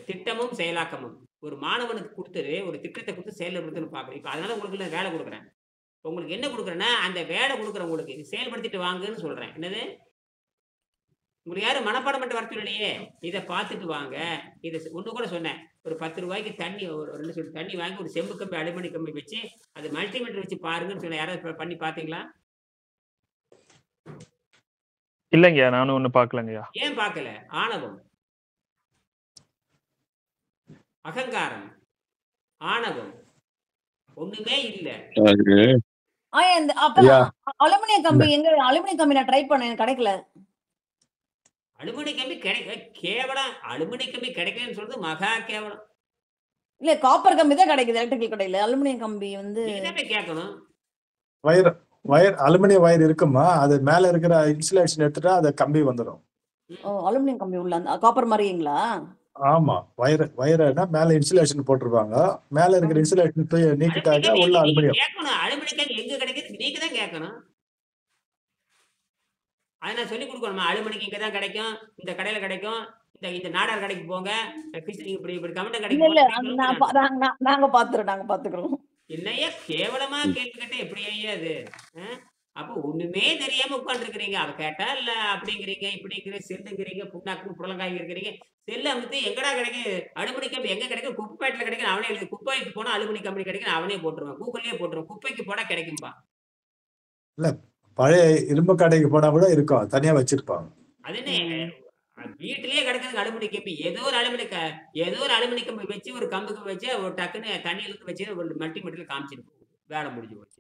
Speaker 1: திட்டமும் செயலாக்கமும். ஒரு மாணவனுக்கு கொடுத்துரு ஒரு திட்டத்தை கொடுத்து செயல்படுத்துன்னு பார்க்கணும். இப்போ அதனால உங்களுக்கு நான் வேலை கொடுக்குறேன். உங்களுக்கு என்ன கொடுக்குறேன்னா அந்த வேலை கொடுக்குறவங்களுக்கு செயல்படுத்திட்டு வாங்கன்னு சொல்றேன். என்னது? உங்களுக்கு யாரும் மனப்பாடம் பண்ணிட்டு வர சொல்லலையே. இதை பார்த்துட்டு வாங்க. இதை ஒன்று கூட சொன்னேன். ஒரு 10 ரூபாய்க்கு தண்ணி ஒரு 2 சொட்டு தண்ணி வாங்கி ஒரு செம்பு கம்பி அலுமினி கம்பி வச்சு அது மல்டிமீட்டர் வச்சு பாருங்கன்னு சொன்னேன். யாராவது பண்ணி பார்த்தீங்களா?
Speaker 5: இல்லைங்கய்யா, நானும் ஒன்றும் பார்க்கலங்கய்யா.
Speaker 1: ஏன் பார்க்கல? ஆணவம், அகங்காரம், ஆணவம் ஒண்ணுமே இல்ல.
Speaker 6: அலுமினிய கம்பி அலுமினிய கம்பி நான் ட்ரை பண்ணேன், எனக்கு கிடைக்கல.
Speaker 1: அலுமினி கம்பி கேவலம். அலுமினி கம்பி கிடைக்கலன்னு சொல்றது மகா கேவலம்.
Speaker 6: இல்ல காப்பர் கம்பி தான் கிடைக்குது எலக்ட்ரிக்கல் கடையில. அலுமினியம் கம்பி வந்து
Speaker 1: கேட்கணும்.
Speaker 2: வயர் அலுமினியம் வயர் இருக்குமா, அது மேல இருக்கிற இன்சுலேஷன் எடுத்துட்டா அது கம்பி வந்துடும்.
Speaker 6: அலுமினியம் கம்பி உள்ள அந்த காப்பர் மாதிரிங்களா?
Speaker 2: ஆமா, வயர்னா மேல இன்சுலேஷன் போட்டிருப்பாங்க. மேல இருக்கிற இன்சுலேஷன் நீக்கிட்டாக்க உள்ள அலுமினியம்.
Speaker 1: அலுமினியம் கம்பி எங்க கிடைக்குது நீங்க தான் கேட்கணும். அதை நான் சொல்லி கொடுக்கணுமா? அலுமினியம் இங்க தான் கிடைக்கும், இந்த கடையில கிடைக்கும், இந்த நாடார் கடைக்கு போங்க, இப்படி கமெண்ட் கடைக்கு
Speaker 6: நாங்க பாத்துக்கிறோம்.
Speaker 1: என்னையா கேவலமா கேள்வி கேட்ட எப்படி ஐயா அது? அப்போ ஒண்ணுமே தெரியாம உட்காந்துருக்கிறீங்க. அவ கேட்டா இல்ல அப்படிங்கிறீங்க, இப்படிங்கிற செல்லுங்கிறீங்க, புண்ணாக்கு புலங்காய் இருக்கிறீங்க. செல்லு அமைத்து எங்கடா கிடைக்கும்? அலுமினி கம்பி எங்க கிடைக்கும்? குப்பைப்பேட்டில் கிடைக்கும். அவனே எழுதி குப்பைக்கு போனா அலுமினி கம்பெனி கிடைக்கும், அவனே போட்டுருவான். கூகுள்லயே போட்டுருவான். குப்பைக்கு போனா கிடைக்கும்பா.
Speaker 2: இல்ல பழைய இரும்பு கடைக்கு போனா கூட இருக்கும், தனியா வச்சிருப்பாங்க.
Speaker 1: அது என்ன வீட்டிலேயே கிடக்குது அலுமினி கம்பி. ஏதோ ஒரு அலுமினி கம்பி வச்சு ஒரு கம்புக்கு வச்சு ஒரு டக்குன்னு தண்ணி இழுத்து வச்சு ஒரு மல்டிமீட்டர்ல காமிச்சிட்டு போகுது. வேலை முடிஞ்சு போச்சு.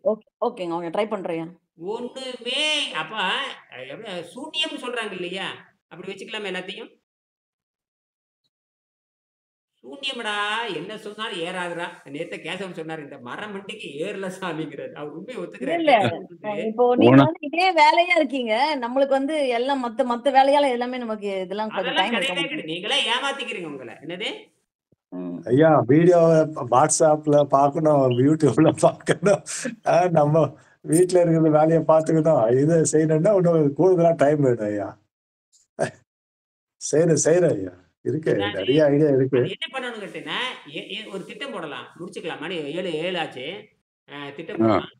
Speaker 6: ஓகேங்க, ஓகே ட்ரை பண்றேன்.
Speaker 1: ஒண்ணுமே அப்ப சூன்யம்னு சொல்றாங்க இல்லையா? அப்படி வச்சுக்கலாமா எல்லாத்தையும்? சூன்யம்டா, என்ன சொன்னாலும் ஏறாதுடா. நேத்த கேசவன் சொன்னாரு, இந்த மரம் மண்டிக்கு ஏறல சாமிங்கிறாரு. அவர் உண்மையை ஒத்துக்கிறாரு.
Speaker 6: இப்போ நீங்க வந்து இதே வேலையா இருக்கீங்க, நம்மளுக்கு வந்து எல்லாம் மத்த வேலையால எல்லாமே நமக்கு இதெல்லாம்
Speaker 1: நீங்களே ஏமாத்திக்கிறீங்க உங்களை. என்னது
Speaker 2: ஐயா? வீடியோ வாட்ஸ்அப்ல பாக்கணும், யூடியூப்ல பாக்கணும், நம்ம வீட்டுல இருக்கிற வேலையை பாத்துக்கணும். இதை செய்யணும்னா இன்னும் கூடுதலா டைம் வேணும் ஐயா. செய்யறேன் ஐயா, இருக்கு நிறைய ஐடியா இருக்கு.
Speaker 1: என்ன பண்ணணும் கேட்டீங்கன்னா ஒரு திட்டம் போடலாம், முடிச்சுக்கலாம். மணி 7 ஆச்சு. திட்டம் போடலாம்.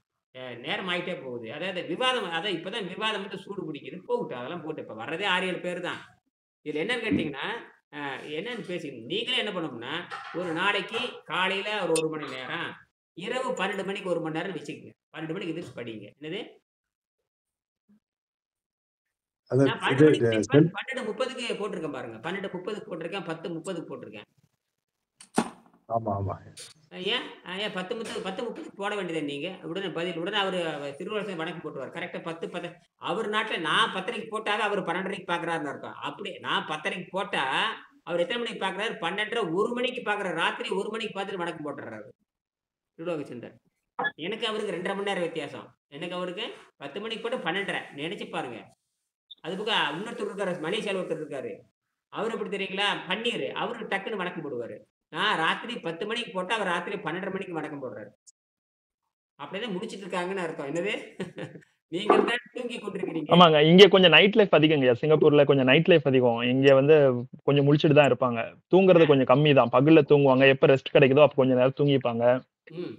Speaker 1: நேரம் ஆயிட்டே போகுது. அதாவது விவாதம், அதான் இப்பதான் விவாதம் வந்து சூடு பிடிக்குது. போகட்டும், அதெல்லாம் போட்டு இப்ப வர்றதே 6-7 பேர் தான். இதுல என்னன்னு கேட்டீங்கன்னா என்னன்னு பேசிக்கணும். நீங்களே என்ன பண்ணணும்னா ஒரு நாளைக்கு காலையில ஒரு 1 மணி நேரம், இரவு 12 மணிக்கு 1 மணி நேரம் வச்சுக்கோங்க. 12 மணிக்கு எதிர்த்து படிங்க. என்னது 12:30க்கு போட்டிருக்கேன் பாருங்க. 12:30 போட்டிருக்கேன், 10:30 போட்டிருக்கேன்.
Speaker 2: ஆமா ஆமா.
Speaker 1: ஏன் 10:30 போட வேண்டியது நீங்க? உடனே பதில் உடனே அவரு திருவள்ளுவர் வணக்கம் போட்டுருவார். கரெக்டா 10 அவர் நாட்டுல நான் 10:30க்கு போட்டாவே அவர் 12:30க்கு பாக்குறாருன்னு இருக்கும். அப்படி நான் 10:30க்கு போட்டா அவர் எத்தனை மணிக்கு பாக்குறாரு? 12:30 1 மணிக்கு பாக்குறாரு. ராத்திரி 1 மணிக்கு பார்த்துட்டு வணக்கம் போட்டுறாரு திருலோகச்சந்தர். எனக்கு அவருக்கு 2.5 மணி நேரம் வித்தியாசம். எனக்கு அவருக்கு 10 மணிக்கு போட்டு 12:30 நினைச்சு பாருங்க. அது போக இன்னொருத்தர் இருக்காரு, மலேசியாவில் ஒருத்தர் இருக்காரு. அவரு எப்படி தெரியுங்களா? பன்னீர். அவரு டக்குன்னு வணக்கம் போடுவாரு. நான் ராத்திரி 10 மணிக்கு போட்டா அவர் ராத்திரி 12:30 மணிக்கு வணக்கம் போடுறாரு. அப்படிதான் முடிச்சிட்டு இருக்காங்கன்னு அர்த்தம். என்னது நீங்க தூங்கி கொண்டிருக்கிறீங்க.
Speaker 5: ஆமாங்க, இங்க கொஞ்சம் நைட் லைஃப் அதிகங்க. சிங்கப்பூர்ல கொஞ்சம் நைட் லைஃப் அதிகம். இங்க வந்து கொஞ்சம் முழிச்சிட்டு தான் இருப்பாங்க. தூங்குறது கொஞ்சம் கம்மி தான். பகல்ல தூங்குவாங்க, எப்ப ரெஸ்ட் கிடைக்குதோ அப்ப கொஞ்சம் நேரம் தூங்கிப்பாங்க.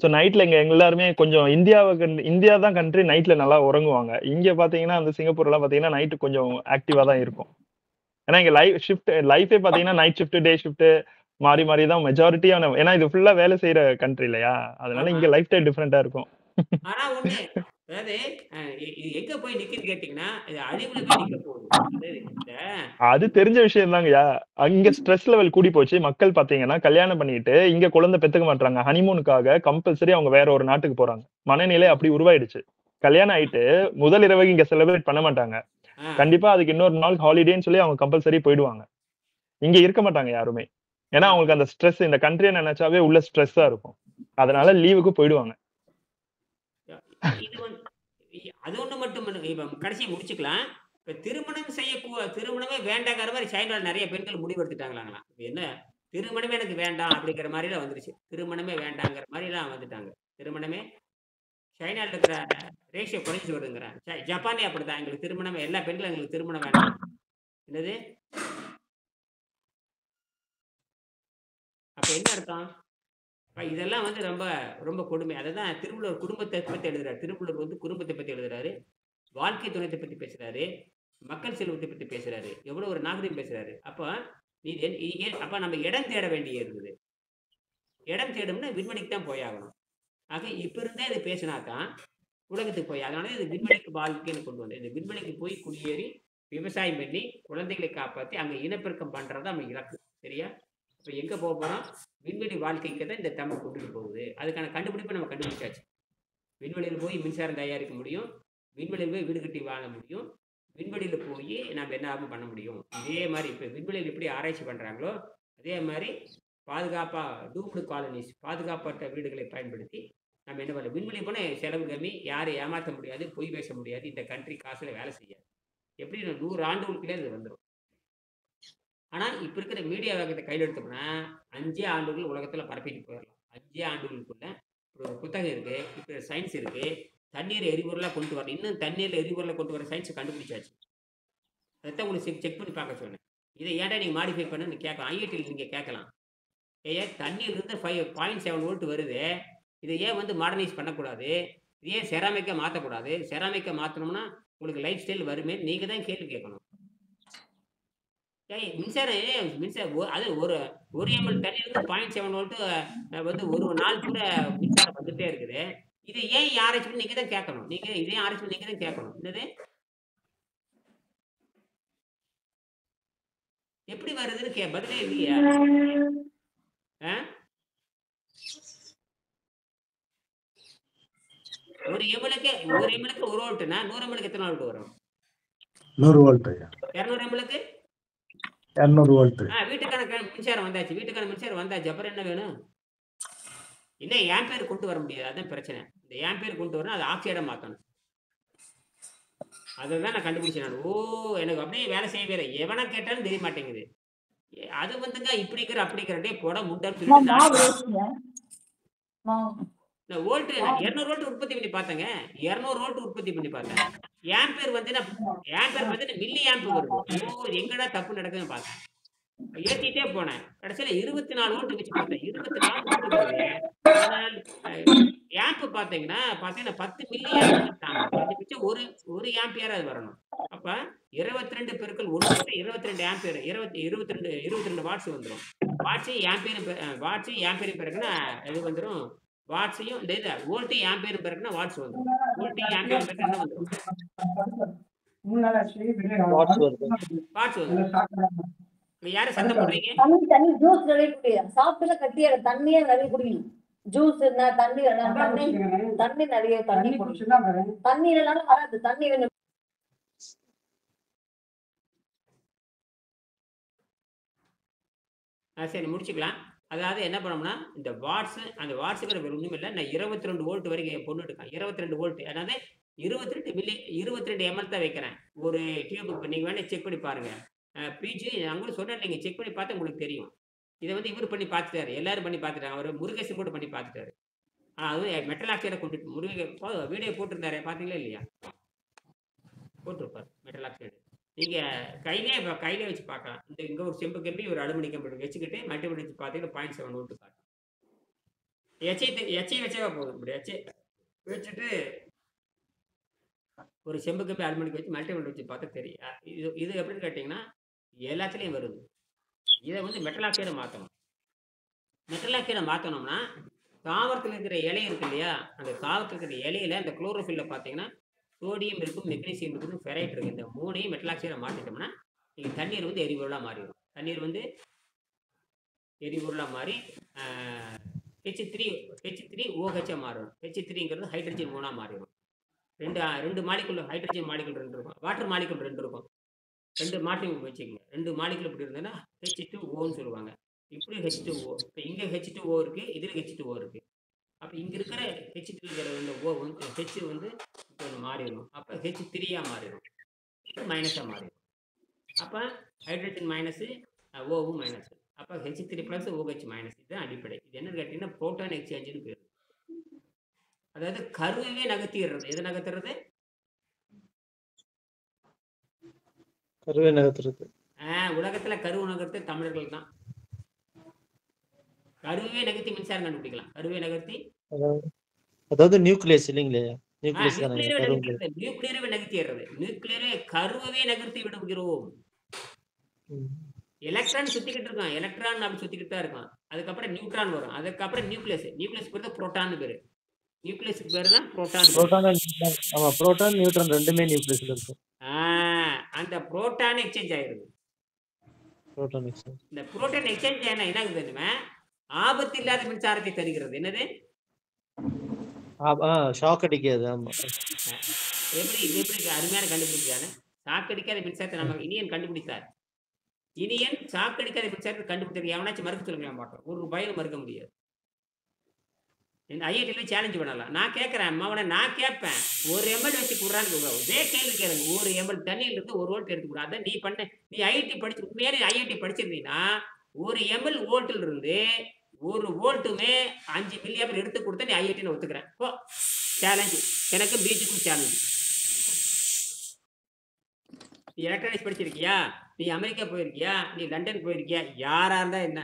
Speaker 5: ஸோ நைட்ல இங்க எல்லாருமே கொஞ்சம் இந்தியா தான் கண்ட்ரி, நைட்ல நல்லா உறங்குவாங்க. இங்க பாத்தீங்கன்னா அந்த சிங்கப்பூர்லாம் பாத்தீங்கன்னா நைட்டு கொஞ்சம் ஆக்டிவா தான் இருக்கும். ஏன்னா இங்க லைஃபே பாத்தீங்கன்னா நைட் ஷிஃப்ட் டே ஷிஃப்ட் மாறி மாறி தான் மெஜாரிட்டியான. ஏன்னா இது ஃபுல்லா வேலை செய்யற கண்ட்ரி இல்லையா, அதனால இங்க லைஃப் ஸ்டைல் டிஃபரெண்டா இருக்கும்.
Speaker 1: ஆனா ஒண்ணு அதாவது இது எங்க போய் நிக்குன்னு கேட்டீங்கன்னா, இது அழிவுல போய் நிக்க போகுது. அதாவது இந்த
Speaker 5: அது தெரிஞ்ச விஷயம் தாங்கய்யா. அங்க ஸ்ட்ரெஸ் லெவல் கூடி போச்சு. மக்கள் பாத்தீங்கன்னா கல்யாணம் பண்ணிட்டு இங்க குழந்தை பெத்துக்க மாட்றாங்க. ஹனிமூனுக்காக கம்பல்சரி அவங்க வேற ஒரு நாட்டுக்கு போறாங்க. மனநிலை அப்படி உருவாயிடுச்சு. கல்யாணம் ஆயிட்டு முதல் இரவு இங்க செலிப்ரேட் பண்ண மாட்டாங்க.
Speaker 1: ஆ,
Speaker 5: கண்டிப்பா அதுக்கு இன்னொரு நாள் ஹாலிடேன்னு சொல்லி அவங்க கம்பல்சரி போயிடுவாங்க. இங்க இருக்க மாட்டாங்க யாருமே. ஏன்னா
Speaker 1: ஆ.
Speaker 5: அவங்களுக்கு அந்த ஸ்ட்ரெஸ் இந்த கண்ட்ரிய நினைச்சாவே உள்ள ஸ்ட்ரெஸ்ஸா இருக்கும். அதனால லீவுக்கு போயிடுவாங்க.
Speaker 1: இது வந்து அது ஒண்ணு மட்டும் இல்ல. இப்ப கடைசியா முடிச்சுக்கலாம். இப்ப திருமணமே வேண்டாங்கிற மாதிரி சைனால நிறைய பெண்கள் முடிவெடுத்துட்டாங்களாங்களாம். இப்ப என்ன திருமணமே எனக்கு வேண்டாம் அப்படிங்கிற மாதிரிலாம் வந்துருச்சு. திருமணமே வேண்டாங்கிற மாதிரிலாம் வந்துட்டாங்க. திருமணமே சைனால இருக்கிற ரேஷியோ குறைஞ்சு வருதுங்கிறாங்க. ஜப்பானே அப்படித்தான். எங்களுக்கு திருமணமே எல்லா பெண்களும் எங்களுக்கு திருமணம் வேண்டாம். என்னது? அப்ப என்ன அர்த்தம்? இதெல்லாம் வந்து ரொம்ப ரொம்ப கொடுமை. அததான் திருவள்ளுவர் குடும்பத்தை பத்தி எழுதுறாரு. திருவள்ளுவர் வந்து குடும்பத்தை பத்தி எழுதுறாரு. வாழ்க்கை துணையத்தை பத்தி பேசுறாரு. மக்கள் செல்வத்தை பத்தி பேசுறாரு. எவ்வளவு ஒரு நாகரிகம் பேசுறாரு. அப்ப அப்ப நம்ம இடம் தேட வேண்டிய இருக்குது. இடம் தேடும்னா விண்வெளிக்கு தான் போயாகணும். ஆக இப்ப இருந்தே இது பேசினா தான் உலகத்துக்கு போய் அதனால இது விண்வெளிக்கு வாழ்க்கைன்னு கொண்டு வந்தேன். இந்த விண்வெளிக்கு போய் குடியேறி விவசாயம் பண்ணி குழந்தைகளை காப்பாத்தி அங்க இனப்பெருக்கம் பண்றது நம்ம இலக்கு. சரியா? இப்ப எங்க போக போறோம்? விண்வெளி வாழ்க்கைக்கு தான் இந்த தமிழ் கொண்டுட்டு போகுது. அதுக்கான கண்டுபிடிப்பை நம்ம கண்டுபிடிச்சாச்சு. விண்வெளியில் போய் மின்சாரம் தயாரிக்க முடியும். விண்வெளியில் போய் வீடு கட்டி வாழ முடியும். விண்வெளியில் போய் நம்ம என்ன ஆகும் பண்ண முடியும். இதே மாதிரி இப்போ விண்வெளியில் எப்படி ஆராய்ச்சி பண்ணுறாங்களோ அதே மாதிரி டூப்டு காலனிஸ் பாதுகாப்பற்ற வீடுகளை பயன்படுத்தி நம்ம என்ன பண்ண விண்வெளி போன செலவு கம்மி, யாரை ஏமாற்ற முடியாது, பொய் பேச முடியாது, இந்த கண்ட்ரி காசுல வேலை செய்யாது. எப்படி 100 ஆண்டுகளுக்குள்ளே அது வந்துடும். ஆனால் இப்போ இருக்கிற மீடியா வேகத்தை கையில் எடுத்தோம்னா 5 ஆண்டுகள் உலகத்தில் பரப்பிட்டு போயிடலாம். 5 ஆண்டுகளுக்குள்ள ஒரு புத்தகம் இருக்கு, இப்போ சயின்ஸ் இருக்கு, தண்ணீர் எரிபொருளாக கொண்டு வரணும். இன்னும் தண்ணீரில் எரிபொருளை கொண்டு வர சயின்ஸை கண்டுபிடிச்சாச்சு. அதைத்தான் உங்களுக்கு செக் பண்ணி பார்க்க சொன்னேன். இதை ஏன்டா நீங்கள் மாடிஃபை பண்ணுன்னு கேட்கலாம். ஐஐடியில் நீங்கள் கேட்கலாம். தண்ணீர்லேருந்து 5.7 வோல்ட் வருது, இதை ஏன் வந்து மாடர்னைஸ் பண்ணக்கூடாது, இது ஏன் செராமிக்கை மாற்றக்கூடாது, செராமிக்கை மாற்றணும்னா உங்களுக்கு லைஃப் ஸ்டைல் வருமே, நீங்கள் தான் கேள்வி கேட்கணும். மின்சாரம் அது ஒரு எம்எல் தண்ணியிலிருந்து 0.7 வோல்ட் வந்து ஒரு நாள் கூட மின்சாரம் வந்துட்டே இருக்குது. இதை ஏன் ஆராய்ச்சி பண்ணி நீங்க தான் கேட்கணும். இதே ஆராய்ச்சி பண்ணி நீங்க தான் கேட்கணும். என்னது எப்படி வருதுன்னு பதிலே இல்லையா? ஒரு எம்எலுக்கு 1 வோல்ட்னா 100 எம்எலுக்கு எத்தனை வோல்ட் வரும்?
Speaker 2: 100 வோல்ட் ஐயா.
Speaker 1: 200 எம்எலுக்கு
Speaker 2: 200 வோல்ட்.
Speaker 1: வீட்டுக்கான மின்சாரம் வந்தாச்சு. அப்புறம் என்ன வேணும்? இன்னும் ஆம்பியர் கொண்டு வர முடியாது. அதான் பிரச்சனை. இந்த ஆம்பியர் கொண்டு வரணும், அது ஆக்சைடா மாற்றணும். அதை தான் நான் கண்டுபிடிச்சேன். எனக்கு அப்படியே வேலை செய்யவே இல்லை. எவனை கேட்டாலும் தெரிய மாட்டேங்குது. அது வந்துங்க இப்படி இருக்கிற அப்படி இருக்கிற போட முட்டன்னு சொல்லிட்டு வோல்ட் 200 வோல்ட் உற்பத்தி பண்ணி பார்த்தேங்க. 200 வோல்ட் உற்பத்தி பண்ணி பார்த்தேன். ஆம்பியர் வந்து மில்லி ஆம்பியர் வருது. எங்கடா தப்பு நடக்குதுன்னு பார்த்தேன். ஏத்திட்டே போனேன். கடைசியில 24 வோல்ட் வச்சு பார்த்தேன். 24 வோல்ட் ஆம்ப் பாத்தீங்கன்னா 10 மில்லி ஆம்பியர் ஒரு ஆம்பியர் அது வரணும். அப்ப 22 பெருக்கல் 1 22 ஆம்பியர் 22 வாட்ஸ் வந்துடும். வாட்ஸையும் ஆம்பியர் பிறகுனா இது வந்துடும். வாட்ஸையும் இந்த வோல்ட் ஆம்பியர் பிறகுனா வாட்ஸ் வந்துடும். வோல்ட் ஆம்பியர் பிறகு என்ன வந்துடும்? வாட்ஸ் வந்துடும். யாரும் சத்தம் போடுறீங்க?
Speaker 6: தண்ணி ஜூஸ் நிறைய குடிக்கணும். சாப்பிட்டு கட்டியா தண்ணியே நிறைய குடிக்கணும். ஜூஸ் தண்ணி நிறைய தண்ணி இல்லைனாலும் வராது. தண்ணி வேணும்.
Speaker 1: சரி முடிச்சுக்கலாம். அதாவது என்ன பண்ணோம்னா இந்த அந்த வாட்ஸுங்கிற ஒன்றும் இல்லை. நான் 22 வோல்ட் வரைக்கும் என் பொண்ணு எடுக்கேன். 22 வோல்ட் அதாவது 22 எம்எல் தான் வைக்கிறேன் ஒரு டியூபுக்கு. நீங்கள் வேணா செக் பண்ணி பாருங்க. பிஜி அவங்களும் சொன்னேன், நீங்கள் செக் பண்ணி பார்த்தா உங்களுக்கு தெரியும். இதை வந்து இவர் பண்ணி பார்த்துட்டாரு, எல்லாரும் பண்ணி பார்த்துட்டாங்க. அவர் முருகேசன் கூட பண்ணி பார்த்துட்டாரு. அதுவும் மெட்டல் ஆக்சைடை கொண்டுட்டு வீடியோ போட்டிருந்தாரு, பார்த்தீங்களா இல்லையா? போட்டிருப்பார் மெட்டல் ஆக்சைடு. நீங்கள் கையிலே வச்சு பார்க்கலாம். இங்கே ஒரு செம்பு கம்பி ஒரு அலுமினி கம்பி வச்சுக்கிட்டு மல்டிமீட்டர் வச்சு பார்த்தீங்கன்னா 0.7 வோல்ட் காட்டும். எச்சை வச்சா போதும். இப்படி எச்சை வச்சுட்டு ஒரு செம்பு கம்பி அலுமினிக்கு வச்சு மல்டிமீட்டர் வச்சு பார்த்தா தெரியும். இது எப்படின்னு கேட்டிங்கன்னா எல்லாத்துலேயும் வருது. இதை வந்து மெட்டல் ஆக்சைடை மாற்றணும். மெட்டல் ஆக்சைடை மாற்றணும்னா தாவரத்துல இருக்கிற இலை இருக்கு இல்லையா? அந்த தாவரத்துல இருக்கிற இலையில அந்த குளோரோஃபில்ல பார்த்தீங்கன்னா, சோடியம் இருக்கும், மெக்னீசியம் இருக்கும், ஃபெரைட் இருக்கு. இந்த 3யும் மெட்டல் ஆக்சைடா மாத்திட்டோம்னா, நீங்க தண்ணீர் வந்து எரிபொருளா மாறிடும். தண்ணீர் வந்து எரிபொருளா மாறி ஆ H3OH மாறிடும். H3ங்கிறது ஹைட்ரஜன் 3ஆ மாறிடும். 2 மாலிக்யூல் ஹைட்ரஜன் மாலிக்யூல் 2 இருக்கும். வாட்டர் மாலிக்யூல் 2 இருக்கும். 2 மாற்றி வச்சுக்கங்க. 2 மாலிக்யூல் இப்படி இருந்ததுன்னா H2Oன்னு சொல்லுவாங்க. இப்படி H2O. இப்ப இங்க H2O இருக்கு. இதுல H2O இருக்கு. அப்ப இங்க இருக்கிற H3ங்கிற இந்த O வந்து H வந்து இப்ப ஒண்ணு மாறிடும். அப்ப H3ஆ மாறிடும். இது மைனஸா மாறிடும். அப்ப ஹைட்ரஜன் மைனஸ், ஓவும் மைனஸ். அப்ப H3 பிளஸ் OH மைனஸ். இதுதான் அடிப்படை. இது என்னன்னு கேட்டீங்கன்னா புரோட்டான் எக்ஸ்சேஞ்சுன்னு பேரு. அதாவது கருவையே நகர்த்திடுறது. எதை நகர்த்துறது?
Speaker 3: கருவை நகர்த்துறது.
Speaker 1: உலகத்துல கருவு நகர்த்து தமிழர்கள் தான். கருவே நகர்த்தி மின்சாரம் கண்டுபிடிக்கலாம். கருவே நகர்த்தி
Speaker 3: அதாவது நியூக்ளியஸ் இல்லைங்களே? நியூக்ளியஸ் தானே கருவுங்க.
Speaker 1: நியூக்ளியரவே நகர்த்திடுறது. நியூக்ளியரே கருவே நகர்த்தி விடுகிறோம். எலக்ட்ரான் சுத்திக்கிட்டு இருக்கான். எலக்ட்ரான் அப்படி சுத்திக்கிட்டு தான் இருக்கும். அதுக்கப்புறம் நியூட்ரான் வரும். அதுக்கப்புறம் நியூக்ளியஸ். நியூக்ளியஸ் பேர் தான் புரோட்டான் பேரு. நியூக்ளியஸ்க்கு பேர் தான் புரோட்டான்.
Speaker 3: ஆமா, புரோட்டான் நியூட்ரான் ரெண்டுமே நியூக்ளியஸ்ல இருக்கும்.
Speaker 1: அந்த புரோட்டான் எக்ஸ்சேஞ்ச் ஆயிருது.
Speaker 3: Proton exchange.
Speaker 1: இந்த புரோட்டான் எக்ஸ்சேஞ்ச் என்ன ஆகுது தெரியுமா? ஆபத்து இல்லாத மின்சாரத்தை தருகிறது. என்னது?
Speaker 3: ஷாக் அடிக்காது. ஆமா.
Speaker 1: எப்படி அருமையான கண்டுபிடிச்சாரு. ஷாக் அடிக்காத மின்சாரத்தை நம்ம இனியன் கண்டுபிடித்தார். இனியன் ஷாக் அடிக்காத மின்சாரத்தை கண்டுபிடிச்சாரு. எவனாச்சும் மறுக்க சொல்லுங்க மாட்டோம். ஒரு பயம் மறுக்க முடியாது. ஐஐடில சேலஞ்ச் பண்ணலாம். நான் கேட்கறேன் மவனை, நான் கேட்பேன். 1 ml வச்சு குடுறான்னு ஒரே கேள்வி கேளுங்க. 1 ml தண்ணியில இருந்து 1 வோல்ட் எடுத்து கொடு. அதான் நீ பண்ண. நீ ஐஐடி படிச்சு உண்மையாலே ஐஐடி படிச்சிருந்தீங்கன்னா 1 ml வோல்ட்ல இருந்து 1 வோல்ட்டுமே 5 மில்லி ஆம்பியர் எடுத்து கொடுத்தா நீ ஐஐடின்னு ஒத்துக்கிறேன். போ சேலஞ்சு. எனக்கு பீச்சுக்கும் சேலஞ்சு. நீ எலக்ட்ரானிக்ஸ் படிச்சிருக்கியா? நீ அமெரிக்கா போயிருக்கியா? நீ லண்டன் போயிருக்கியா? யாரா இருந்தா என்ன?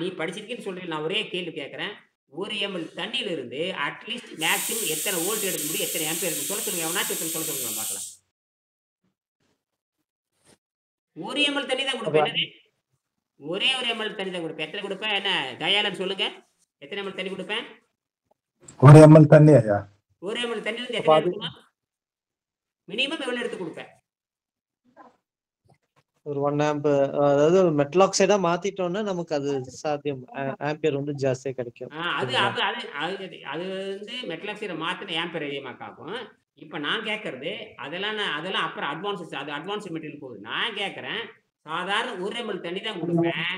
Speaker 1: நீ படிச்சிருக்கேன்னு சொல்றேன். நான் ஒரே கேள்வி கேட்கறேன். 1 ml தண்ணியில இருந்து அட்லீஸ்ட் மேக்ஸிமம் எத்தனை வோல்ட் எடுக்க முடியும், எத்தனை ஆம்பியர் எடுக்க சொல்ல சொல்லுங்க. எவனாச்சும் சொல்ல சொல்லுங்க பார்க்கலாம். 1 ml தண்ணி தான் கொடுப்பேன். ஒரே 1 ml தண்ணி தான் கொடுப்பேன். எத்தனை கொடுப்பேன்? என்ன தயாளன் சொல்லுங்க. எத்தனை ml தண்ணி கொடுப்பேன்?
Speaker 2: 1 ml தண்ணி ஐயா.
Speaker 1: 1 ml தண்ணில இருந்து எத்தனை எடுக்கணும்? மினிமம் எவ்வளவு எடுத்து கொடுப்பேன்?
Speaker 3: ஒரு 1 ஆம்ப். அதாவது மெட்டல் ஆக்சைடா மாத்திட்டோம்னா நமக்கு அது சாத்தியம். ஆம்பியர் வந்து ஜாஸ்தியா கிடைக்கும்.
Speaker 1: அது வந்து மெட்டல் ஆக்சைடை மாத்தின ஆம்பியர் அதிகமாக்கும். இப்ப நான் கேட்கறது அதெல்லாம் அப்புறம் அட்வான்ஸ் மெட்டீரியல் போகுது. நான் கேட்கறேன் சாதாரண 1 ml தண்ணி தான் கொடுப்பேன்.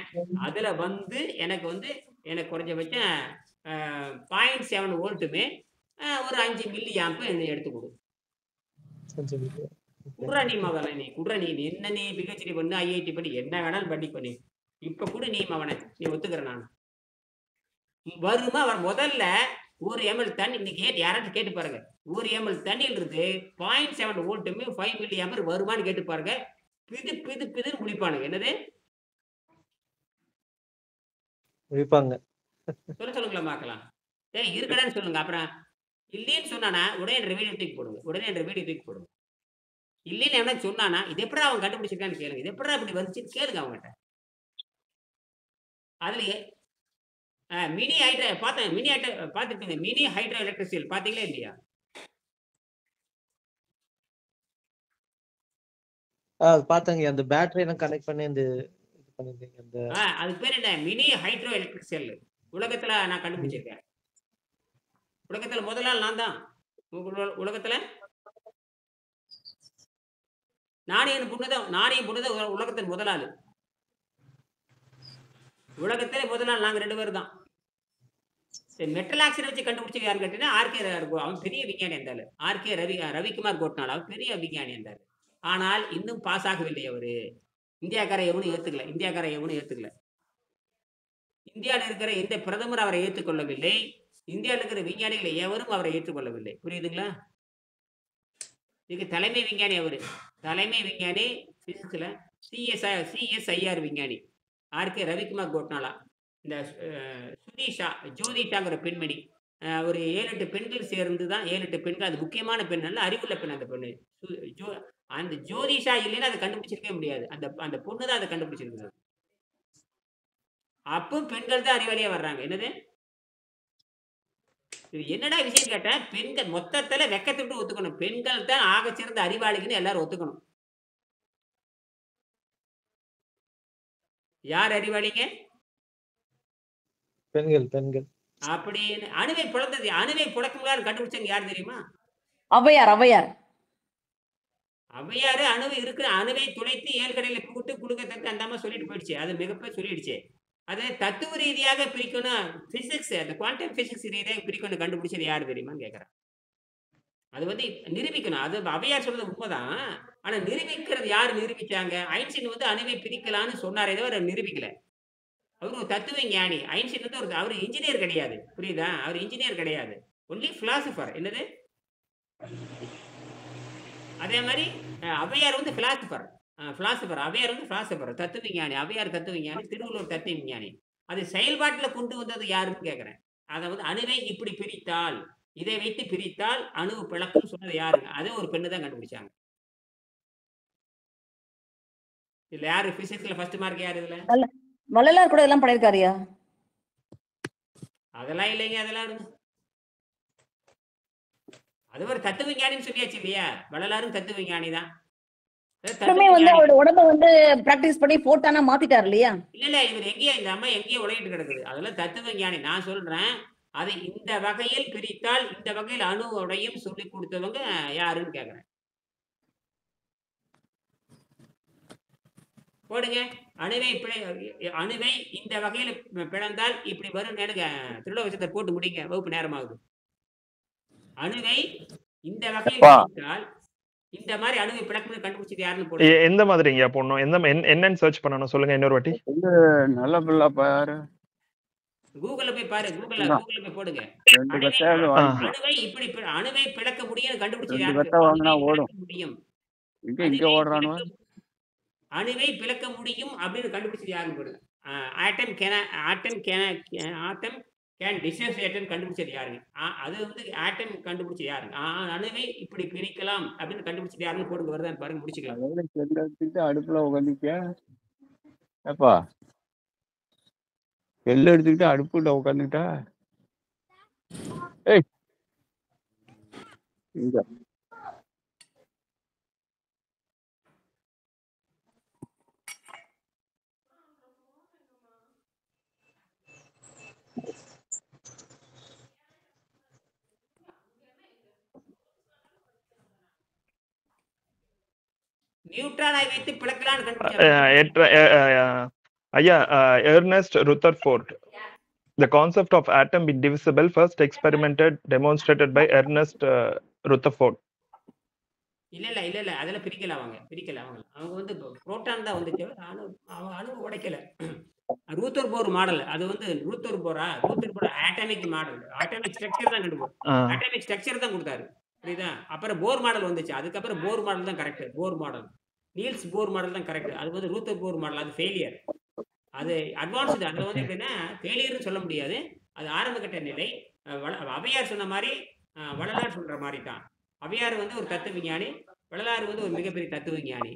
Speaker 1: அதுல வந்து எனக்கு குறைஞ்சபட்சம் 0.7 வோல்ட்டுமே ஒரு 5 மில்லி ஆம்ப் எடுத்து கொடு. குடுறா நீ மகனை. நீ குடுற. நீ என்ன நீ பிஹெச்டி பண்ணு, ஐஐடி பண்ணி, என்ன வேணாலும் பண்ணி இப்ப கூட நீ மகனை நீ ஒத்துக்கிறேன். நான் வருமா முதல்ல 1 ml தண்ணி இன்னைக்கு யாராச்சும் கேட்டு பாருங்க. 1 ml தண்ணியில் இருந்து 0.7 வோல்ட்டுமே 5 மில்லி ஆம்பர் வருமானு கேட்டு பாருங்க. பிதுன்னு முடிப்பானுங்க. என்னது
Speaker 3: முடிப்பாங்க?
Speaker 1: சொல்லுங்களா பார்க்கலாம். சரி இருக்கடான்னு சொல்லுங்க. அப்புறம் இல்லைன்னு சொன்னானா உடனே என்ற வீடியோ தூக்கி போடுங்க. இல்லைன்னு என்ன சொன்னானா இது எப்படா அவன் கண்டுபிடிச்சிருக்கான்னு கேளுங்க. இது எப்படா இப்படி வந்துச்சுன்னு கேளுங்க அவங்ககிட்ட. அதுலயே மினி ஹைட்ரோ பார்த்துருப்பீங்க. மினி ஹைட்ரோ எலக்ட்ரிக் செல் பார்த்தீங்களா இல்லையா?
Speaker 3: பார்த்தாங்க. அந்த பேட்டரி எல்லாம் கனெக்ட் பண்ணி
Speaker 1: அதுக்கு பேர் என்ன? மினி ஹைட்ரோ எலக்ட்ரிக் செல். உலகத்துல நான் கண்டுபிடிச்சிருக்கேன். உலகத்துல முதலாள் நான் தான். உலகத்துல நாணயம் புண்ணதான் உலகத்தின் முதலாளு. உலகத்திலே முதலாள் நாங்க 2 பேரும் தான். மெட்டல் ஆக்சைடு வச்சு கண்டுபிடிச்சது யாருன்னு கேட்டீங்கன்னா ஆர்கே. அவன் பெரிய விஞ்ஞானி இருந்தாரு. ஆர்கே ரவிக்குமார் கோட்னால் அவன் பெரிய விஞ்ஞானி இருந்தாரு. ஆனால் இன்னும் பாஸ் ஆகவில்லை அவரு. இந்தியாக்கார எவனும் ஏத்துக்கல. இந்தியாவில் இருக்கிற எந்த பிரதமர் அவரை ஏற்றுக்கொள்ளவில்லை. இந்தியாவில் இருக்கிற விஞ்ஞானிகளை எவரும் அவரை ஏற்றுக்கொள்ளவில்லை. புரியுதுங்களா? இதுக்கு தலைமை விஞ்ஞானி அவரு. தலைமை விஞ்ஞானி பிசிக்ஸ்ல CSIR விஞ்ஞானி ஆர்கே ரவிக்குமார் கோட்னாலா. இந்த ஜோதிஷாங்கிற பெண்மணி ஒரு 7-8 பெண்கள் சேர்ந்து தான் 7-8 பெண்கள். அது முக்கியமான பெண், நல்ல அறிவுள்ள பெண். அந்த பெண்ணு அந்த ஜோதிஷா இல்லைன்னா அதை கண்டுபிடிச்சிருக்கவே முடியாது. அந்த பொண்ணு தான் அதை கண்டுபிடிச்சிருக்கிறது. அப்போ பெண்கள் தான் அறிவாளியா வர்றாங்க. என்னது இது என்னடா விஷயம் கேட்டா, பெண்கள் மொத்தத்துல வெக்கத்த விட்டு ஒத்துக்கணும். பெண்கள் தான் ஆகச்சிறந்த அறிவாளிகள்னு எல்லாரும் ஒத்துக்கணும். யார் அறிவாளிங்க?
Speaker 3: பெண்கள் பெண்கள்
Speaker 1: அப்படின்னு அணுவை பிளந்தது அணுவை பிளக்க முடியாது கண்டுபிடிச்சவங்க யார் தெரியுமா?
Speaker 6: ஔவையார் ஔவையார்.
Speaker 1: ஔவையாரு அணுவை இருக்கிற அணுவை துளைத்து ஏழ்கடையில கூட்டு குடுக்க தட்டு அந்த அம்மா சொல்லிட்டு போயிடுச்சு. அது மிகப்பெரிய சொல்லிடுச்சு. அது தத்துவ ரீதியாக பிரிக்கணும். பிசிக்ஸ் அந்த குவாண்டம் பிசிக்ஸ் ரீதியாக பிரிக்கணும் கண்டுபிடிச்சது யாரு தெரியுமான்னு கேட்கிறேன். அது வந்து நிரூபிக்கணும். அது ஔவையார் சொல்றது உண்மைதான். ஆனா நிரூபிக்கிறது யாரு நிரூபிச்சாங்க? ஐன்ஸ்டீன் வந்து அணுவை பிரிக்கலாம்னு சொன்னாரே தவிர நிரூபிக்கல. அவரு ஒரு தத்துவ ஞானி. ஐன்ஸ்டீன் வந்து அவரு இன்ஜினியர் கிடையாது. புரியுதா? அவரு இன்ஜினியர் கிடையாது. Only philosopher. என்னது? அதே மாதிரி ஔவையார் வந்து பிலாசபர். ஔவையார் வந்து பிலாசபர். தத்துவ ஞானி. ஔவையார் தத்துவ ஞானி. திருவள்ளுவர் தத்துவ ஞானி. அது செயல்பாட்டுல கொண்டு வந்தது யாருன்னு கேட்கிறேன். அதாவது அணுவை இப்படி பிரித்தால், இதை வைத்து பிரித்தால் அணு பிளக்கும்னு சொன்னது யாருங்க? அதே ஒரு பெண்ணு தான் கண்டுபிடிச்சாங்க. இதுல யாரு பிசிக்ஸ்ல ஃபர்ஸ்ட் மார்க் யாரு இதுல?
Speaker 6: வள்ளலார் கூட இதெல்லாம் பண்ணிருக்காருயா.
Speaker 1: அதெல்லாம் இல்லைங்க. அதெல்லாம் இருங்க. அது ஒரு தத்துவ ஞானின்னு சொல்லியாச்சு இல்லையா? வள்ளலாரும் தத்துவ ஞானி தான்.
Speaker 6: வந்து அவரோட உடம்ப வந்து பிராக்டிஸ் பண்ணி போட்டானா மாத்திட்டாரு இல்லையா?
Speaker 1: இல்ல இவர் எங்கேயோ இந்த அம்மா எங்கேயோ உலகிட்டு கிடக்குது. அதெல்லாம் தத்துவ ஞானி. நான் சொல்றேன் அதை இந்த வகையில் பிரித்தால் இந்த வகையில் அணு உடையும் சொல்லி கொடுத்தவங்க யாருன்னு கேக்குறேன். போடுங்க. அணுவை இந்த வகையில பிளந்தால் இப்படி வரும். திருடவசத்தை போட்டு முடிங்க. வகுப்பு நேரமாகுது. அணுவை இந்த வகையில் பிரித்தால் இந்த மாதிரி அணுவை பிளக்குன்னு கண்டுபிடிச்சது யாருன்னு போடுங்க.
Speaker 5: எந்த மாதிரிங்க போடணும்? என்னன்னு சர்ச் பண்ணணும் சொல்லுங்க இன்னொரு வாட்டி.
Speaker 4: நல்ல பிள்ளை பாரு.
Speaker 1: கூகுள்ல போய் பாரு. கூகுள்ல போய் போடுங்க. அணுவை இப்படி அணுவை பிளக்க முடியும் கண்டுபிடிச்சது யாரு? முடியும். அணுவை பிளக்க முடியும் அப்படின்னு கண்டுபிடிச்சது யாருன்னு போடுங்க. ஆட்டம் கேன் டிசோசியேட் கண்டுபிடிச்சது யாருங்க? அது வந்து ஆட்டம் கண்டுபிடிச்சது யாருங்க? அணுவை இப்படி பிரிக்கலாம் அப்படின்னு கண்டுபிடிச்சது யாருன்னு போடுங்க. வருதான்னு பாருங்க. முடிச்சுக்கலாம்.
Speaker 4: அடுப்புல உட்காந்துக்கியா? ஏப்பா எல்லாம் எடுத்துக்கிட்டு அடுப்புல உட்காந்துக்கிட்டா? ஏய் இங்க
Speaker 1: நியூட்ரானை வைத்து பிளக்கலாம்னு
Speaker 5: Ernest Rutherford. The concept of atom being divisible first demonstrated by Ernest Rutherford.
Speaker 1: இல்ல அதெல்லாம் பிரிக்கல. அவங்க வந்து புரோட்டான் தான் வந்துச்சு. அணு உடைக்கல. ரூத்தர் போர் மாடல். அது வந்து ரூத்தர் போர் ஆட்டமிக் மாடல். ஆட்டமிக் ஸ்ட்ரக்சர் தான் கண்டுபிடிச்சாரு. ஆட்டமிக் ஸ்ட்ரக்சர் தான் கொடுத்தாரு. புரியுதா? அப்புறம் போர் மாடல் வந்துச்சு. அதுக்கப்புறம் போர் மாடல் தான் கரெக்ட். போர் மாடல் நீல்ஸ் போர் மாடல் தான் கரெக்ட். அது வந்து ரூத்தர் போர் மாடல். அது ஃபெயிலியர். அது அட்வான்ஸ்டு. அதில் வந்து எப்படின்னா ஃபெயிலியர்னு சொல்ல முடியாது. அது ஆரம்ப கட்ட நிலை. ஔவையார் சொன்ன மாதிரி வள்ளலார் சொல்ற மாதிரி தான். ஔவையார் வந்து ஒரு தத்துவ விஞ்ஞானி. வள்ளலார் வந்து ஒரு மிகப்பெரிய தத்துவ விஞ்ஞானி.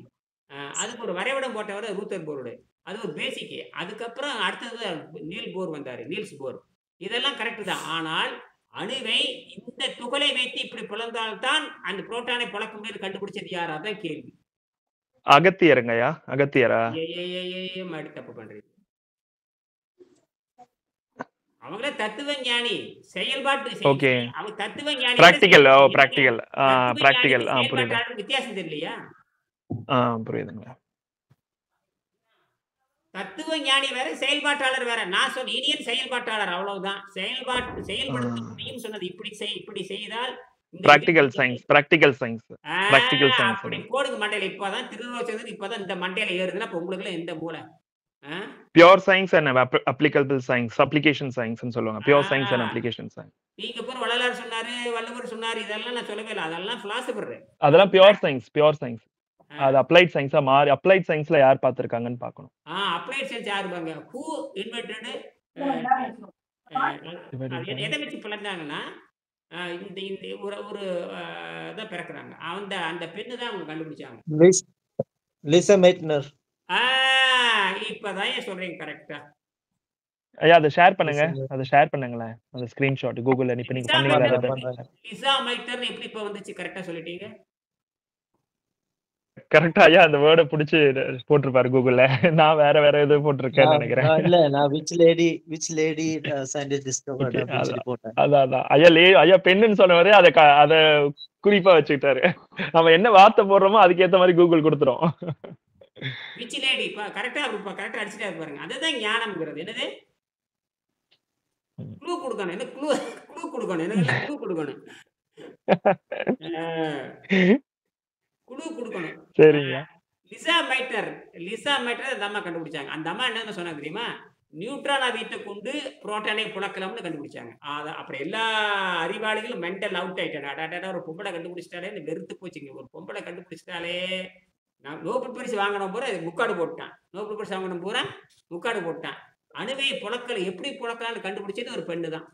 Speaker 1: அதுக்கு ஒரு வரைபடம் போட்டவர் ரூத்தர் போரோடு. அது ஒரு பேசிக். அதுக்கப்புறம் அடுத்தது நீல் போர் வந்தாரு. Niels Bohr. இதெல்லாம் கரெக்ட் தான். ஆனால் அணுவை இந்த துகளை வைத்து இப்படி பிளந்தால்தான் அந்த புரோட்டானை பிளக்க முடியாது கண்டுபிடிச்சது யார்? அதான் கேள்வி.
Speaker 5: அகத்தியருங்கய்யா. அகத்தியரா?
Speaker 1: மாடி தப்பு பண்றீங்க. அவங்களே தத்துவ ஞானி. செயல்பாட்டு அவங்க தத்துவ ஞானி.
Speaker 5: பிராக்டிகல். பிராக்டிகல். புரியுது.
Speaker 1: வித்தியாசம் தெரியலையா?
Speaker 5: புரியுதுங்க.
Speaker 1: தத்துவ ஞானி வேற, செயல்பாட்டாளர் வேற. நான் சொன்ன இனியன் செயல்பாட்டாளர். அவ்வளவுதான். செயல்படுத்த முடியும் சொன்னது. இப்படி செய்தால்
Speaker 5: பிராக்டிகல் சயின்ஸ்.
Speaker 1: அப்படி போடுங்க மண்டையில. இப்பதான் திருவள்ளுவர் இப்பதான் இந்த மண்டையில ஏறுதுன்னா உங்களுக்கு எந்த மூளை?
Speaker 5: Pure science and applicable science, application சயின்ஸ்னு சொல்லுவாங்க. Pure science and application science.
Speaker 1: நீங்க போற வள்ளலார் சொன்னாரு, வள்ளுவர் சொன்னாரு, இதெல்லாம் நான் சொல்லவே இல்லை. அதெல்லாம் பிலாசபர்.
Speaker 5: அதெல்லாம் பியூர் சயின்ஸ். அது அப்ளைட் சயின்ஸா மாறி அப்ளைட் சயின்ஸ்ல யார் பார்த்திருக்காங்கன்னு பார்க்கணும்.
Speaker 1: அப்ளைட் சயின்ஸ் யார் பாங்க? ஹூ இன்வென்டட் எதை வச்சு பிளந்தாங்கன்னா இந்த ஒரு இதான் பிறக்குறாங்க. அந்த பெண்ணு தான் அவங்க கண்டுபிடிச்சாங்க.
Speaker 3: லிசா மெய்ட்னர்.
Speaker 1: இப்பதான் சொல்றீங்க கரெக்டா.
Speaker 5: ஐயா அதை ஷேர் பண்ணுங்க,
Speaker 3: லிசன்
Speaker 5: அதை ஷேர் பண்ணுங்களேன், அந்த ஸ்கிரீன்ஷாட் கூகுள்ல இப்ப நீங்க
Speaker 1: லிசா
Speaker 5: பண்ணீங்களா
Speaker 1: மைட்டர்
Speaker 5: அதை
Speaker 3: பண்றேன் பண்றேன்.
Speaker 1: லிசா மைட்டர்னு எப்படி இப்ப வந்துச்சு? கரெக்டா சொல்லிட்டீங்க.
Speaker 5: கரெக்டா ஐயா அந்த வேர்டை பிடிச்சி போட்டிருப்பாரு கூகுள்ல. நான் வேற வேற எதுவும் போட்டிருக்கேன்னு
Speaker 3: நான்
Speaker 5: நினைக்கிறேன்.
Speaker 3: நான் இல்ல நான் which lady scientist discovered
Speaker 5: okay
Speaker 3: அப்படின்னு சொல்லி போட்டேன்.
Speaker 5: அதான் ஐயா ஐயா பெண்ணுன்னு சொன்னவரே அதை குறிப்பா வச்சுக்கிட்டாரு. நம்ம என்ன வார்த்தை போடுறோமோ அதுக்கேத்த மாதிரி கூகுள் கொடுத்துரும்.
Speaker 1: விச் லேடி கரெக்டா கரெக்டா அடிச்சுட்டா பாருங்க. அதுதான் ஞானம்ங்கிறது. என்னது? க்ளூ கொடுக்கணும். என்ன க்ளூ கொடுக்கணும். என்ன க்ளூ கொடுக்கணும். குழு கொடுக்கணும்.
Speaker 5: சரிங்க.
Speaker 1: லிசா மைட்டர் அந்த அம்மா கண்டுபிடிச்சாங்க. அந்த அம்மா என்ன சொன்னாங்க தெரியுமா? நியூட்ரான் வீட்டை கொண்டு புரோட்டானை புழக்கலாம்னு கண்டுபிடிச்சாங்க. அப்புறம் எல்லா அறிவாளிகளும் மென்டல் அவுட் ஆயிட்டாங்க. ஒரு பொம்பளை கண்டுபிடிச்சிட்டாலே வெறுத்து போச்சுங்க. ஒரு பொம்பளை கண்டுபிடிச்சிட்டாலே நான் நோபல் பரிசு வாங்கணும் பூரா முக்காடு போட்டான். நோபல் பரிசு வாங்கணும் பூரா முக்காடு போட்டான். அணுவை புழக்கல எப்படி புழக்கலாம்னு கண்டுபிடிச்சது ஒரு பெண்ணு தான்.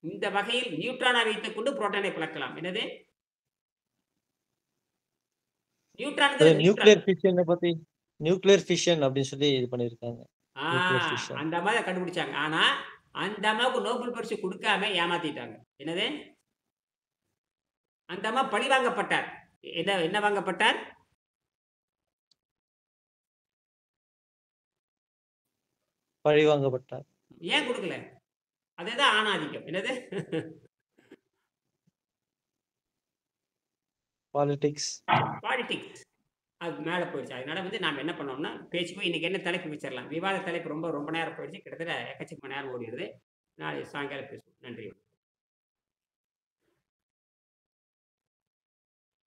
Speaker 1: இந்த வகையில் நியூட்ரான் வீட்டை கொண்டு புரோட்டானை புழக்கலாம். என்னது?
Speaker 3: நியூக்ளியர் ஃபிஷன் அப்படின்னு சொல்லி இது பண்ணிருக்காங்க.
Speaker 1: அந்த மாதிரி கண்டுபிடிச்சாங்க. ஆனா அந்த அம்மாவுக்கு நோபல் பரிசு கொடுக்காம ஏமாத்திட்டாங்க. என்னது? அந்த அம்மா பழி வாங்கப்பட்டார். என்ன வாங்கப்பட்டார்?
Speaker 3: பழி வாங்கப்பட்டார்.
Speaker 1: ஏன் கொடுக்கல? அதுதான் ஆணாதிக்கம். என்னது?
Speaker 3: பாலிடிக்ஸ்
Speaker 1: அது மேலே போயிடுச்சு. அதனால நாம் என்ன பண்ணோம்னா பேச்சு போய் இன்னைக்கு என்ன தலைப்பு வச்சிடலாம். விவாத தலைப்பு ரொம்ப ரொம்ப நேரம் போயிடுச்சு. கிட்டத்தட்ட எக்கச்சக்க மணி நேரம் ஓடிடுது. நாளை சாயங்காலம் பேசுவோம். நன்றி.